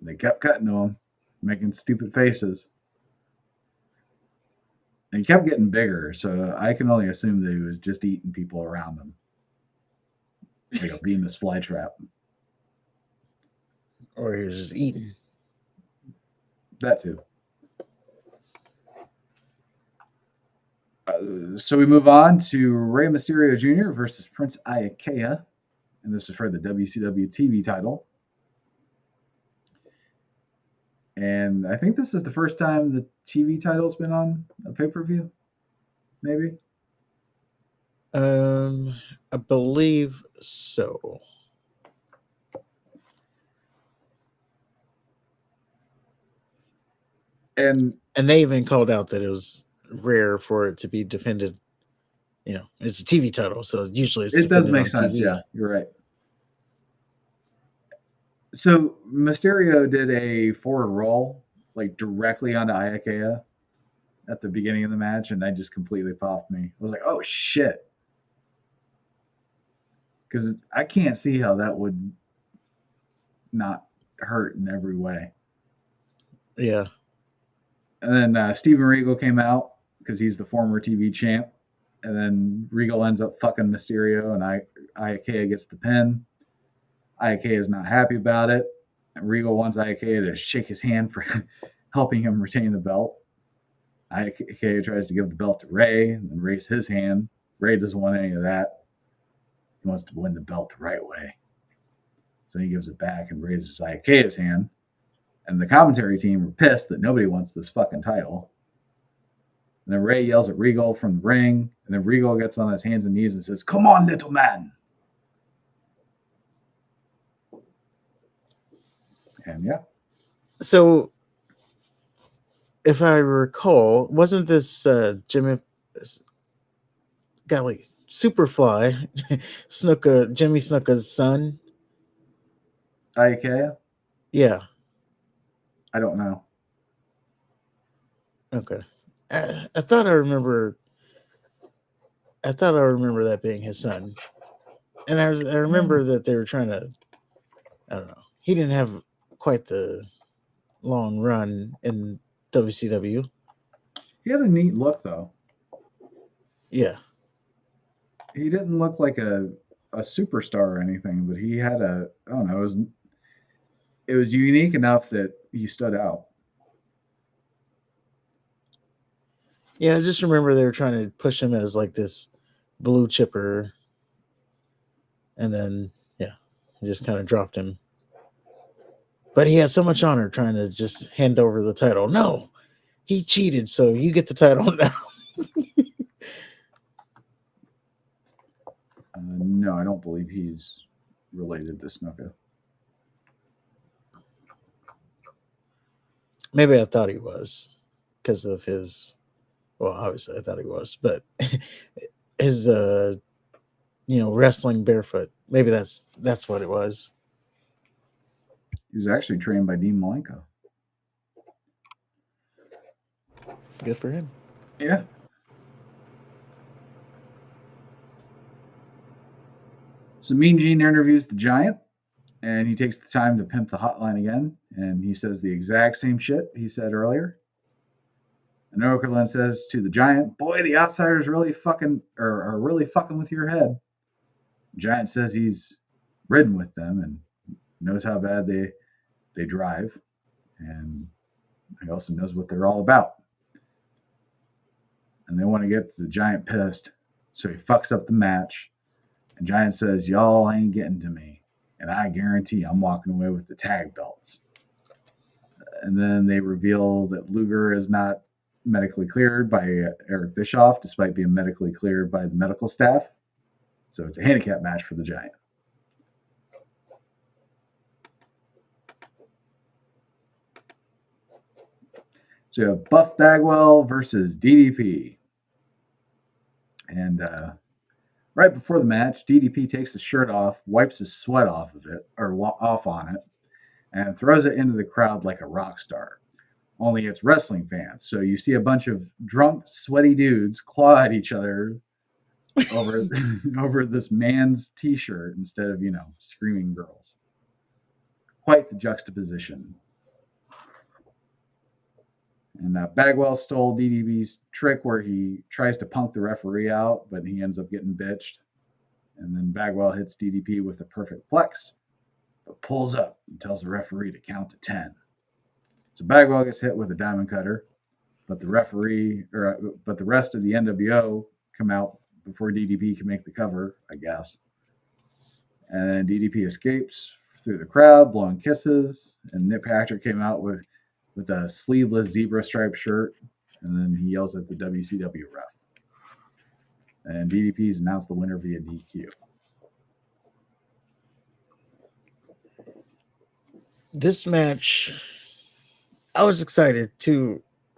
They kept cutting to him, making stupid faces. And he kept getting bigger, so I can only assume that he was just eating people around him. Like a Venus flytrap. Or he was just eating? That too. So we move on to Rey Mysterio Jr. versus Prince Iaukea, and this is for the WCW TV title. And I think this is the first time the TV title's been on a pay per view. Maybe. I believe so. And they even called out that it was rare for it to be defended. It's a TV title, so usually it's it does defended make on sense. TV. Yeah, you're right. So Mysterio did a forward roll, like directly onto Iaukea at the beginning of the match, and that just completely popped me. I was like, oh shit. Because I can't see how that would not hurt in every way. Yeah. And then Steven Regal came out because he's the former TV champ. And then Regal ends up fucking Mysterio, and Iaukea gets the pin. Iaukea is not happy about it. And Regal wants Iaukea to shake his hand for helping him retain the belt. Iaukea tries to give the belt to Ray and then raise his hand. Ray doesn't want any of that. He wants to win the belt the right way. So he gives it back and raises Iaukea hand. And the commentary team were pissed that nobody wants this fucking title. And then Ray yells at Regal from the ring. And then Regal gets on his hands and knees and says, "Come on, little man." And yeah. So, if I recall, wasn't this Jimmy golly Superfly Jimmy Snuka's son? Iaukea? Yeah. I don't know. Okay. I thought I remember I thought I remember that being his son, and I remember that they were trying to. I don't know. He didn't have quite the long run in WCW. He had a neat look, though. Yeah, He didn't look like a superstar or anything, but he had I don't know, it was unique enough that he stood out. yeah. I just remember they were trying to push him as like this blue chipper, and then yeah, just kind of dropped him. But he had so much honor trying to just hand over the title. No, he cheated, so you get the title now. No, I don't believe he's related to Snuka. Maybe I thought he was because of his. Well, obviously I thought he was, but his wrestling barefoot. Maybe that's what it was. He was actually trained by Dean Malenko. Good for him. Yeah. So Mean Gene interviews the Giant, and he takes the time to pimp the hotline again, and he says the exact same shit he said earlier. And Okerlund says to the Giant, "Boy, the outsiders really fucking are really fucking with your head." The Giant says he's ridden with them and knows how bad they drive, and he also knows what they're all about. And they want to get the Giant pissed, so he fucks up the match. And Giant says, "Y'all ain't getting to me, and I guarantee I'm walking away with the tag belts." And then they reveal that Luger is not medically cleared by Eric Bischoff, despite being medically cleared by the medical staff. So it's a handicap match for the Giant. So you have Buff Bagwell versus DDP. And right before the match, DDP takes his shirt off, wipes his sweat off of it, or off on it, and throws it into the crowd like a rock star. Only it's wrestling fans. So you see a bunch of drunk, sweaty dudes claw at each other over over this man's t-shirt instead of, screaming girls. Quite the juxtaposition. And Bagwell stole DDB's trick where he tries to punk the referee out, but he ends up getting bitched. And then Bagwell hits DDP with a perfect flex, but pulls up and tells the referee to count to 10. So Bagwell gets hit with a diamond cutter, but the rest of the NWO come out before DDP can make the cover, I guess. And then DDP escapes through the crowd, blowing kisses. And Nick Patrick came out with a sleeveless zebra striped shirt, and then he yells at the WCW ref. And DDP is announced the winner via DQ. This match, I was excited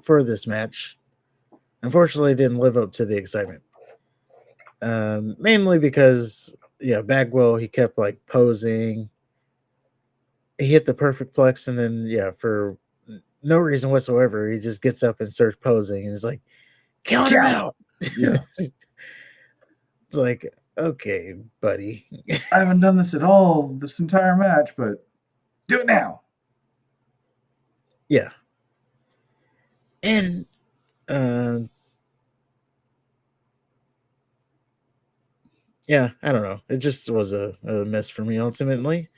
for this match. Unfortunately, it didn't live up to the excitement. Mainly because Bagwell, he kept like posing. He hit the perfect flex, and then for no reason whatsoever, he just gets up and starts posing, and he's like, "Count him out." Yeah. It's like, okay, buddy. I haven't done this at all this entire match, but do it now. Yeah. And yeah, I don't know. It just was a mess for me ultimately,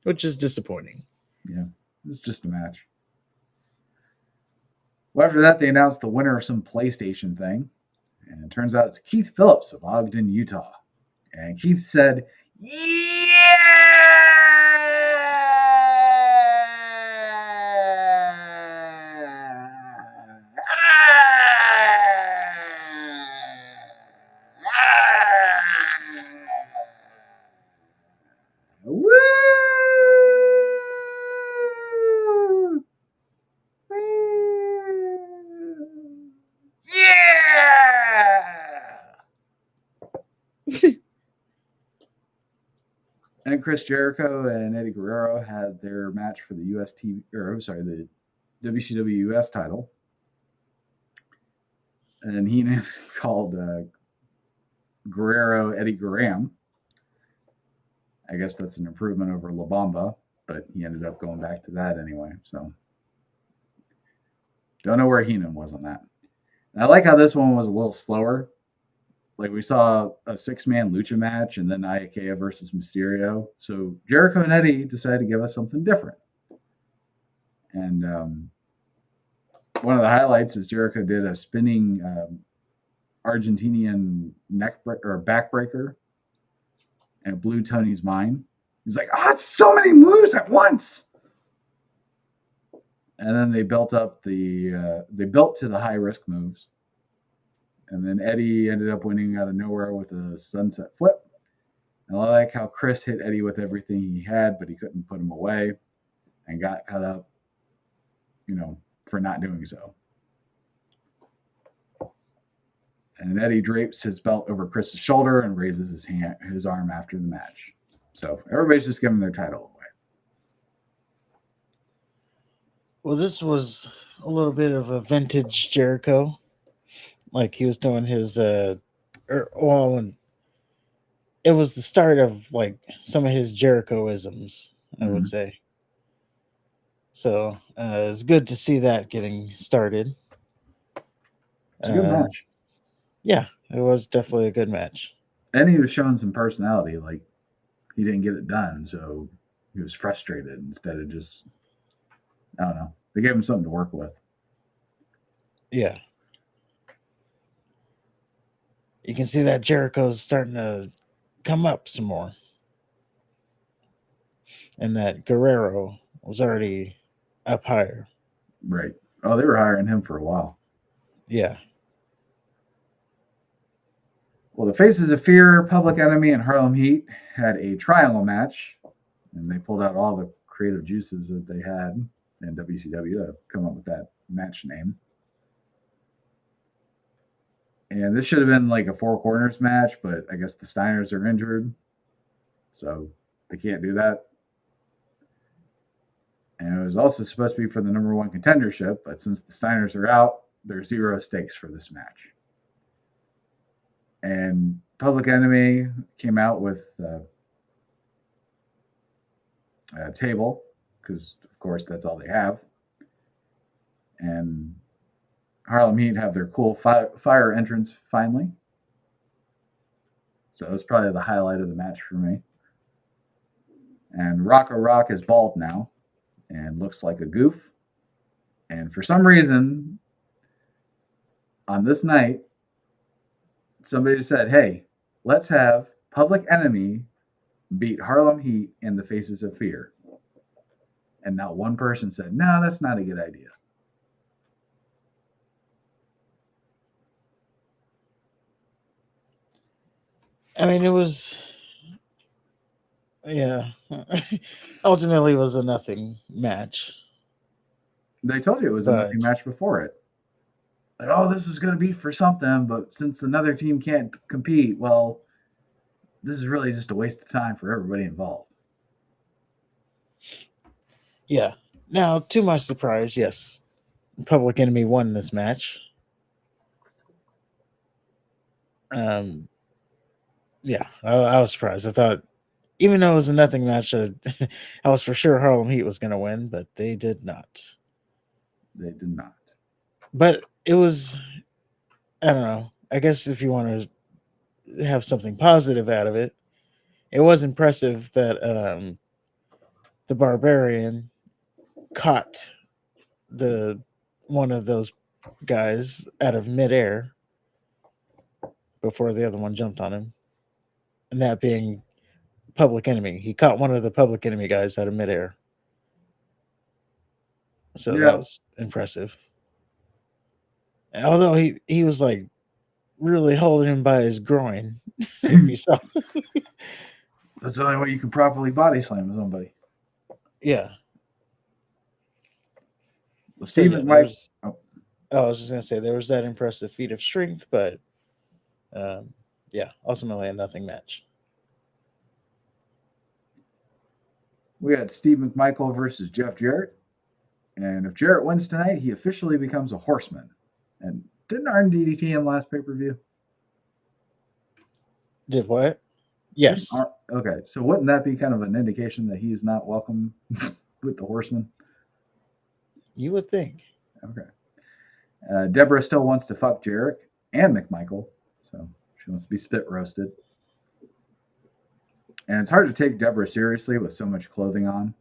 which is disappointing. Yeah, it was just a match. Well, after that, they announced the winner of some PlayStation thing. And it turns out it's Keith Phillips of Ogden, Utah. And Keith said, "Yeah!" Woo! Yeah! And Chris Jericho and Eddie Guerrero had their match for the the WCW US title. And Heenan called Guerrero Eddie Graham. I guess that's an improvement over La Bamba, but he ended up going back to that anyway. So don't know where Heenan was on that. And I like how this one was a little slower. Like we saw a 6-man lucha match and then Ikea versus Mysterio. So Jericho and Eddie decided to give us something different. And one of the highlights is Jericho did a spinning Argentinian backbreaker, and it blew Tony's mind. He's like, "Oh, it's so many moves at once!" And then they built to the high risk moves, and then Eddie ended up winning out of nowhere with a sunset flip. And I like how Chris hit Eddie with everything he had, but he couldn't put him away, and got cut up, for not doing so. And Eddie drapes his belt over Chris's shoulder and raises his arm after the match. So everybody's just giving their title away. Well, this was a little bit of a vintage Jericho. Like he was doing his it was the start of like some of his Jericho-isms, I would say. So it's good to see that getting started. It's a good match. Yeah, it was definitely a good match. And he was showing some personality. Like he didn't get it done, so he was frustrated instead of just, I don't know. They gave him something to work with. Yeah. You can see that Jericho's starting to come up some more. And that Guerrero was already up higher. Right. Oh, they were hiring him for a while. Yeah. Well, the Faces of Fear, Public Enemy, and Harlem Heat had a triangle match, and they pulled out all the creative juices that they had in WCW to come up with that match name. And this should have been like a 4 corners match, but I guess the Steiners are injured, so they can't do that. And it was also supposed to be for the number 1 contendership, but since the Steiners are out, there's 0 stakes for this match. And Public Enemy came out with a table, because of course that's all they have. And Harlem Heat have their cool fire entrance finally. So it was probably the highlight of the match for me. And Rocco Rock is bald now and looks like a goof. And for some reason, on this night, somebody said, "Hey, let's have Public Enemy beat Harlem Heat in the Faces of Fear." And not one person said, "No, that's not a good idea." I mean, it was, ultimately it was a nothing match. They told you it was a nothing match before it. Like, oh, this is going to be for something, but since another team can't compete, well, this is really just a waste of time for everybody involved. Yeah. Now, to my surprise, yes, Public Enemy won this match. Yeah, I was surprised. I thought, even though it was a nothing match, I was for sure Harlem Heat was going to win, but they did not. They did not. But it was, I don't know. I guess if you want to have something positive out of it, it was impressive that the Barbarian caught one of those guys out of midair before the other one jumped on him, and that being Public Enemy. He caught one of the Public Enemy guys out of midair, so that was impressive. Although he was like really holding him by his groin, if you saw. That's the only way you can properly body slam somebody. Yeah. Well, Stephen White. I was just gonna say there was that impressive feat of strength, but ultimately a nothing match. We had Steve McMichael versus Jeff Jarrett, and if Jarrett wins tonight, he officially becomes a horseman. And didn't Arn DDT him last pay-per-view? Did what? Didn't Yes, okay, so wouldn't that be kind of an indication that he's not welcome with the Horsemen? you would think. Okay. Deborah still wants to fuck Jarek and McMichael, so she wants to be spit roasted. And it's hard to take Deborah seriously with so much clothing on.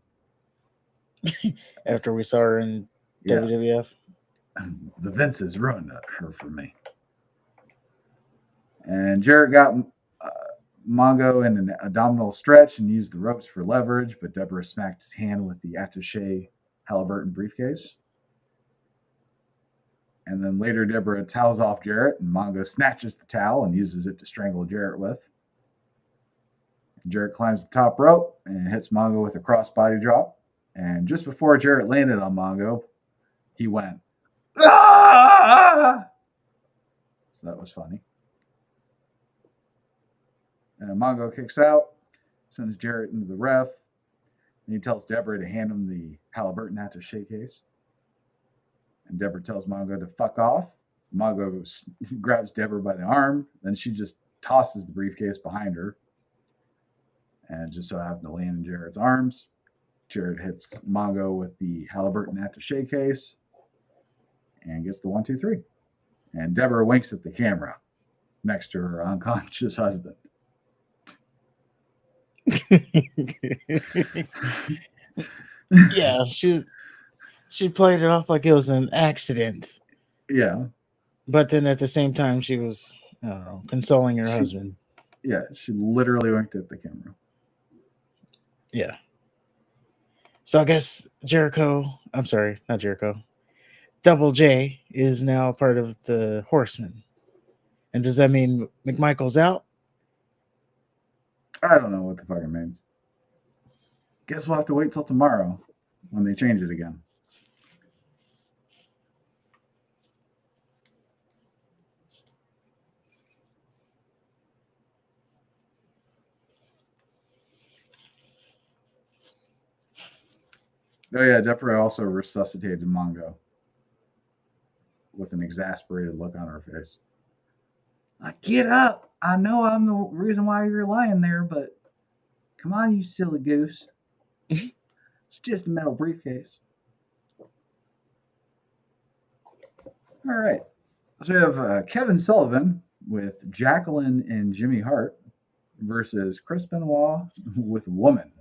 After we saw her in Yeah, WWF. the Vinces ruined her for me. And Jarrett got Mongo in an abdominal stretch and used the ropes for leverage, but Deborah smacked his hand with the attaché Halliburton briefcase. And then later, Deborah towels off Jarrett, and Mongo snatches the towel and uses it to strangle Jarrett with. Jarrett climbs the top rope and hits Mongo with a crossbody drop. And just before Jarrett landed on Mongo, he went, "Ah!" So that was funny. And Mongo kicks out, sends Jarrett into the ref, and he tells Deborah to hand him the Halliburton attaché case. And Deborah tells Mongo to fuck off. Mongo grabs Deborah by the arm, then she just tosses the briefcase behind her. And it just so happened to land in Jarrett's arms. Jarrett hits Mongo with the Halliburton attaché case and gets the 1-2-3. And Deborah winks at the camera next to her unconscious husband. Yeah, she played it off like it was an accident, Yeah. but then at the same time she was, I don't know, consoling her husband. Yeah, she literally winked at the camera. Yeah. So I guess Jericho, I'm sorry, not Jericho, Double J is now part of the Horsemen. And does that mean McMichael's out? I don't know what the fuck it means. Guess we'll have to wait till tomorrow when they change it again. Oh yeah, Deborah also resuscitated Mongo with an exasperated look on her face. Like, get up! I know I'm the reason why you're lying there, but come on, you silly goose. It's just a metal briefcase. All right. So we have Kevin Sullivan with Jacqueline and Jimmy Hart versus Chris Benoit with Woman.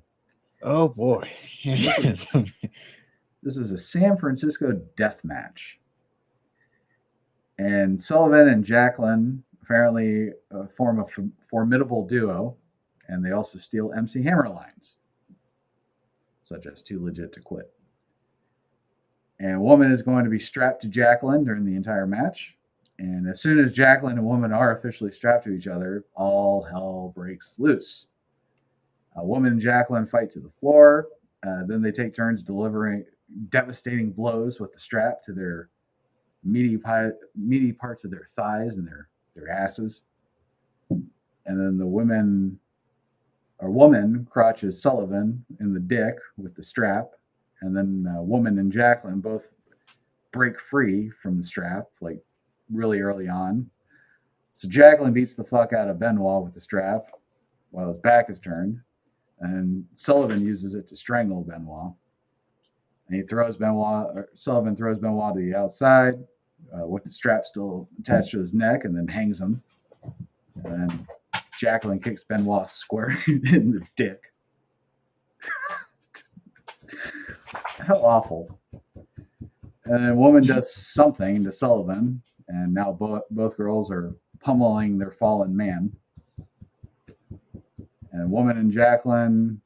Oh boy. This is a San Francisco death match. And Sullivan and Jacqueline apparently form a formidable duo, and they also steal MC Hammer lines, such as Too Legit to Quit. And Woman is going to be strapped to Jacqueline during the entire match. And as soon as Jacqueline and Woman are officially strapped to each other, all hell breaks loose. Woman and Jacqueline fight to the floor. Then they take turns delivering devastating blows with the strap to their meaty parts of their thighs and their asses. And then the woman crotches Sullivan in the dick with the strap. And then Woman and Jacqueline both break free from the strap, like really early on. So Jacqueline beats the fuck out of Benoit with the strap while his back is turned. And Sullivan uses it to strangle Benoit. And Sullivan throws Benoit to the outside with the strap still attached to his neck and then hangs him. And then Jacqueline kicks Benoit square in the dick. How awful. And then Woman does something to Sullivan, and now both girls are pummeling their fallen man. And Woman and Jacqueline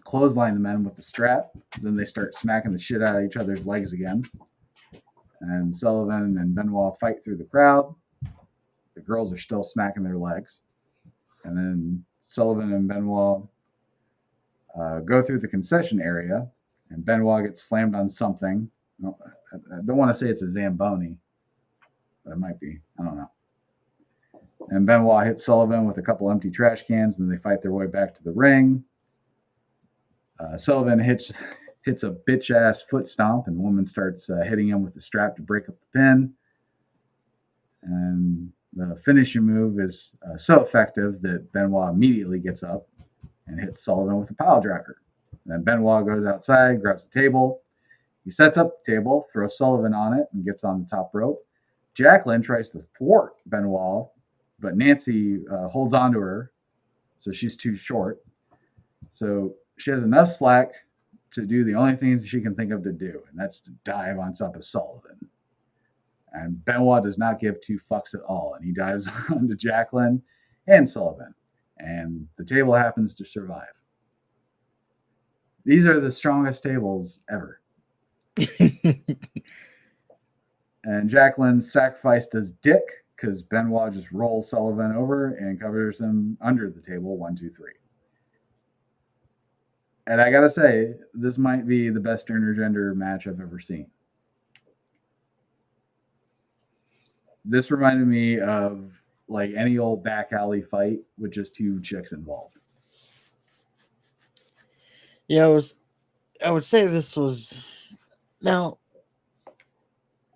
clothesline the men with the strap. Then they start smacking the shit out of each other's legs again. And Sullivan and Benoit fight through the crowd. The girls are still smacking their legs. And then Sullivan and Benoit go through the concession area, and Benoit gets slammed on something. I don't want to say it's a Zamboni, but it might be. I don't know. And Benoit hits Sullivan with a couple empty trash cans, and then they fight their way back to the ring. Sullivan hits a bitch-ass foot stomp, and Woman starts hitting him with the strap to break up the pin. And The finishing move is so effective that Benoit immediately gets up and hits Sullivan with a pile driver. And then Benoit goes outside, grabs a table. He sets up the table, throws Sullivan on it, and gets on the top rope. Jacqueline tries to thwart Benoit, but Nancy holds onto her, so she's too short. So she has enough slack to do the only things she can think of to do, and that's to dive on top of Sullivan. And Benoit does not give two fucks at all, and he dives onto Jacqueline and Sullivan, and the table happens to survive. These are the strongest tables ever. And Jacqueline's sacrifice does dick because Benoit just rolls Sullivan over and covers him under the table 1, 2, 3. And I gotta say, this might be the best intergender match I've ever seen. This reminded me of like any old back alley fight with just two chicks involved. Yeah, I would say this was now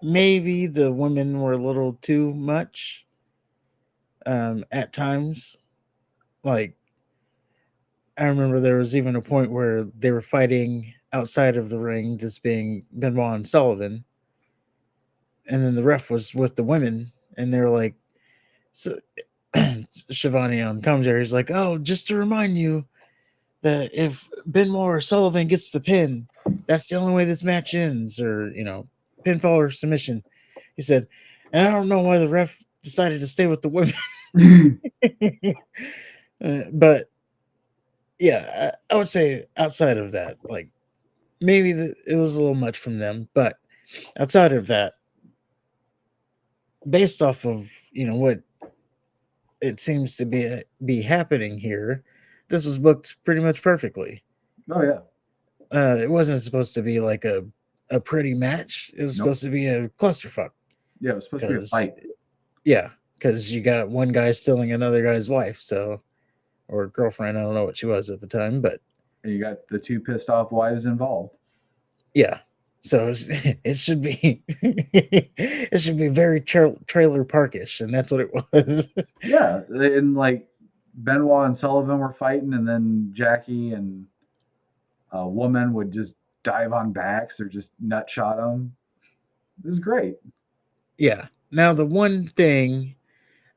maybe the women were a little too much at times. Like I remember there was even a point where they were fighting outside of the ring, just being Benoit and Sullivan, and then the ref was with the women, and they were like, so, Shivani on commentary is like, "Oh, just to remind you that if Benoit or Sullivan gets the pin, that's the only way this match ends, or pinfall or submission." He said, and I don't know why the ref decided to stay with the women, but yeah, I would say outside of that, like maybe it was a little much from them, but outside of that, based off of what it seems to be happening here, this was booked pretty much perfectly. Oh yeah. It wasn't supposed to be like a pretty match. It was supposed to be a clusterfuck. Yeah, it was supposed to be a fight. Yeah, because you got one guy stealing another guy's wife, so or girlfriend. I don't know what she was at the time, but and you got the two pissed off wives involved. Yeah, so it should be it should be very trailer parkish, and that's what it was. Yeah, and like Benoit and Sullivan were fighting, and then Jackie and a woman would just dive on backs or just nut shot them. It was great. Yeah. Now the one thing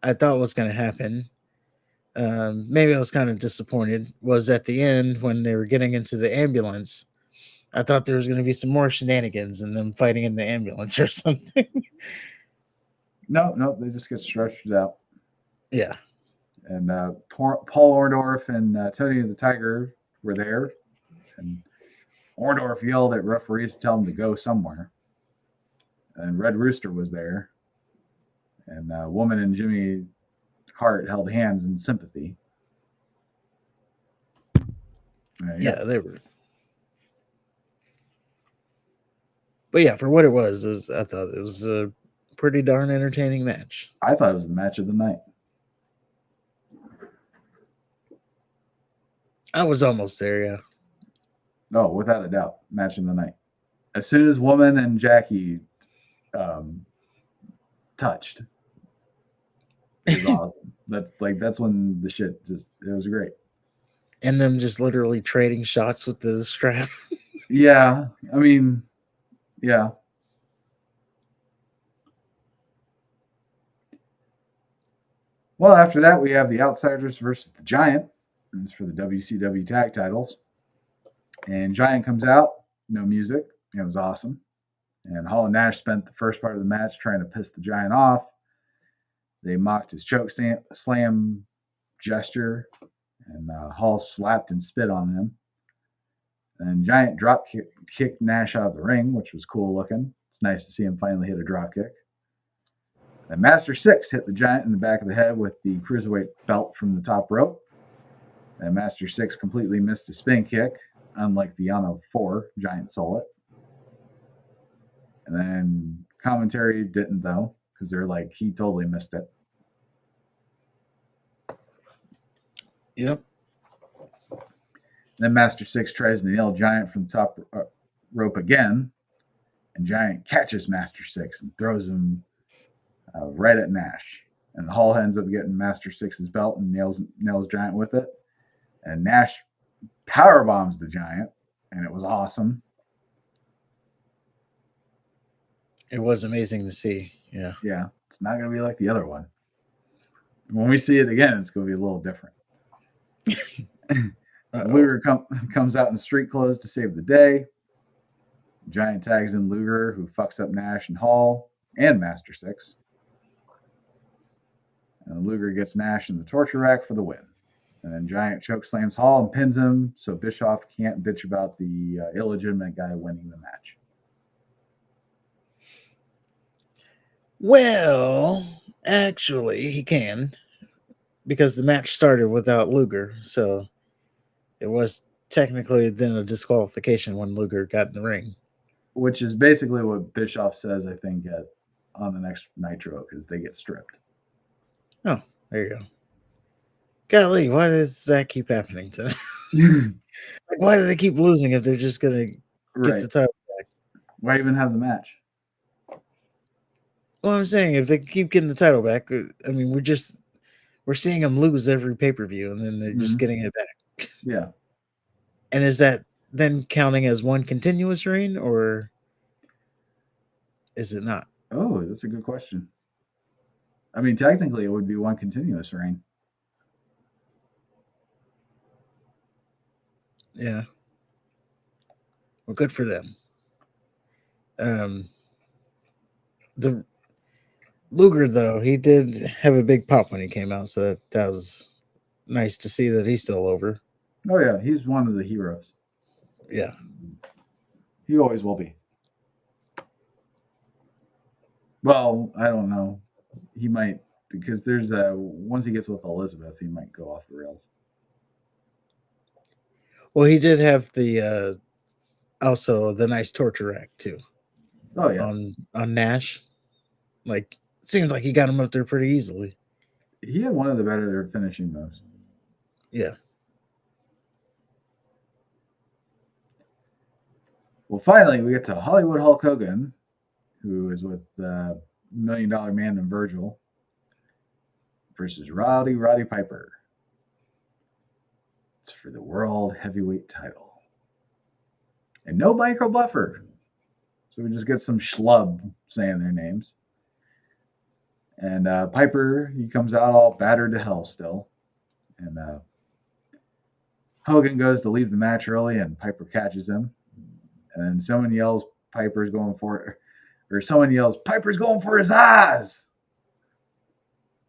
I thought was going to happen, maybe I was kind of disappointed, was at the end when they were getting into the ambulance. I thought there was going to be some more shenanigans and them fighting in the ambulance or something. No, they just get stretched out. Yeah. And Paul Orndorff and Tony the Tiger were there, and Orndorff yelled at referees to tell him to go somewhere. And Red Rooster was there, and Woman and Jimmy Hart held hands in sympathy. Yeah, they were. But yeah, for what it was I thought it was a pretty darn entertaining match. I thought it was the match of the night. I was almost there, yeah. Oh, without a doubt, match of the night. As soon as Woman and Jackie touched, it was awesome. That's when the shit it was great. And them just literally trading shots with the strap. Yeah, I mean, yeah. Well, after that, we have the Outsiders versus the Giant. And it's for the WCW tag titles. And Giant comes out, no music. It was awesome. And Hall and Nash spent the first part of the match trying to piss the Giant off. They mocked his choke slam gesture, and Hall slapped and spit on him. And Giant drop kicked Nash out of the ring, which was cool looking. It's nice to see him finally hit a drop kick. And Master Six hit the Giant in the back of the head with the cruiserweight belt from the top rope. And Master Six completely missed a spin kick, unlike the Yano 4, Giant stole it. And then commentary didn't, though, because they're like, he totally missed it. Yep. Then Master Six tries to nail Giant from the top rope again, and Giant catches Master Six and throws him right at Nash. And Hall ends up getting Master Six's belt and nails Giant with it. And Nash power bombs the Giant, and it was awesome. It was amazing to see. Yeah. Yeah, it's not going to be like the other one. When we see it again, it's going to be a little different. Luger comes out in street clothes to save the day. Giant tags in Luger, who fucks up Nash and Hall and Master Six. And Luger gets Nash in the torture rack for the win. And then Giant choke slams Hall and pins him, so Bischoff can't bitch about the illegitimate guy winning the match. Well, actually, he can, because the match started without Luger, so it was technically then a disqualification when Luger got in the ring. Which is basically what Bischoff says, I think, on the next Nitro, because they get stripped. Oh, there you go. Golly, why does that keep happening to them? Like, why do they keep losing if they're just going to get the title back? Why even have the match? Well, I'm saying, if they keep getting the title back, I mean, we're seeing them lose every pay-per-view, and then they're just getting it back. Yeah. And is that then counting as one continuous reign, or is it not? Oh, that's a good question. I mean, technically, it would be one continuous reign. Yeah. Well, good for them. The Luger, though, he did have a big pop when he came out, so that was nice to see that he's still over. Oh, yeah, he's one of the heroes. Yeah. He always will be. Well, I don't know. He might, because there's once he gets with Elizabeth, he might go off the rails. Well, he did have the also the nice torture rack too. Oh yeah, on Nash, like it seems like he got him up there pretty easily. He had one of the better finishing moves. Yeah. Well, finally, we get to Hollywood Hulk Hogan, who is with $1 Million Man and Virgil, versus Roddy Piper. It's for the World Heavyweight title. And no Micro Buffer. So we just get some schlub saying their names. And Piper, he comes out all battered to hell still. And Hogan goes to leave the match early, and Piper catches him. And then someone yells, Piper's going for it. Or someone yells, Piper's going for his eyes.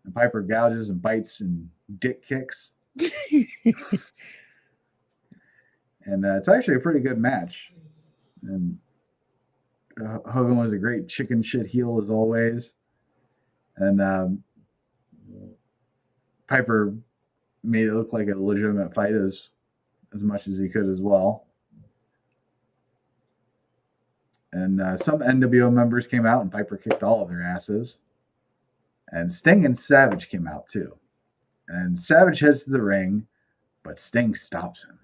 And Piper gouges and bites and dick kicks. And it's actually a pretty good match. And Hogan was a great chicken shit heel as always. And Piper made it look like a legitimate fight as much as he could as well. And some NWO members came out, and Piper kicked all of their asses. And Sting and Savage came out too. And Savage heads to the ring, but Sting stops him.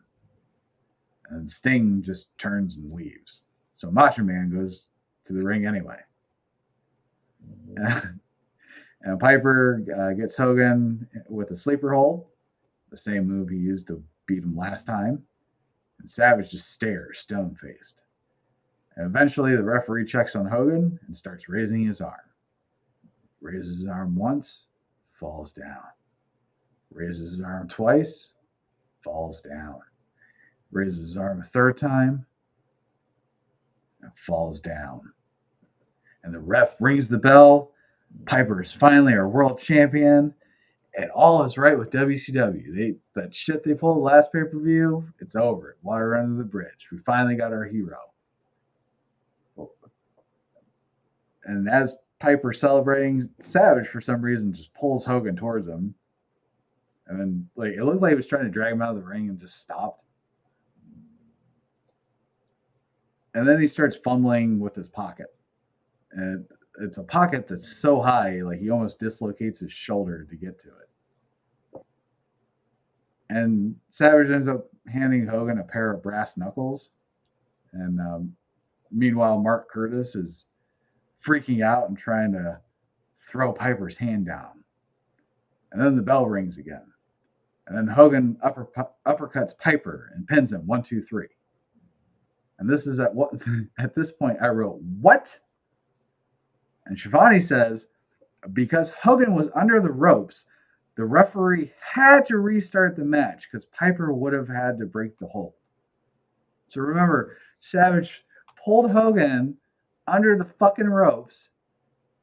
And Sting just turns and leaves. So Macho Man goes to the ring anyway. And Piper gets Hogan with a sleeper hold, the same move he used to beat him last time. And Savage just stares, stone-faced. And eventually the referee checks on Hogan and starts raising his arm. Raises his arm once, falls down. Raises his arm twice, falls down. Raises his arm a third time, and falls down. And the ref rings the bell. Piper is finally our world champion, and all is right with WCW. That shit they pulled last pay-per-view, it's over. Water under the bridge. We finally got our hero. And as Piper celebrating, Savage for some reason just pulls Hogan towards him. And then it looked like he was trying to drag him out of the ring and just stopped. And then he starts fumbling with his pocket. And it's a pocket that's so high, he almost dislocates his shoulder to get to it. And Savage ends up handing Hogan a pair of brass knuckles. And meanwhile, Mark Curtis is freaking out and trying to throw Piper's hand down. And then the bell rings again. And then Hogan uppercuts Piper and pins him 1, 2, 3. And this is at this point I wrote, what? And Shivani says, because Hogan was under the ropes, the referee had to restart the match because Piper would have had to break the hold. So remember, Savage pulled Hogan under the fucking ropes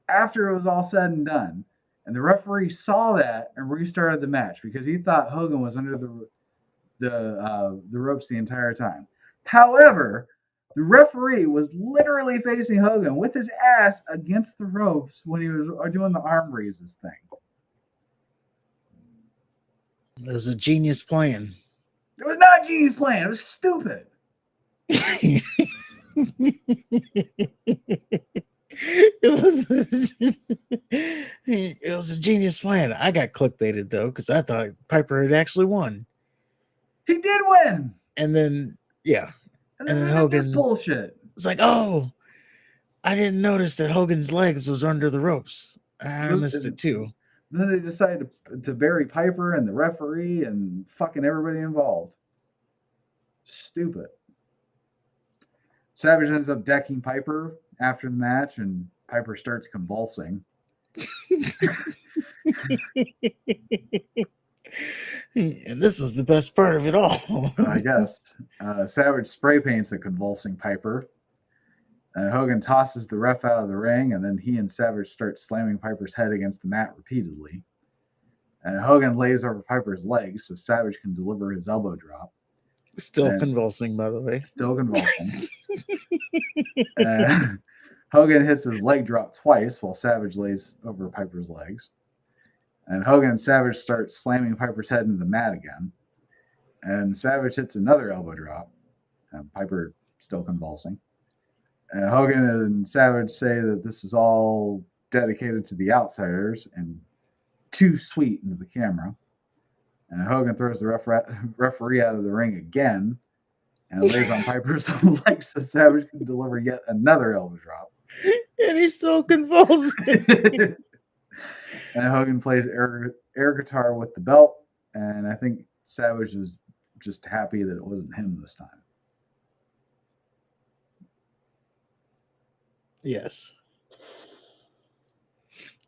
after it was all said and done. And the referee saw that and restarted the match because he thought Hogan was under the ropes the entire time. However, the referee was literally facing Hogan with his ass against the ropes when he was doing the arm raises thing. It was a genius plan. It was not a genius plan. It was stupid. It was a genius plan. I got clickbaited though because I thought Piper had actually won. He did win. And then and then Hogan bullshit. It's like, oh, I didn't notice that Hogan's legs was under the ropes. I missed it too. Then they decided to bury Piper and the referee and fucking everybody involved. Stupid. Savage ends up decking Piper after the match, and Piper starts convulsing. And this is the best part of it all. I guess. Savage spray paints a convulsing Piper. And Hogan tosses the ref out of the ring, and then he and Savage start slamming Piper's head against the mat repeatedly. And Hogan lays over Piper's legs so Savage can deliver his elbow drop. Still convulsing, by the way. Still convulsing. Hogan hits his leg drop twice while Savage lays over Piper's legs. And Hogan and Savage start slamming Piper's head into the mat again. And Savage hits another elbow drop. And Piper still convulsing. And Hogan and Savage say that this is all dedicated to the outsiders and too sweet into the camera. And Hogan throws the referee out of the ring again and lays on Piper's legs so Savage can deliver yet another elbow drop. And he's still convulsing. And Hogan plays air guitar with the belt. And I think Savage was just happy that it wasn't him this time. Yes.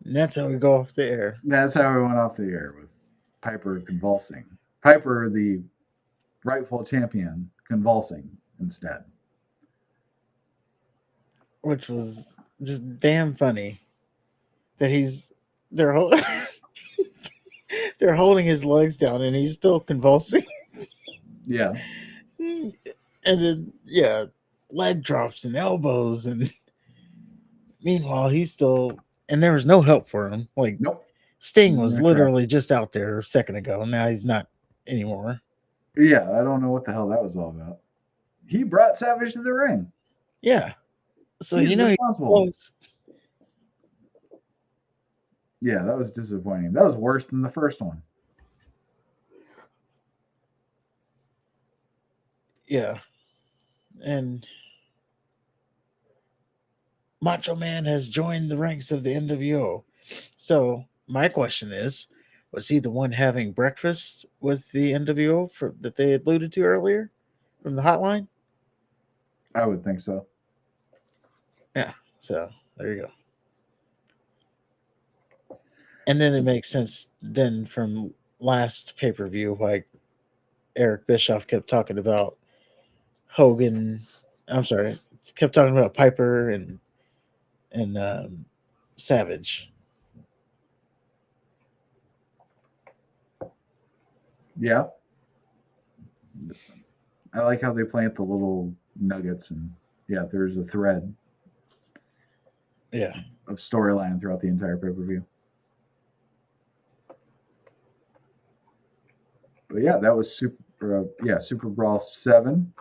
And that's how we go off the air. That's how we went off the air with Piper convulsing. Piper, the rightful champion, convulsing instead. Which was just damn funny that they're holding his legs down and he's still convulsing. Yeah. And then, leg drops and elbows. And meanwhile, he's still, and there was no help for him. Like, nope. Sting was literally just out there a second ago. Now he's not anymore. Yeah, I don't know what the hell that was all about. He brought Savage to the ring. Yeah. So, he's responsible. Yeah, that was disappointing. That was worse than the first one. Yeah. And Macho Man has joined the ranks of the NWO. So my question is, was he the one having breakfast with the NWO that they alluded to earlier from the hotline? I would think so. Yeah. So there you go. And then it makes sense then from last pay-per-view, like Eric Bischoff kept talking about Hogan. I'm sorry, kept talking about Piper and Savage. Yeah. I like how they plant the little nuggets, and there's a thread. Yeah. Of storyline throughout the entire pay-per-view. But yeah, that was Super Brawl 7.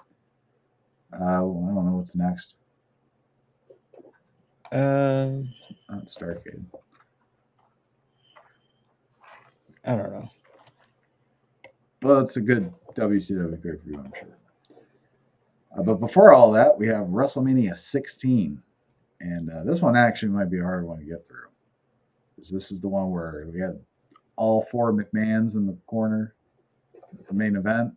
I don't know what's next. Not Starrcade. I don't know. Well, it's a good WCW pay-per-view, I'm sure. But before all that, we have WrestleMania 16. And this one actually might be a hard one to get through. Because this is the one where we had all four McMahons in the corner, the main event.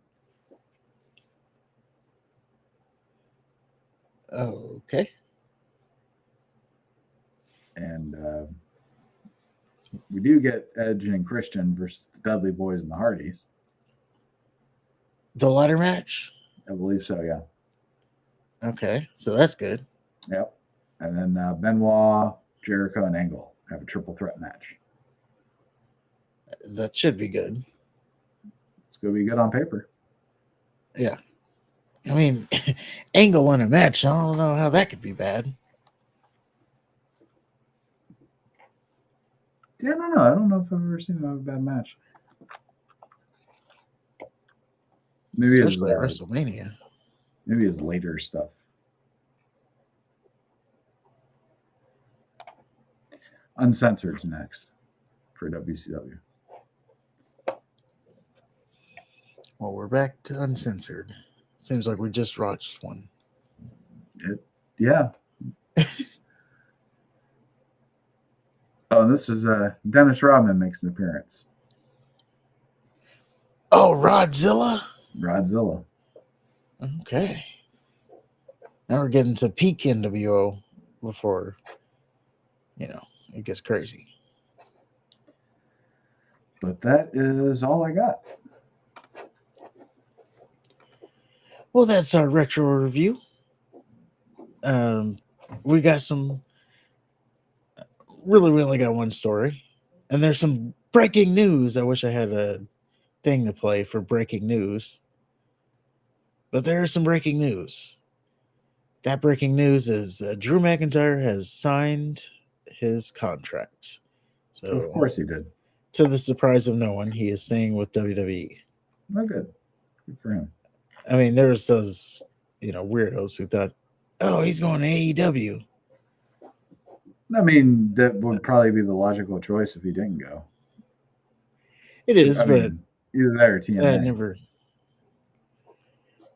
Okay. And we do get Edge and Christian versus the Dudley Boys and the Hardys. The ladder match? I believe so, yeah. Okay, so that's good. Yep. And then Benoit, Jericho, and Angle have a triple threat match. That should be good. It's going to be good on paper. Yeah. I mean, Angle in a match, I don't know how that could be bad. Yeah, I don't know if I've ever seen him have a bad match. Maybe especially at WrestleMania. Maybe his later stuff. Uncensored's next for WCW. Well, we're back to uncensored. Seems like we just watched one. Yeah. Oh, this is Dennis Rodman makes an appearance. Oh, Rodzilla? Rodzilla. Okay. Now we're getting to peak NWO before, it gets crazy. But that is all I got. Well, that's our retro review. We got some. We only got one story, and there's some breaking news. I wish I had a thing to play for breaking news, but there is some breaking news. That breaking news is Drew McIntyre has signed his contract. So, of course he did. To the surprise of no one, he is staying with WWE. Oh, good for him. I mean, there's those, weirdos who thought, oh, he's going to AEW. I mean, that would probably be the logical choice if he didn't go. It is, but either that or TNA. I never.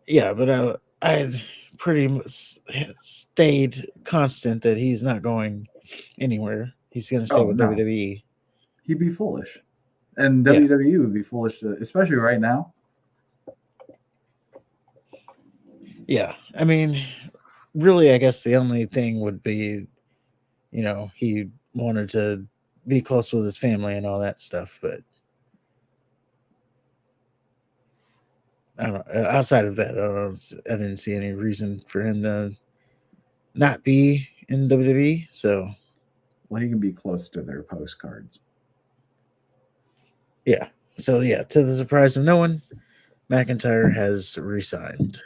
Yeah, but I pretty much stayed constant that he's not going anywhere. He's going to stay with WWE. He'd be foolish, and WWE would be foolish, especially right now. Yeah, I mean, really, I guess the only thing would be, he wanted to be close with his family and all that stuff, but I don't know. Outside of that, I didn't see any reason for him to not be in WWE. So, well, he can be close to their postcards. Yeah. So, to the surprise of no one, McIntyre has resigned.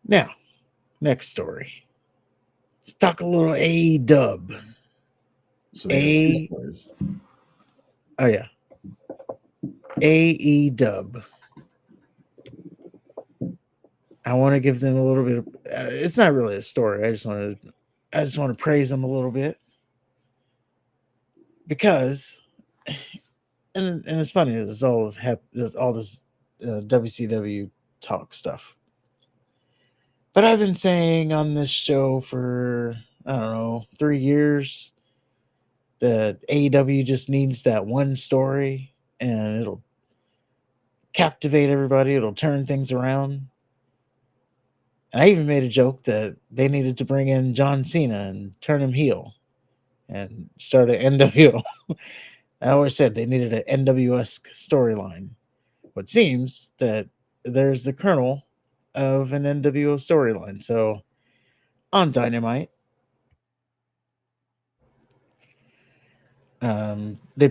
Now, next story. Let's talk a little A-dub. So Oh, yeah. AE-dub. I want to give them a little bit of, it's not really a story. I just want to praise them a little bit. Because, and it's funny, it's all this WCW talk stuff. But I've been saying on this show for, 3 years that AEW just needs that one story and it'll captivate everybody. It'll turn things around. And I even made a joke that they needed to bring in John Cena and turn him heel and start an NWO. I always said they needed an NWO-esque storyline. What seems that there's the kernel of an NWO storyline. So on Dynamite, they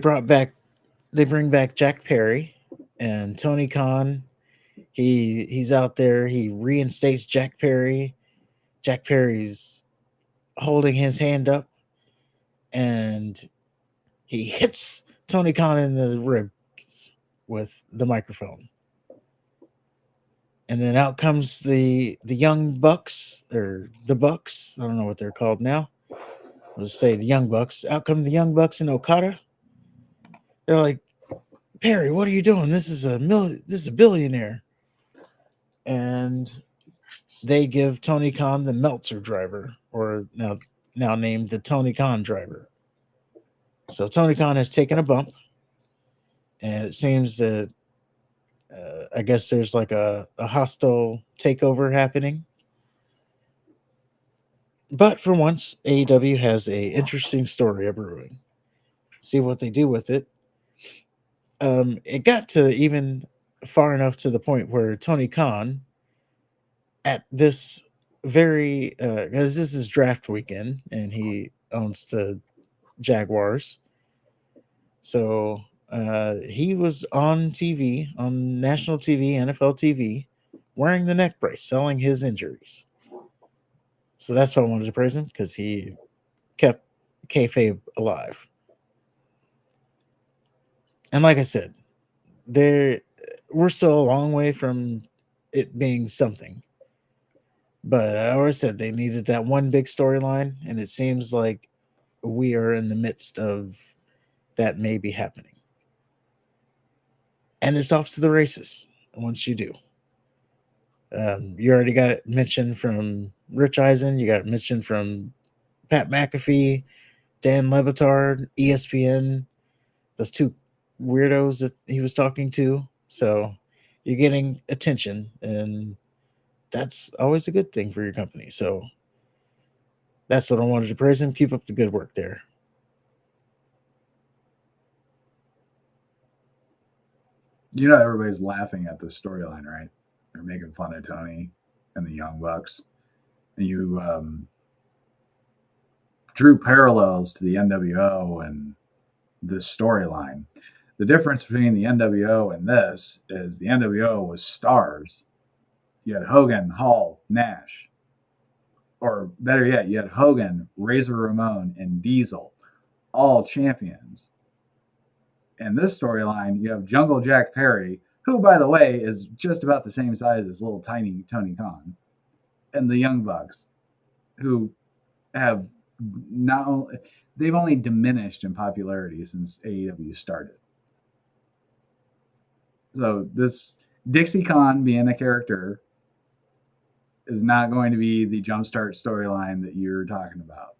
bring back Jack Perry and Tony Khan. He's out there. He reinstates Jack Perry. Jack Perry's holding his hand up, and he hits Tony Khan in the ribs with the microphone. And then out comes the Young Bucks, or the Bucks. I don't know what they're called now. Let's say the Young Bucks. Out come the Young Bucks and Okada. They're like, Perry, what are you doing? This is a billionaire. And they give Tony Khan the Meltzer driver, or now named the Tony Khan driver. So Tony Khan has taken a bump, and it seems that I guess there's like a hostile takeover happening. But for once, AEW has a interesting story of brewing. See what they do with it. It got to even far enough to the point where Tony Khan, at this very, because this is draft weekend, and he owns the Jaguars, so he was on TV, on national TV, NFL TV, wearing the neck brace, selling his injuries. So that's why I wanted to praise him, because he kept kayfabe alive. And like I said, there we're still a long way from it being something. But I always said they needed that one big storyline, and it seems like we are in the midst of that maybe happening. And it's off to the races once you do. You already got it mentioned from Rich Eisen. You got it mentioned from Pat McAfee, Dan Levitard, ESPN, those two weirdos that he was talking to. So you're getting attention, and that's always a good thing for your company. So that's what I wanted to praise him. Keep up the good work there. You know, everybody's laughing at this storyline, right? They're making fun of Tony and the Young Bucks. And you drew parallels to the NWO and this storyline. The difference between the NWO and this is the NWO was stars. You had Hogan, Hall, Nash. Or better yet, you had Hogan, Razor Ramon, and Diesel, all champions. In this storyline, you have Jungle Jack Perry, who, by the way, is just about the same size as little tiny Tony Khan, and the Young Bucks, who have not only they've only diminished in popularity since AEW started. So this Dixie Khan being a character is not going to be the jumpstart storyline that you're talking about.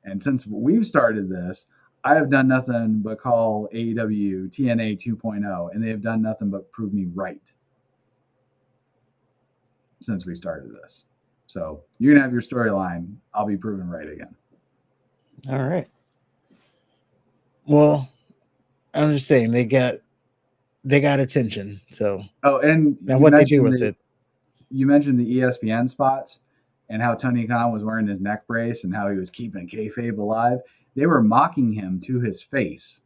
And since we've started this, I have done nothing but call AEW TNA 2.0, and they have done nothing but prove me right since we started this. So you're gonna have your storyline. I'll be proven right again. All right. Well, I'm just saying they got attention. So and now what they do with it. You mentioned the ESPN spots and how Tony Khan was wearing his neck brace and how he was keeping kayfabe alive. They were mocking him to his face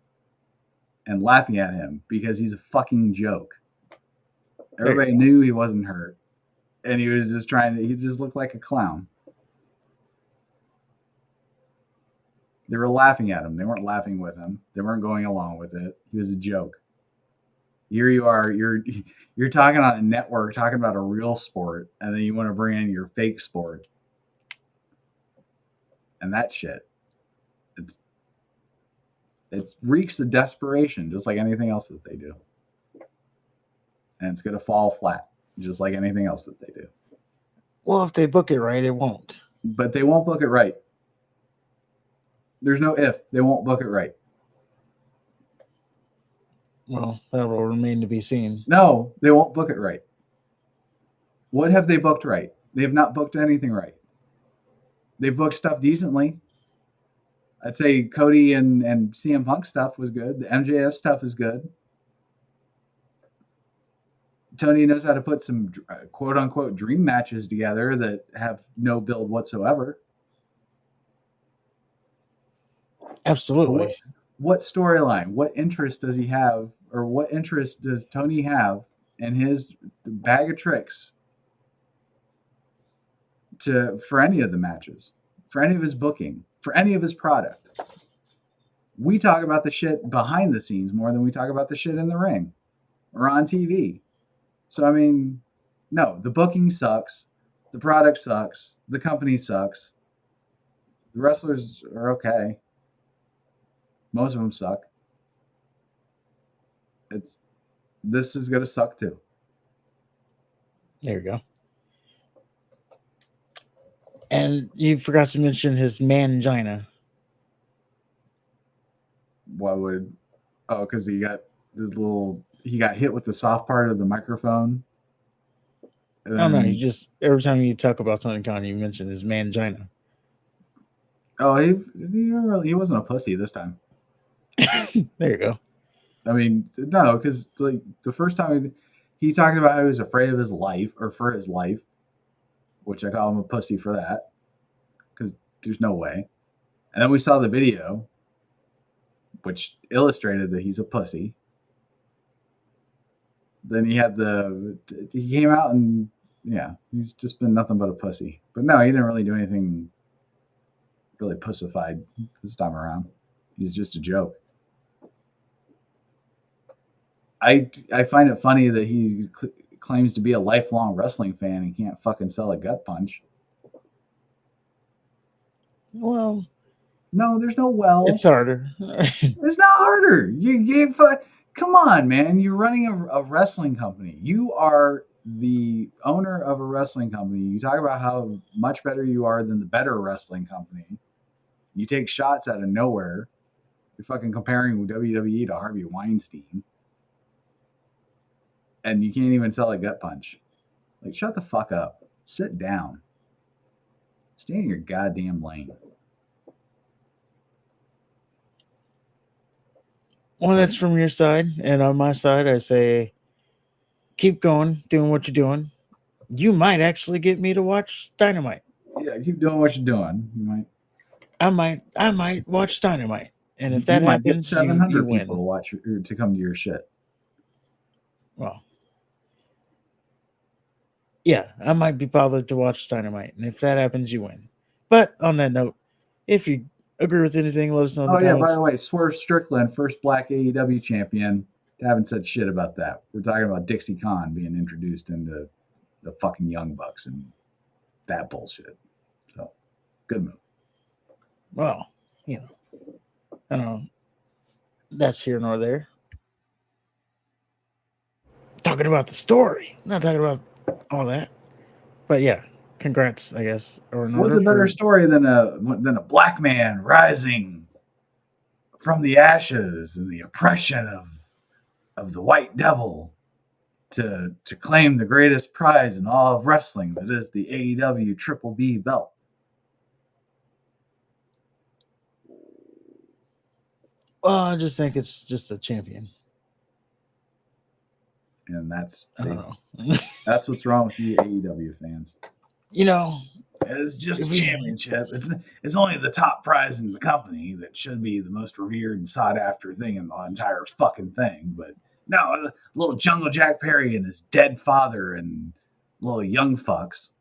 and laughing at him because he's a fucking joke. Everybody knew he wasn't hurt, and he was just he just looked like a clown. They were laughing at him. They weren't laughing with him. They weren't going along with it. He was a joke. Here you are, you're talking on a network, talking about a real sport, and then you want to bring in your fake sport. And that shit. It reeks of desperation, just like anything else that they do. And it's going to fall flat, just like anything else that they do. Well, if they book it right, it won't. But they won't book it right. There's no if. They won't book it right. Well, that will remain to be seen. No, they won't book it right. What have they booked right? They have not booked anything right. They've booked stuff decently. I'd say Cody and CM Punk stuff was good. The MJF stuff is good. Tony knows how to put some quote unquote dream matches together that have no build whatsoever. Absolutely. What storyline, what interest does he have, or what interest does Tony have in his bag of tricks for any of the matches, for any of his booking, for any of his product? We talk about the shit behind the scenes more than we talk about the shit in the ring or on TV. So, I mean, no, the booking sucks. The product sucks. The company sucks. The wrestlers are okay. Most of them suck. This is going to suck too. There you go. And you forgot to mention his mangina. Why would? Oh, because he got he got hit with the soft part of the microphone. And Oh no, then, you just every time you talk about Tony Khan, you mention his mangina. oh, he wasn't a pussy this time. There you go. I mean, no, because like the first time he talked about how he was afraid of his life or for his life, which I call him a pussy for that, because there's no way. And then we saw the video, which illustrated that he's a pussy. Then he came out and yeah, he's just been nothing but a pussy. But no, he didn't really do anything really pussified this time around. He's just a joke. I find it funny that he claims to be a lifelong wrestling fan and can't fucking sell a gut punch. Well, No, there's no well. it's harder. It's not harder. Come on, man. You're running a wrestling company. You are the owner of a wrestling company. You talk about how much better you are than the better wrestling company. You take shots out of nowhere. You're fucking comparing WWE to Harvey Weinstein. And you can't even sell a gut punch. Like, shut the fuck up. Sit down. Stay in your goddamn lane. Well, that's from your side. And on my side, I say, keep going, doing what you're doing. You might actually get me to watch Dynamite. Yeah, keep doing what you're doing. I might watch Dynamite. And if You that might get happens, 700 you people to win. watch to come to your shit. Well, yeah, I might be bothered to watch Dynamite. And if that happens, you win. But on that note, if you agree with anything, let us know in the Oh yeah, comments. by the way, Swerve Strickland, first black AEW champion. Haven't said shit about that. We're talking about Dixie Khan being introduced into the fucking Young Bucks and that bullshit. So, good move. Well, I don't know. That's here nor there. Talking about the story, not talking about all that. But yeah, congrats, I guess. Or in What's order a better for story than a black man rising from the ashes and the oppression of the white devil to claim the greatest prize in all of wrestling, that is the AEW Triple B belt. Well, I just think it's just a champion. And that's I don't know. that's what's wrong with you AEW fans. It's just a championship. It's only the top prize in the company that should be the most revered and sought after thing in the entire fucking thing. But no, little Jungle Jack Perry and his dead father and little young fucks.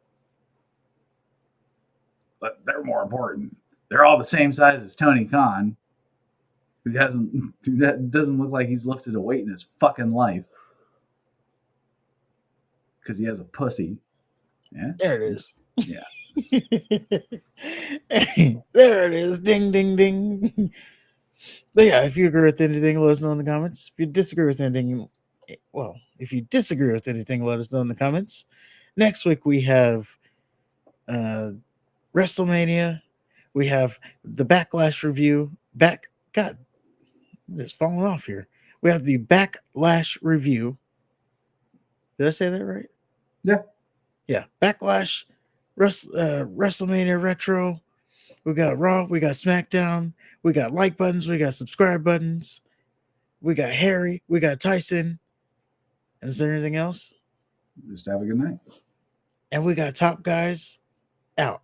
But they're more important. They're all the same size as Tony Khan, who doesn't look like he's lifted a weight in his fucking life because he has a pussy. Yeah, There it is. Yeah. There it is. Ding, ding, ding. But yeah, if you agree with anything, let us know in the comments. If you disagree with anything, if you disagree with anything, let us know in the comments. Next week we have WrestleMania. We have the Backlash review. God, I'm just falling off here. We have the Backlash review. Did I say that right? Yeah. Yeah. Backlash, WrestleMania Retro. We got Raw. We got SmackDown. We got like buttons. We got subscribe buttons. We got Harry. We got Tyson. And is there anything else? Just have a good night. And we got Top Guys out.